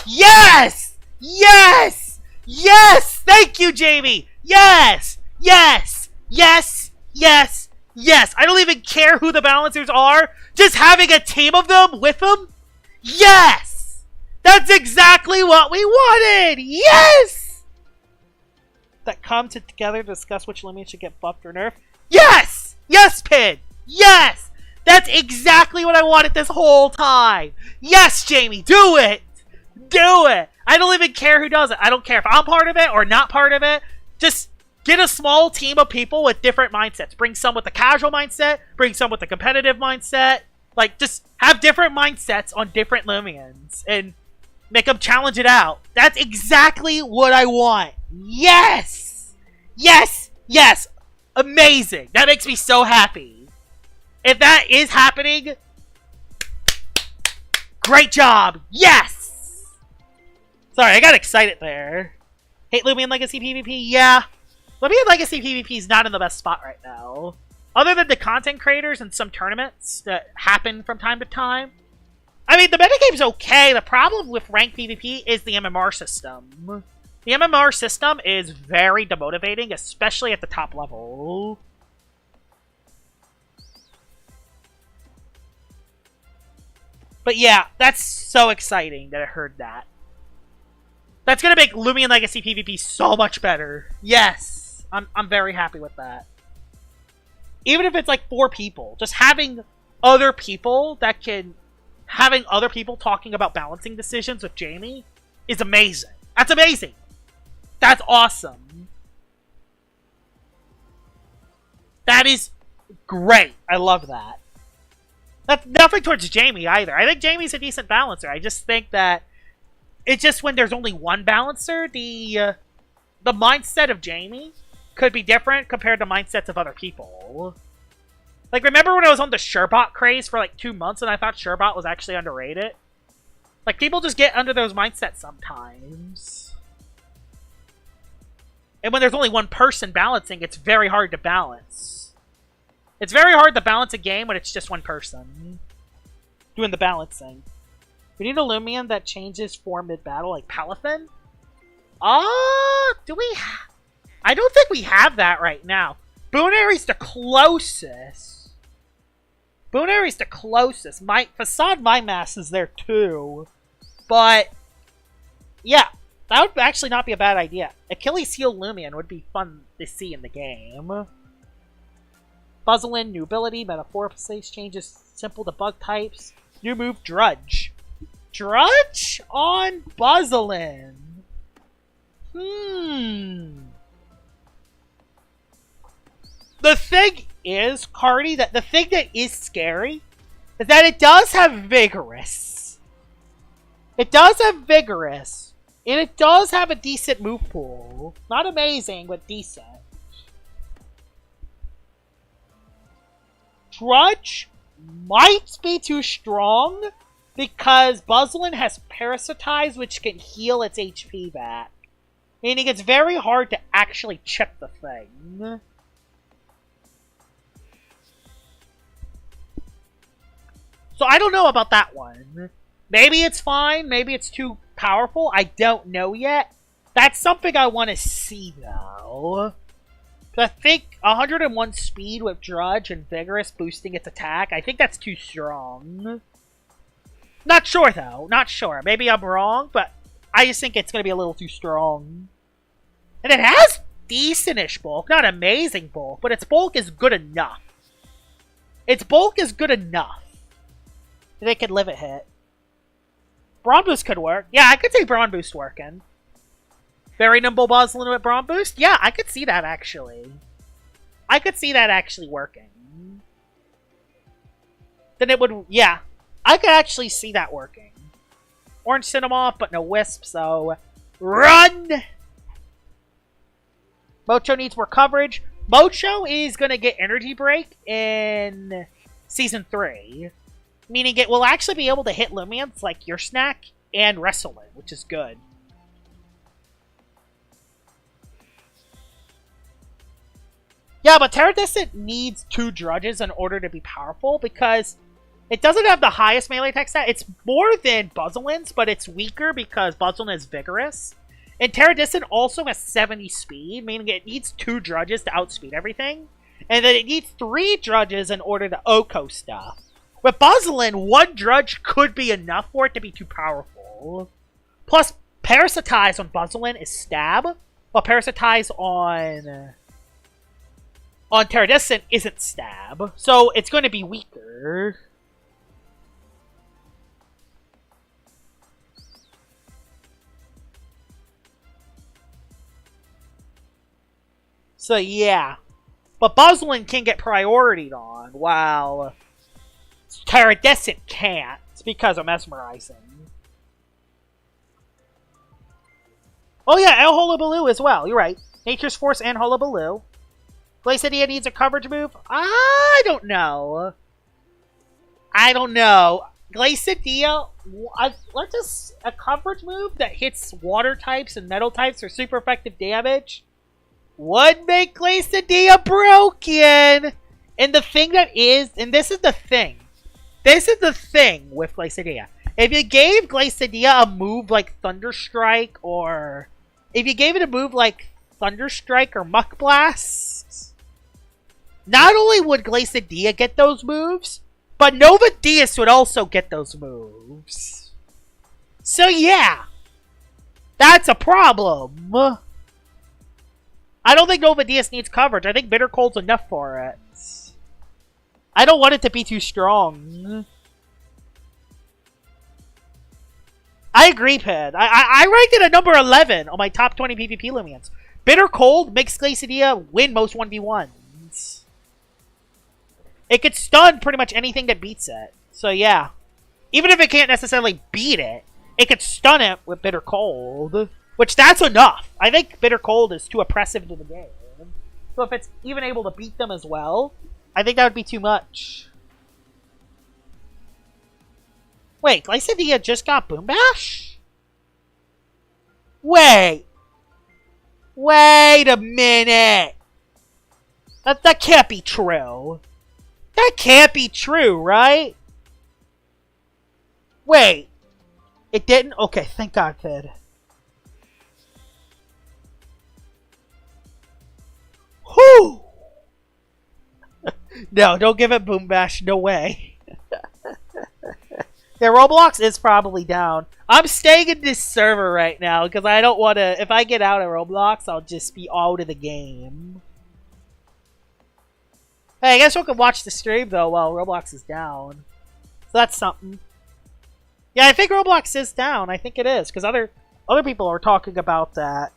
Yes! Yes! Yes! Thank you, Jamie! Yes! Yes! Yes! Yes! Yes! I don't even care who the balancers are. Just having a team of them with them? Yes! That's exactly what we wanted! Yes! That come together to discuss which Loomian should get buffed or nerfed? Yes! Yes, Pin! Yes! That's exactly what I wanted this whole time! Yes, Jamie! Do it! Do it! I don't even care who does it. I don't care if I'm part of it or not part of it. Just get a small team of people with different mindsets. Bring some with the casual mindset. Bring some with the competitive mindset. Like, just have different mindsets on different Loomians. And make them challenge it out. That's exactly what I want. Yes! Yes! Yes! Amazing! That makes me so happy. If that is happening, great job! Yes! Sorry, I got excited there. Hate Loomian Legacy PvP? Yeah. Loomian Legacy PvP is not in the best spot right now. Other than the content creators and some tournaments that happen from time to time. I mean, the metagame's okay. The problem with ranked PvP is the MMR system. The MMR system is very demotivating, especially at the top level. But yeah, that's so exciting that I heard that. That's gonna make Loomian Legacy PvP so much better. Yes! I'm very happy with that. Even if it's like 4 people, just having other people having other people talking about balancing decisions with Jamie is amazing. That's amazing. That's awesome. That is great. I love that. That's nothing towards Jamie either. I think Jamie's a decent balancer. I just think that it's just when there's only one balancer, the mindset of Jamie could be different compared to mindsets of other people. Like, remember when I was on the Sherbot craze for like 2 months and I thought Sherbot was actually underrated? Like, people just get under those mindsets sometimes. And when there's only one person balancing, it's very hard to balance. It's very hard to balance a game when it's just one person doing the balancing. We need a Loomian that changes form mid-battle, like Palathin? Do we... I don't think we have that right now. Boonary's the closest. Boonary's the closest. Facade My Mass is there too. But, yeah. That would actually not be a bad idea. Achilles Heel Loomian would be fun to see in the game. Buzzlin, new ability, Metamorphosis changes simple to bug types. New move, Drudge. Drudge on Buzzlin. The thing is, Cardi, that the thing that is scary is that it does have Vigorous. It does have Vigorous. And it does have a decent move pool. Not amazing, but decent. Drudge might be too strong because Buzzlin has Parasitize, which can heal its HP back. Meaning it's very hard to actually chip the thing. So I don't know about that one. Maybe it's fine, maybe it's too powerful. I don't know yet. That's something I want to see, though. I think 101 speed with Drudge and Vigorous boosting its attack, I think that's too strong. Not sure, though. Not sure. Maybe I'm wrong, but I just think it's going to be a little too strong. And it has decent-ish bulk. Not amazing bulk, but its bulk is good enough. Its bulk is good enough. They could live a hit. Brawn Boost could work. Yeah, I could see Brawn Boost working. Very nimble Buzzlin with Brawn Boost? Yeah, I could see that actually. I could see that actually working. Then it would... Yeah, I could actually see that working. Orange Cinnamon, but no Wisp, so... Run! Mocho needs more coverage. Mocho is going to get Energy Break in Season 3. Meaning it will actually be able to hit Loomians like Your Snack and Wrestle It, which is good. Yeah, but Terradistant needs 2 Drudges in order to be powerful because it doesn't have the highest melee attack stat. It's more than Buzzlin's, but it's weaker because Buzzlin is Vigorous. And Terradistant also has 70 speed, meaning it needs 2 Drudges to outspeed everything. And then it needs 3 Drudges in order to Oko stuff. With Buzzlin, 1 Drudge could be enough for it to be too powerful. Plus, Parasitize on Buzzlin is Stab, while Parasitize on Terradistant isn't Stab. So, it's going to be weaker. So, yeah. But Buzzlin can get priorityed on, while Terradistant can't. It's because of Mesmerizing. Oh yeah, El Hullabaloo as well. You're right. Nature's Force and Hullabaloo. Glacidia needs a coverage move? I don't know. I don't know. Glacidia, let's just... A coverage move that hits water types and metal types for super effective damage would make Glacidia broken! And the thing that is... And this is the thing. This is the thing with Glacidia. If you gave Glacidia a move like Thunderstrike, or... If you gave it a move like Thunderstrike or Muck Blast, not only would Glacidia get those moves, but Nova Diaz would also get those moves. So yeah, that's a problem. I don't think Nova Diaz needs coverage. I think Bitter Cold's enough for it. I don't want it to be too strong. I agree, Ped. I ranked it at number 11 on my top 20 PvP Loomians. Bitter Cold makes Glacidia win most 1v1s. It could stun pretty much anything that beats it. So yeah. Even if it can't necessarily beat it, it could stun it with Bitter Cold. Which, that's enough. I think Bitter Cold is too oppressive to the game. So if it's even able to beat them as well, I think that would be too much. Wait, Glycidia just got Boom Bash? Wait a minute! That can't be true. That can't be true, right? Wait. It didn't? Okay, thank God it did. Whew! No, don't give it Boom Bash. No way. Yeah, Roblox is probably down. I'm staying in this server right now because I don't want to... If I get out of Roblox, I'll just be out of the game. Hey, I guess we can watch the stream, though, while Roblox is down. So that's something. Yeah, I think Roblox is down. I think it is, because other people are talking about that.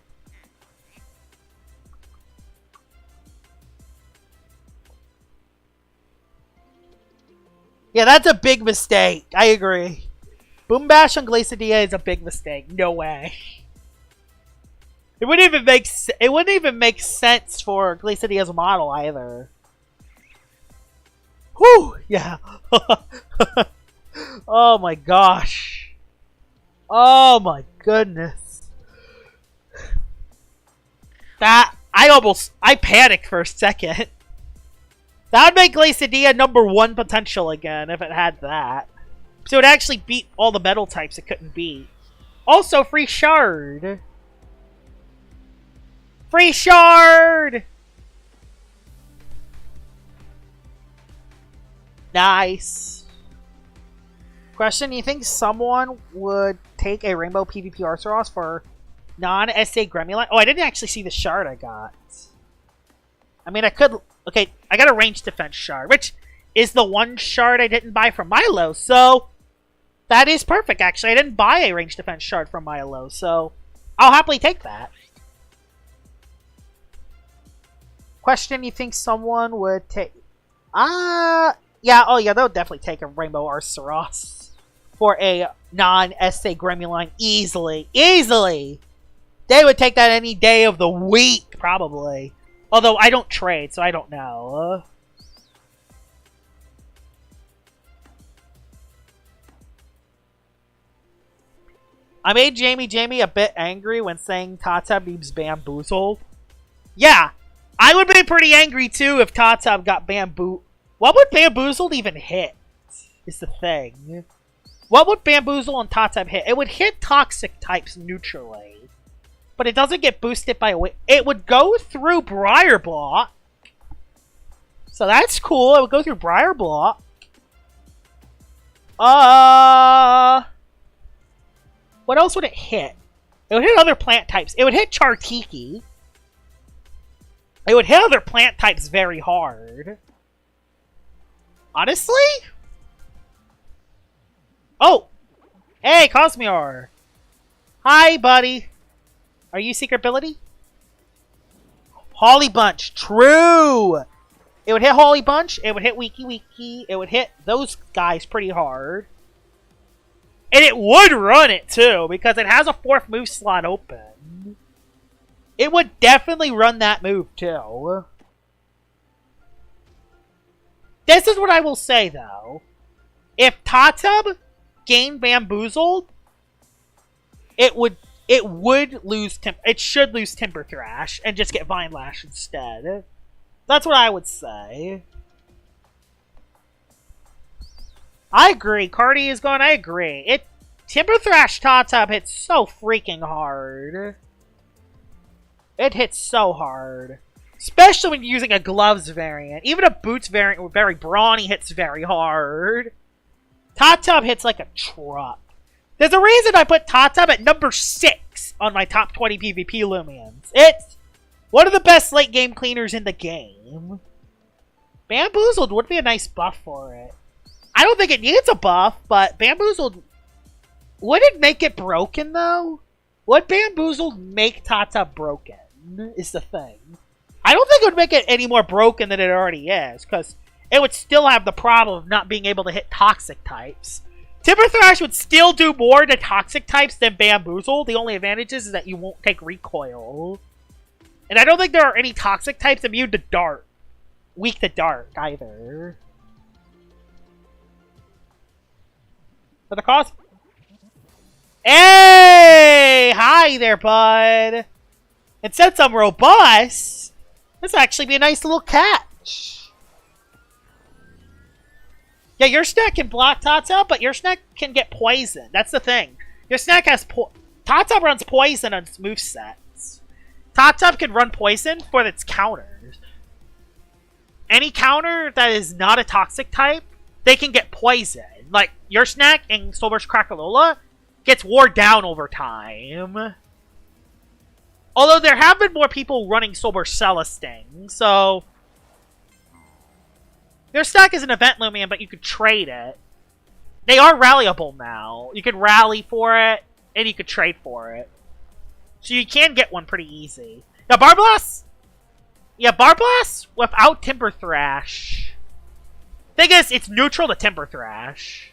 Yeah, that's a big mistake. I agree. Boom Bash on Glacidia is a big mistake. No way. It wouldn't even make sense for Glacidia's model either. Whew! Yeah. Oh my gosh. Oh my goodness. I panicked for a second. That would make Glacidia #1 potential again if it had that. So it would actually beat all the metal types it couldn't beat. Also, free shard! Free shard! Nice. Question, you think someone would take a Rainbow PvP Arceros for non-SA Gremlin? Oh, I didn't actually see the shard I got. I mean, I could... Okay, I got a range defense shard, which is the one shard I didn't buy from Milo, so... That is perfect, actually. I didn't buy a range defense shard from Milo, so... I'll happily take that. Question, you think someone would take... Yeah, oh yeah, they'll definitely take a Rainbow Arceros for a non-SA Gremlin easily. Easily! They would take that any day of the week, probably. Although, I don't trade, so I don't know. I made Jamie a bit angry when saying Tata means bamboozled. Yeah, I would be pretty angry too if Tata got bamboo. What would bamboozled even hit? Is the thing. What would bamboozle and Tata hit? It would hit toxic types neutrally. But it doesn't get boosted by... It would go through Briar Block. So that's cool. It would go through Briar Block. What else would it hit? It would hit other plant types. It would hit Chartiki. It would hit other plant types very hard. Honestly? Oh! Hey, Cosmior! Hi, buddy! Are you Secret Ability? Holly Bunch. True! It would hit Holly Bunch. It would hit Wiki. It would hit those guys pretty hard. And it would run it, too, because it has a 4th move slot open. It would definitely run that move, too. This is what I will say, though. If Tatub gained Bamboozled, it should lose Timber Thrash and just get Vine Lash instead. That's what I would say. I agree. Cardi is going. I agree. Timber Thrash Tatub hits so freaking hard. It hits so hard. Especially when you're using a Gloves variant. Even a Boots variant with very brawny hits very hard. Tatub hits like a truck. There's a reason I put Tatub at number 6 on my top 20 PvP Loomians. It's one of the best late game cleaners in the game. Bamboozled would be a nice buff for it. I don't think it needs a buff, but Bamboozled... Would it make it broken, though? Would Bamboozled make Tatub broken, is the thing. I don't think it would make it any more broken than it already is, because it would still have the problem of not being able to hit toxic types. Timber Thrash would still do more to toxic types than Bamboozle. The only advantage is that you won't take recoil. And I don't think there are any toxic types immune to dark. Weak to dark, either. For the cause? Hey! Hi there, bud! And since I'm robust, this will actually be a nice little catch. Yeah, your snack can block Tata, but your snack can get poisoned. That's the thing. Your snack has Tata runs poison on its movesets. Tata can run poison for its counters. Any counter that is not a toxic type, they can get poison. Like, your snack in Soulburst Crackalola gets wore down over time. Although there have been more people running Soulburst Celesting, so... Your snack is an event Loomian, but you could trade it. They are rallyable now. You can rally for it, and you could trade for it. So you can get one pretty easy. Yeah, Barblast? Yeah, Barblast without Timber Thrash. Thing is, it's neutral to Timber Thrash.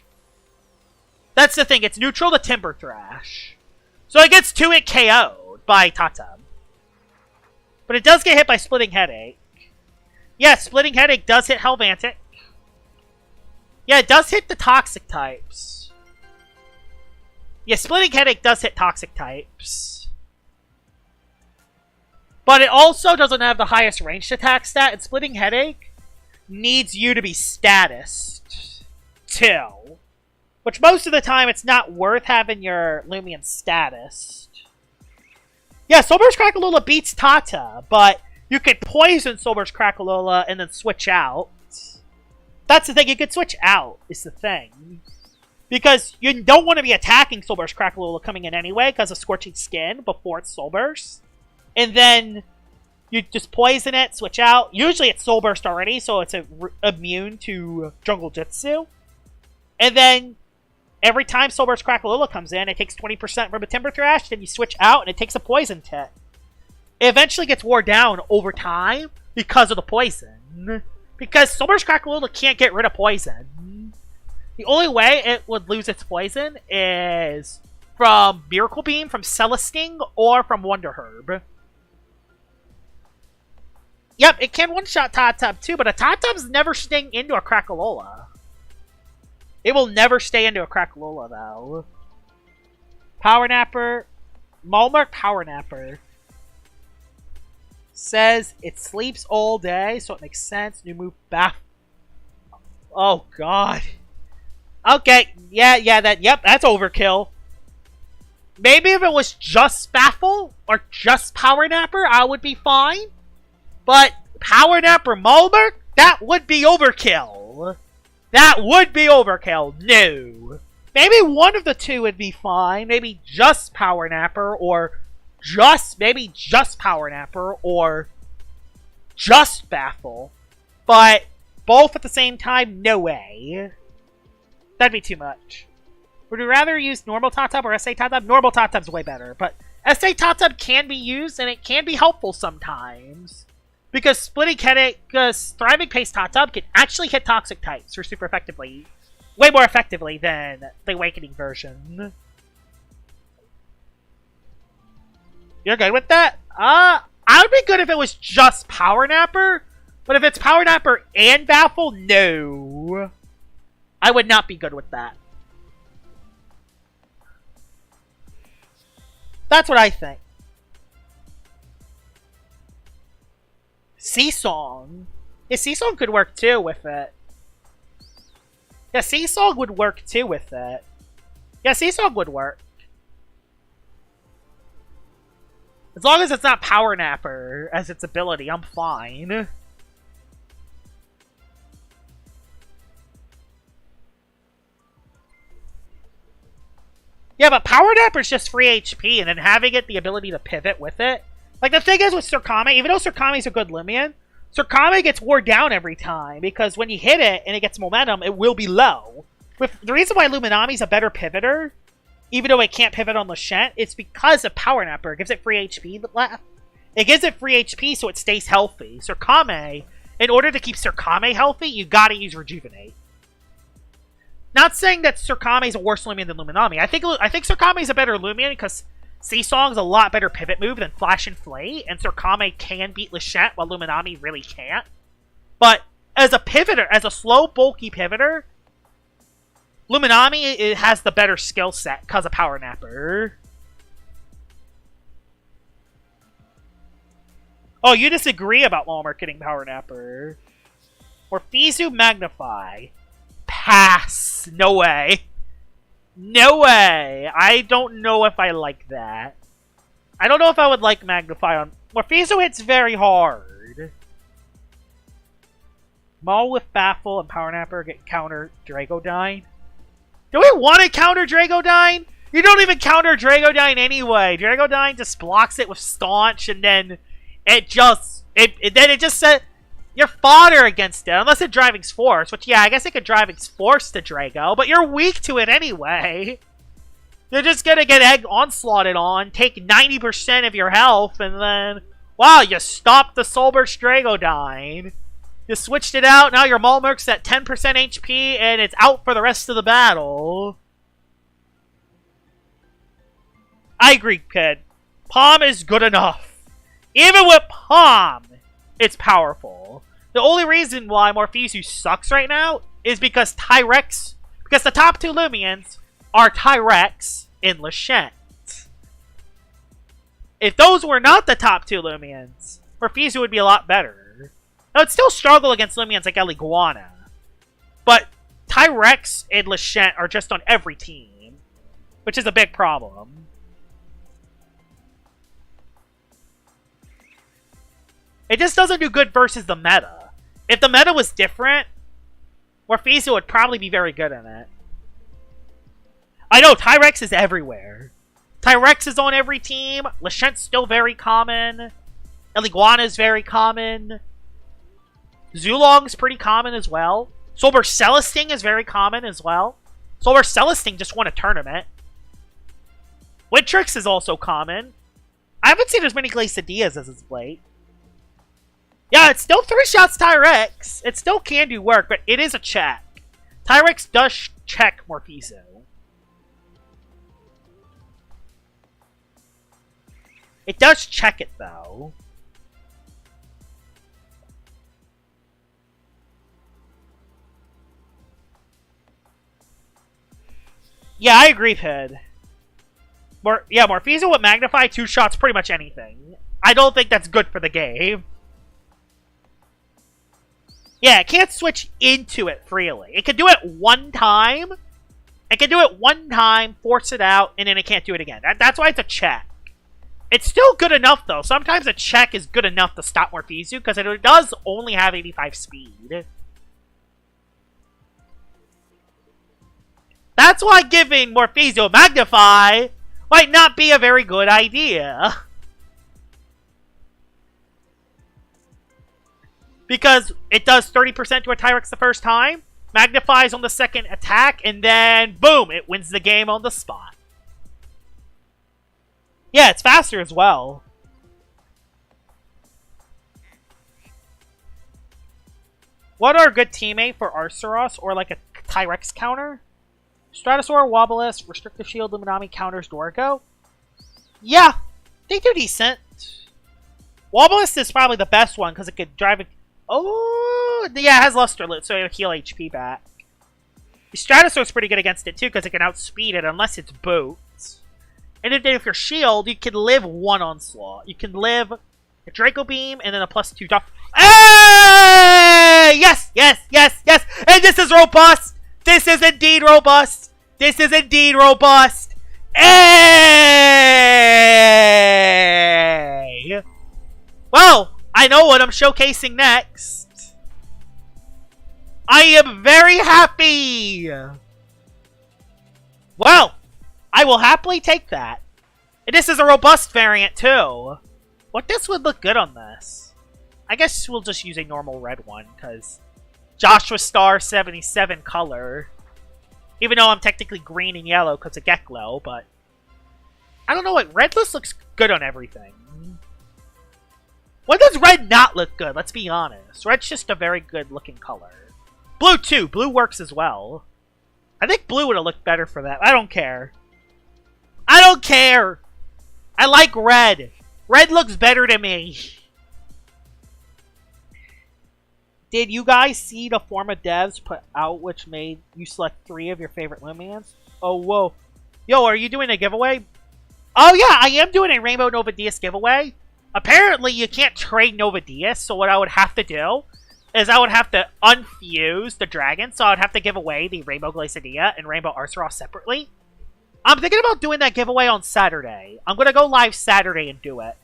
That's the thing, it's neutral to Timber Thrash. So it gets 2-hit KO'd by Tata. But it does get hit by Splitting Headache. Yeah, Splitting Headache does hit Helvantic. Yeah, it does hit the Toxic types. Yeah, Splitting Headache does hit Toxic types. But it also doesn't have the highest ranged attack stat, and Splitting Headache needs you to be statused too. Which most of the time, it's not worth having your Loomian statused. Yeah, Soulburst Crackalola beats Tata, but you could poison Soulburst Crackalola and then switch out. That's the thing, you could switch out, is the thing. Because you don't want to be attacking Soulburst Crackalola coming in anyway, because of Scorching Skin before it's Soulburst. And then you just poison it, switch out. Usually it's Soulburst already, so it's immune to Jungle Jutsu. And then every time Soulburst Crackalola comes in, it takes 20% from a Timber Thrash, then you switch out and it takes a poison tick. It eventually gets wore down over time because of the poison. Because Soulburst Crackalola can't get rid of poison. The only way it would lose its poison is from Miracle Beam, from Celesting, or from Wonder Herb. Yep, it can one-shot Totub too, but a Totub's never staying into a Crackalola. It will never stay into a Crackalola, though. Power Napper. Malmark Power Napper says it sleeps all day, so it makes sense. New move, Baff. Oh, God. Okay, yeah, that's overkill. Maybe if it was just Baffle, or just Power Napper, I would be fine. But Power Napper Malmark, that would be overkill. That would be overkill. No. Maybe one of the two would be fine. Maybe just Power Napper, or maybe just Power Napper, or just Baffle. But both at the same time, no way. That'd be too much. Would you rather use normal Totub or SA Totub? Normal Totub's way better, but SA Totub can be used, and it can be helpful sometimes. Because Splitting Headache, Thriving Pace Totub can actually hit Toxic types or super effectively. Way more effectively than the Awakening version. You're good with that? I would be good if it was just Power Napper. But if it's Power Napper and Baffle, no. I would not be good with that. That's what I think. Seasong. Yeah, Seasong could work too with it. Yeah, Seasong would work too with it. Yeah, Seasong would work. As long as it's not Power Napper as its ability, I'm fine. Yeah, but Power Napper's just free HP, and then having it the ability to pivot with it. Like, the thing is with Surkame, even though Surkame's a good Loomian, Surkame gets wore down every time, because when you hit it and it gets momentum, it will be low. The reason why Luminami's a better pivoter, even though it can't pivot on Lashent, it's because of Power Napper. It gives it free HP left. It gives it free HP so it stays healthy. Surkame, in order to keep Surkame healthy, you gotta use Rejuvenate. Not saying that Surkame's a worse Loomian than Luminami. I think Surkame's a better Loomian because Seesong's a lot better pivot move than Flash and Flay, and Surkame can beat Lachette while Luminami really can't. But as a pivoter, as a slow, bulky pivoter, Luminami has the better skill set because of Power Napper. Oh, you disagree about Walmart getting Power Napper. Morpheus Magnify. Pass. No way. No way. I don't know if I like that. I don't know if I would like Magnify on... Morpheus hits very hard. Maul with Baffle and Power Napper get counter Dragodyne. Do we want to counter Dragodyne? You don't even counter Dragodyne anyway. Dragodyne just blocks it with Staunch, and then it just said you're fodder against it, unless it Driving's Force. Which, yeah, I guess it could Driving's Force to Drago, but you're weak to it anyway. You're just gonna get Egg Onslaughted on, take 90% of your health, and then, wow, you stopped the Soulburst Dragodyne. You switched it out, now your Maulmerc's at 10% HP, and it's out for the rest of the battle. I agree, kid. Palm is good enough. Even with Palm, it's powerful. The only reason why Morpheus sucks right now is because because the top two Loomians are Tyrex and Lachette. If those were not the top two Loomians, Morpheus would be a lot better. Now, it'd still struggle against Loomians like Eliguana. But Tyrex and Lachette are just on every team, which is a big problem. It just doesn't do good versus the meta. If the meta was different, Morpheus would probably be very good in it. I know, Tyrex is everywhere. Tyrex is on every team. Lachette's still very common. Eliguana is very common. Zulong's pretty common as well. Soulburst Celesting is very common as well. Soulburst Celesting just won a tournament. Wintrix is also common. I haven't seen as many Glaciadillas as of late. Yeah, it's still 3 shots Tyrex. It still can do work, but it is a check. Tyrex does check Morpheus. It does check it, though. Yeah, I agree, Pid. Morpheus would magnify 2 shots pretty much anything. I don't think that's good for the game. Yeah, it can't switch into it freely. It can do it one time. It can do it one time, force it out, and then it can't do it again. That's why it's a check. It's still good enough, though. Sometimes a check is good enough to stop Morpheus, because it does only have 85 speed. That's why giving Morpheus Magnify might not be a very good idea. Because it does 30% to a Tyrex the first time, magnifies on the second attack, and then, boom, it wins the game on the spot. Yeah, it's faster as well. What are a good teammate for Arceros or like a Tyrex counter? Stratosaur, Wobbulis, Restrictive Shield, Luminami counters Dorgo? Yeah, they do decent. Wobbulis is probably the best one because it could drive it. Oh, yeah, it has Luster Lit, so it'll heal HP back. Stratosaur's pretty good against it too because it can outspeed it unless it's boots. And if you're shield, you can live 1 onslaught. You can live a Draco Beam and then a +2 tough. Hey! Yes, yes, yes, yes! And this is robust! This is indeed robust! This is indeed robust! Hey! Well, I know what I'm showcasing next. I am very happy! Well, I will happily take that. And this is a robust variant, too. What this would look good on this? I guess we'll just use a normal red one, because Joshua Star 77 color. Even though I'm technically green and yellow because of Geklo, but I don't know what. Redless looks good on everything. When does red not look good? Let's be honest. Red's just a very good looking color. Blue too. Blue works as well. I think blue would have looked better for that. I don't care. I don't care! I like red. Red looks better to me. Did you guys see the former devs put out which made you select 3 of your favorite Loomians? Oh, whoa. Yo, are you doing a giveaway? Oh, yeah, I am doing a Rainbow Nova Diaz giveaway. Apparently, you can't trade Nova Diaz, so what I would have to do is I would have to unfuse the dragon, so I would have to give away the Rainbow Glacidia and Rainbow Arceroth separately. I'm thinking about doing that giveaway on Saturday. I'm going to go live Saturday and do it.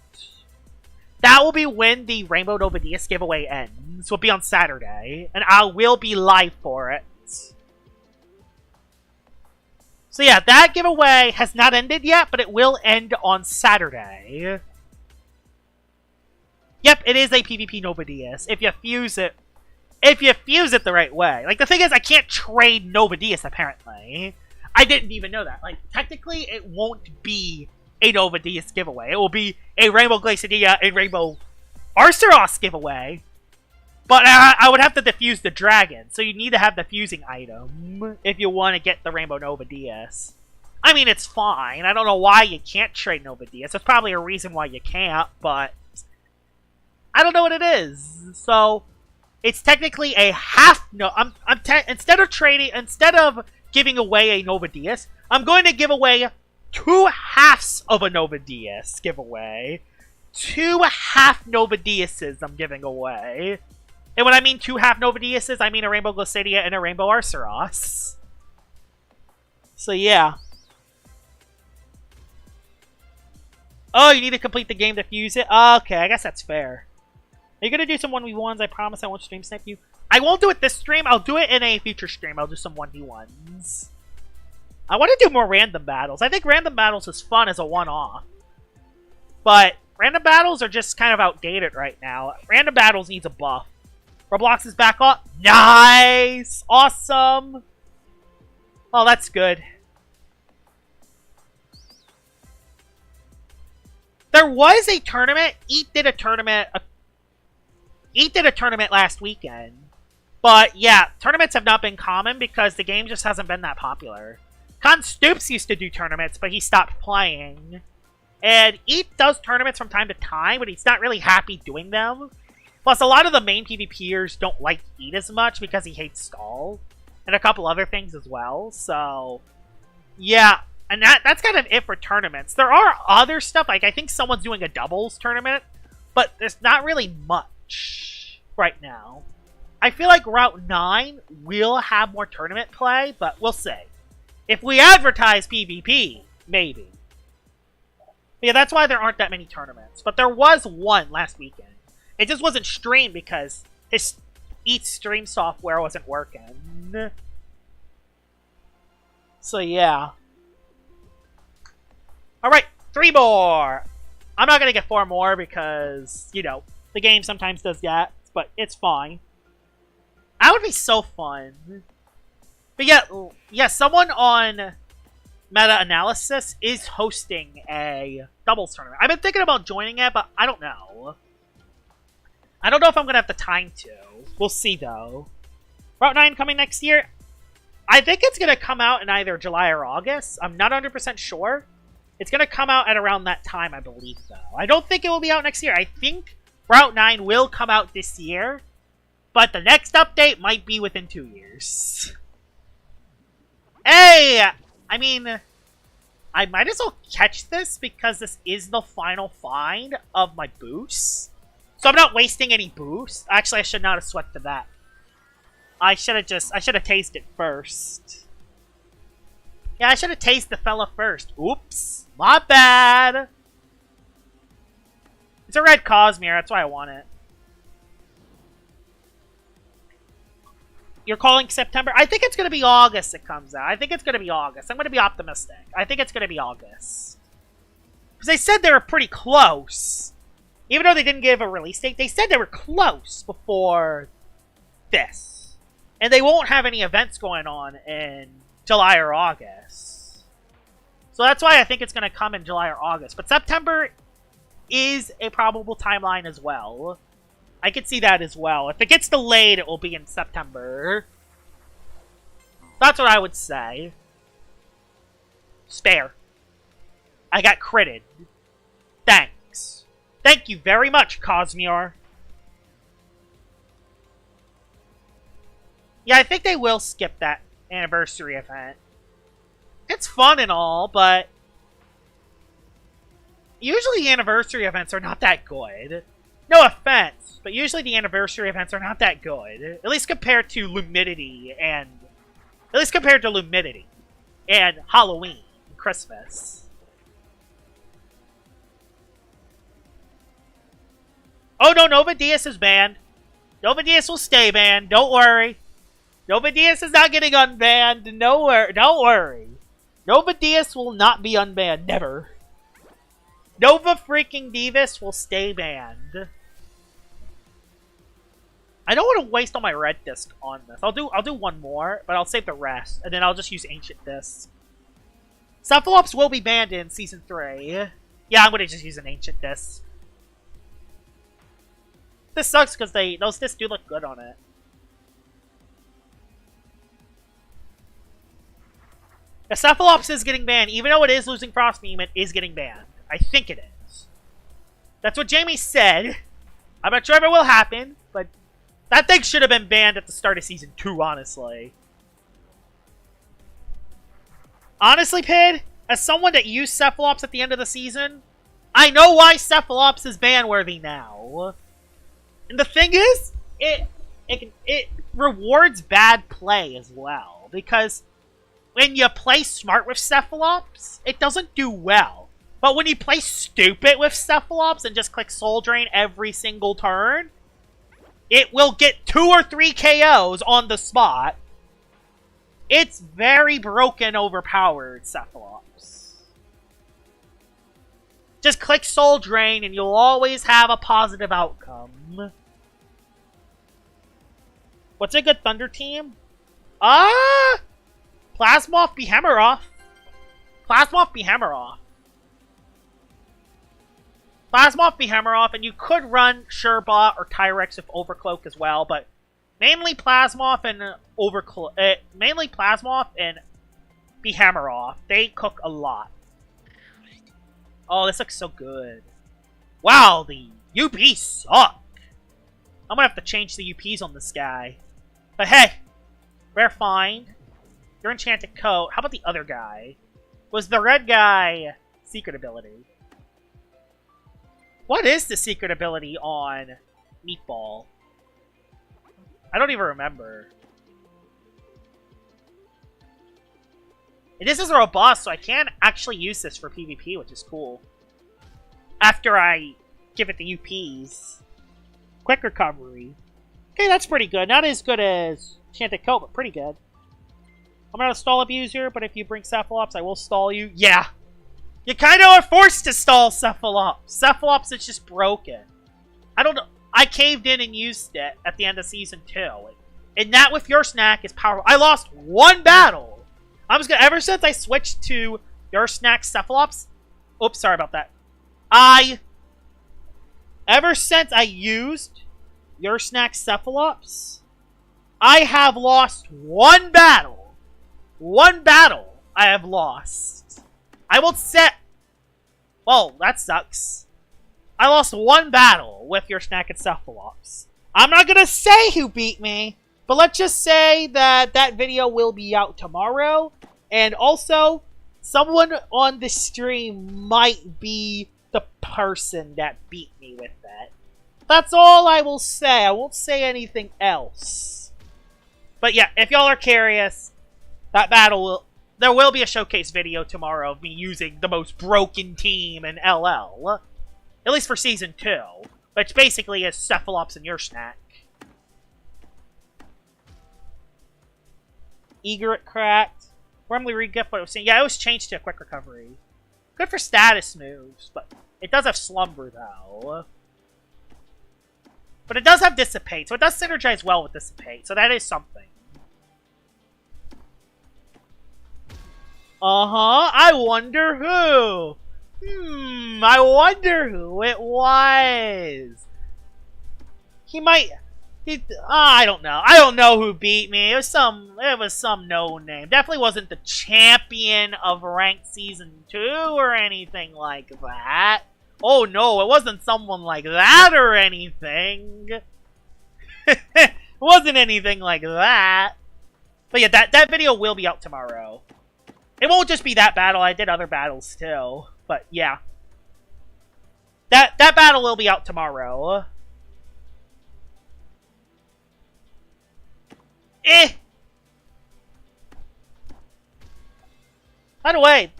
That will be when the Rainbow Nova Diaz giveaway ends. Will be on Saturday, and I will be live for it. So yeah, that giveaway has not ended yet, but it will end on Saturday. Yep, it is a PvP Nova Diaz. If you fuse it the right way. Like, the thing is, I can't trade Nova Diaz, apparently. I didn't even know that. Like, technically, it won't be a Nova Diaz giveaway. It will be a Rainbow Glacidia and Rainbow Arceroth giveaway. But I would have to defuse the dragon, so you need to have the fusing item if you want to get the Rainbow Nova Diaz. I mean, it's fine. I don't know why you can't trade Nova Diaz. There's probably a reason why you can't, but I don't know what it is. So it's technically a half. No, instead of giving away a Nova Diaz, I'm going to give away 2 halves of a Nova Diaz giveaway. 2 half Nova Diazes I'm giving away. And when I mean 2 half Nova Diazes, I mean a Rainbow Glacidia and a Rainbow Arceroth. So yeah. Oh, you need to complete the game to fuse it? Okay, I guess that's fair. Are you going to do some 1v1s? I promise I won't stream snipe you. I won't do it this stream. I'll do it in a future stream. I'll do some 1v1s. I want to do more random battles. I think random battles is fun as a one-off. But random battles are just kind of outdated right now. Random battles needs a buff. Roblox is back up. Nice! Awesome! Oh, that's good. There was a tournament. Eat did a tournament last weekend. But yeah, tournaments have not been common because the game just hasn't been that popular. Con Stoops used to do tournaments, but he stopped playing. And Eat does tournaments from time to time, but he's not really happy doing them. Plus, a lot of the main PvPers don't like Eat as much because he hates Stall. And a couple other things as well. So, yeah. And that's kind of it for tournaments. There are other stuff, like I think someone's doing a doubles tournament. But there's not really much right now. I feel like Route 9 will have more tournament play, but we'll see. If we advertise PvP, maybe. But yeah, that's why there aren't that many tournaments. But there was one last weekend. It just wasn't streamed because his Eat stream software wasn't working. So yeah. Alright, 3 more! I'm not gonna get 4 more because, you know, the game sometimes does that, but it's fine. That would be so fun. But yeah, someone on Meta-Analysis is hosting a doubles tournament. I've been thinking about joining it, but I don't know. I don't know if I'm going to have the time to. We'll see, though. Route 9 coming next year? I think it's going to come out in either July or August. I'm not 100% sure. It's going to come out at around that time, I believe, though. I don't think it will be out next year. I think Route 9 will come out this year. But the next update might be within 2 years. Hey! I mean, I might as well catch this because this is the final find of my boost. So I'm not wasting any boost. Actually, I should not have sweat to that. I should have tasted first. Yeah, I should have tasted the fella first. Oops. My bad. It's a red Cosmere, that's why I want it. You're calling September? I think it's going to be August it comes out. I think it's going to be August. I'm going to be optimistic. I think it's going to be August. Because they said they were pretty close. Even though they didn't give a release date, they said they were close before this. And they won't have any events going on in July or August. So that's why I think it's going to come in July or August. But September is a probable timeline as well. I could see that as well. If it gets delayed, it will be in September. That's what I would say. Spare. I got critted. Thank you very much, Cosmior. Yeah, I think they will skip that anniversary event. It's fun and all, but usually the anniversary events are not that good. No offense, but usually the anniversary events are not that good. At least compared to Loomunity and Halloween and Christmas. Oh no, Nova Diaz is banned. Nova Diaz will stay banned. Don't worry. Nova Diaz is not getting unbanned. Don't worry. Nova Diaz will not be unbanned. Never. Nova freaking Divas will stay banned. I don't want to waste all my red disc on this. I'll do one more, but I'll save the rest, and then I'll just use ancient discs. Cephalops will be banned in season 3. Yeah, I'm gonna just use an ancient disc. This sucks because those discs do look good on it. The Cephalops is getting banned, even though it is losing Frost Beam, it is getting banned. I think it is. That's what Jamie said. I'm not sure if it will happen, but that thing should have been banned at the start of Season 2, honestly. Honestly, Pid, as someone that used Cephalops at the end of the season, I know why Cephalops is ban-worthy now. And the thing is, it rewards bad play as well, because when you play smart with Cephalops, it doesn't do well. But when you play stupid with Cephalops and just click Soul Drain every single turn, it will get 2 or 3 KOs on the spot. It's very broken, overpowered Cephalops. Just click Soul Drain and you'll always have a positive outcome. What's a good Thunder team? Plasmoth Behemoth. Plasmoth Behemoth. Plasmoth Behemoth, and you could run Sherbot or Tyrex with Overcloak as well, but mainly Plasmoth and Behemoth. They cook a lot. Oh, this looks so good. Wow, the UPs suck. I'm gonna have to change the UPs on this guy. But hey, rare find. Your enchanted coat. How about the other guy? Was the red guy secret ability? What is the secret ability on Meatball? I don't even remember. It is as a robust, so I can actually use this for PvP, which is cool. After I give it the UPs. Quick recovery. Okay, that's pretty good. Not as good as Enchanted Coat, but pretty good. I'm not a stall abuser, but if you bring Cephalops, I will stall you. Yeah! You kind of are forced to stall Cephalops. Cephalops is just broken. I don't know. I caved in and used it at the end of Season 2. And that with your snack is powerful. I lost one battle. Ever since I switched to your snack Cephalops. Oops, sorry about that. Ever since I used your snack Cephalops, I have lost one battle. One battle I have lost. I will set... Well, that sucks. I lost one battle with your snack and Cephalops. I'm not gonna say who beat me, but let's just say that that video will be out tomorrow. And also, someone on the stream might be the person that beat me with that. That's all I will say. I won't say anything else. But yeah, if y'all are curious, that battle will... There will be a showcase video tomorrow of me using the most broken team in LL. At least for Season 2. Which basically is Cephalops and your snack. Egret cracked. Wormly re-gift what I was saying. Yeah, it was changed to a quick recovery. Good for status moves, but it does have Slumber, though. But it does have Dissipate, so it does synergize well with Dissipate, so that is something. I wonder who. I wonder who it was. I don't know. I don't know who beat me. It was some no-name. Definitely wasn't the champion of Ranked Season 2 or anything like that. Oh no, it wasn't someone like that or anything. It wasn't anything like that. But yeah, that video will be out tomorrow. It won't just be that battle, I did other battles too. But yeah. That battle will be out tomorrow. By the way,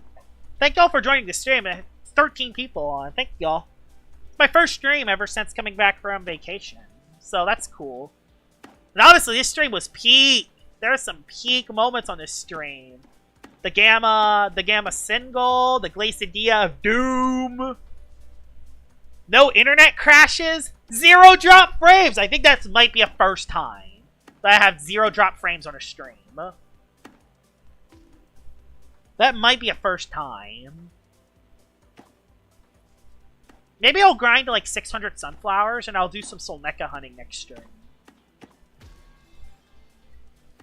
thank y'all for joining the stream. 13 people on. Thank y'all. It's my first stream ever since coming back from vacation. So that's cool. And honestly, this stream was peak. There are some peak moments on this stream. The Gamma single, the Glacidia of Doom. No internet crashes. 0 drop frames. I think that might be a first time that I have 0 drop frames on a stream. That might be a first time. Maybe I'll grind to like 600 sunflowers and I'll do some Solmeca hunting next stream.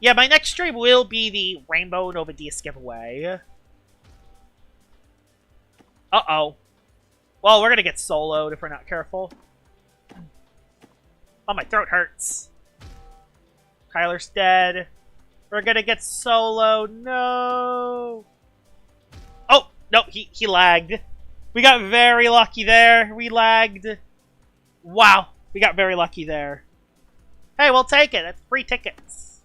Yeah, my next stream will be the Rainbow Nova Diaz giveaway. Uh-oh. Well, we're gonna get soloed if we're not careful. Oh, my throat hurts. Kyler's dead. We're gonna get soloed. No. Oh, no, he lagged. We got very lucky there. We lagged. Wow, we got very lucky there. Hey, we'll take it. That's free tickets.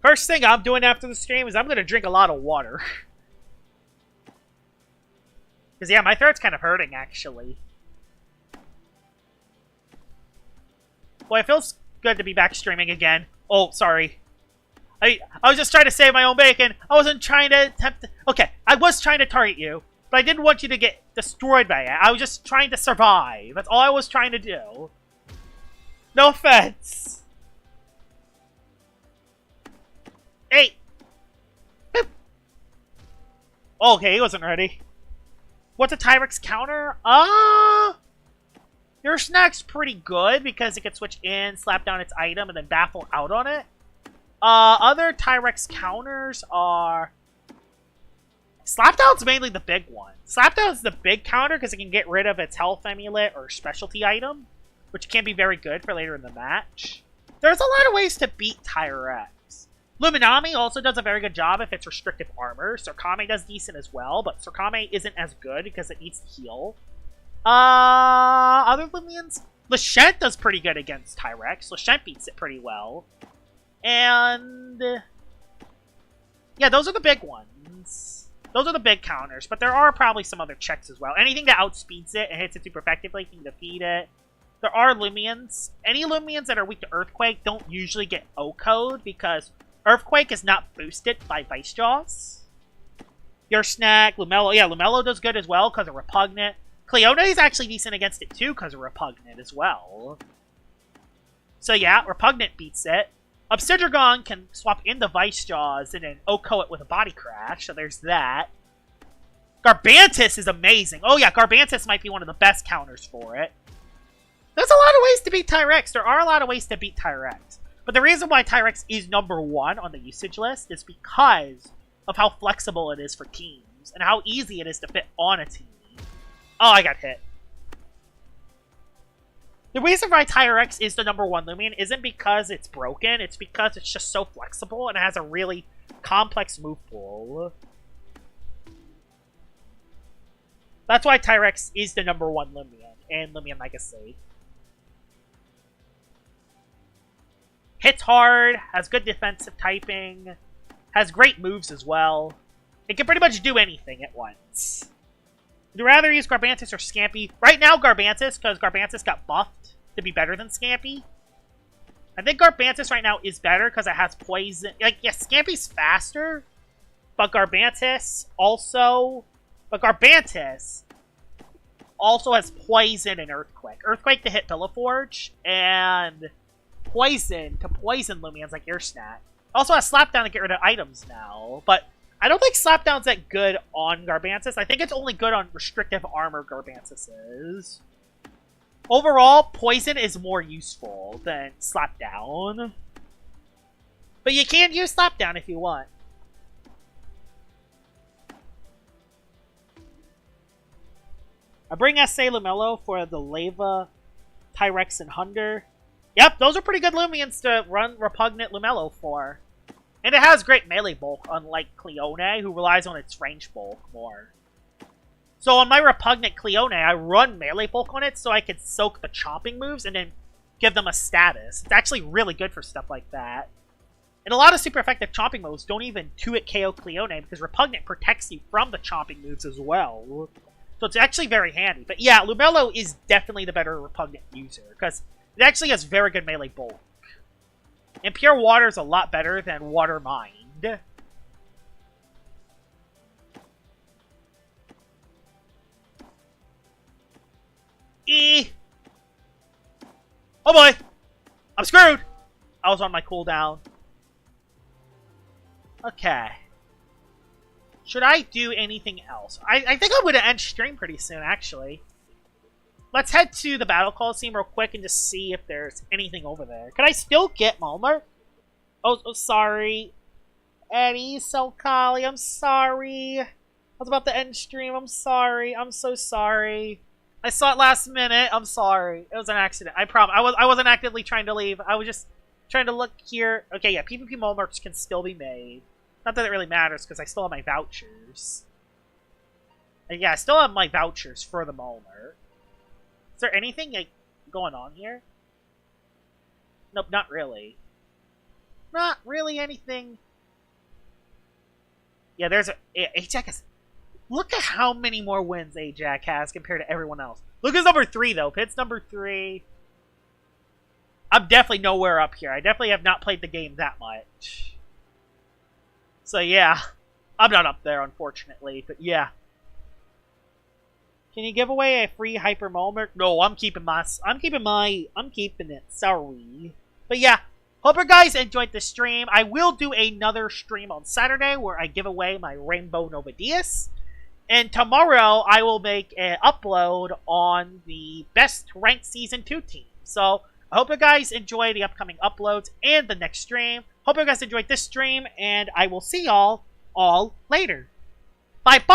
First thing I'm doing after the stream is I'm going to drink a lot of water. Because, yeah, my throat's kind of hurting, actually. Boy, it feels good to be back streaming again. Oh, sorry. I was just trying to save my own bacon. I wasn't trying to attempt to... Okay, I was trying to target you, but I didn't want you to get destroyed by it. I was just trying to survive. That's all I was trying to do. No offense. Hey! Boop. Okay, he wasn't ready. What's a Tyrex counter? Your snack's pretty good because it can switch in, slap down its item, and then baffle out on it. Other Tyrex counters are... Slapdown's mainly the big one. Slapdown's the big counter because it can get rid of its health amulet or specialty item, which can be very good for later in the match. There's a lot of ways to beat Tyrex. Loominami also does a very good job if it's restrictive armor. Sorkame does decent as well, but Sorkame isn't as good because it needs to heal. Other Loomians? Lashent does pretty good against Tyrex. Lashent beats it pretty well. And... yeah, those are the big ones. Those are the big counters, but there are probably some other checks as well. Anything that outspeeds it and hits it super effectively can defeat it. There are Loomians. Any Loomians that are weak to Earthquake don't usually get O-code because Earthquake is not boosted by Vice Jaws. Your Snack, Lumello. Yeah, Lumello does good as well because of Repugnant. Cleone is actually decent against it too because of Repugnant as well. So yeah, Repugnant beats it. Obsidian can swap into Vice Jaws and then OHKO it with a Body Crash, so there's that. Garbantis is amazing. Oh yeah, Garbantis might be one of the best counters for it. There's a lot of ways to beat Tyrex. There are a lot of ways to beat Tyrex. But the reason why Tyrex is #1 on the usage list is because of how flexible it is for teams and how easy it is to fit on a team. Oh, I got hit. The reason why Tyrex is the #1 Loomian isn't because it's broken, it's because it's just so flexible and it has a really complex move pool. That's why Tyrex is the #1 Loomian in Loomian Legacy. Hits hard, has good defensive typing, has great moves as well. It can pretty much do anything at once. Would you rather use Garbantis or Scampy? Right now, Garbantis, because Garbantis got buffed to be better than Scampy. I think Garbantis right now is better because it has poison. Like, yes, Scampy's faster, but Garbantis also has poison and Earthquake. Earthquake to hit Pillowforge, and poison to poison Loomians like Ear Snack. Also has Slapdown to get rid of items now, but I don't think Slapdown's that good on Garbantis. I think it's only good on restrictive armor Garbantis is. Overall, Poison is more useful than Slapdown. But you can use Slapdown if you want. I bring SA Lumello for the Lava, Tyrex, and Hunder. Yep, those are pretty good Loomians to run Repugnant Lumello for. And it has great melee bulk, unlike Cleone, who relies on its range bulk more. So on my Repugnant Cleone, I run melee bulk on it so I can soak the chopping moves and then give them a status. It's actually really good for stuff like that. And a lot of super effective chopping moves don't even 2-hit KO Cleone because Repugnant protects you from the chopping moves as well. So it's actually very handy. But yeah, Lumello is definitely the better Repugnant user because it actually has very good melee bulk. And Pure Water is a lot better than Water Mind. Oh boy! I'm screwed! I was on my cooldown. Okay. Should I do anything else? I think I'm going to end stream pretty soon, actually. Let's head to the Battle Coliseum real quick and just see if there's anything over there. Could I still get Malmer? Oh, sorry. Eddie, Sokali, I'm sorry. I was about to end stream. I'm sorry. I'm so sorry. I saw it last minute. I'm sorry. It was an accident. I promise. I wasn't actively trying to leave. I was just trying to look here. Okay, yeah, PvP Malmers can still be made. Not that it really matters because I still have my vouchers. And yeah, I still have my vouchers for the Malmer. Is there anything like going on here? Nope, not really. Not really anything. Yeah, there's a... Ajax has... Look at how many more wins Ajax has compared to everyone else. Look at number 3, though. Pitt's number 3. I'm definitely nowhere up here. I definitely have not played the game that much. So, yeah. I'm not up there, unfortunately. But, yeah. Can you give away a free Hyper Malmer? No, I'm keeping it. Sorry. But, yeah. Hope you guys enjoyed the stream. I will do another stream on Saturday where I give away my Rainbow Novadius. And tomorrow I will make an upload on the best ranked Season 2 team. So I hope you guys enjoy the upcoming uploads and the next stream. Hope you guys enjoyed this stream, and I will see y'all all later. Bye-bye!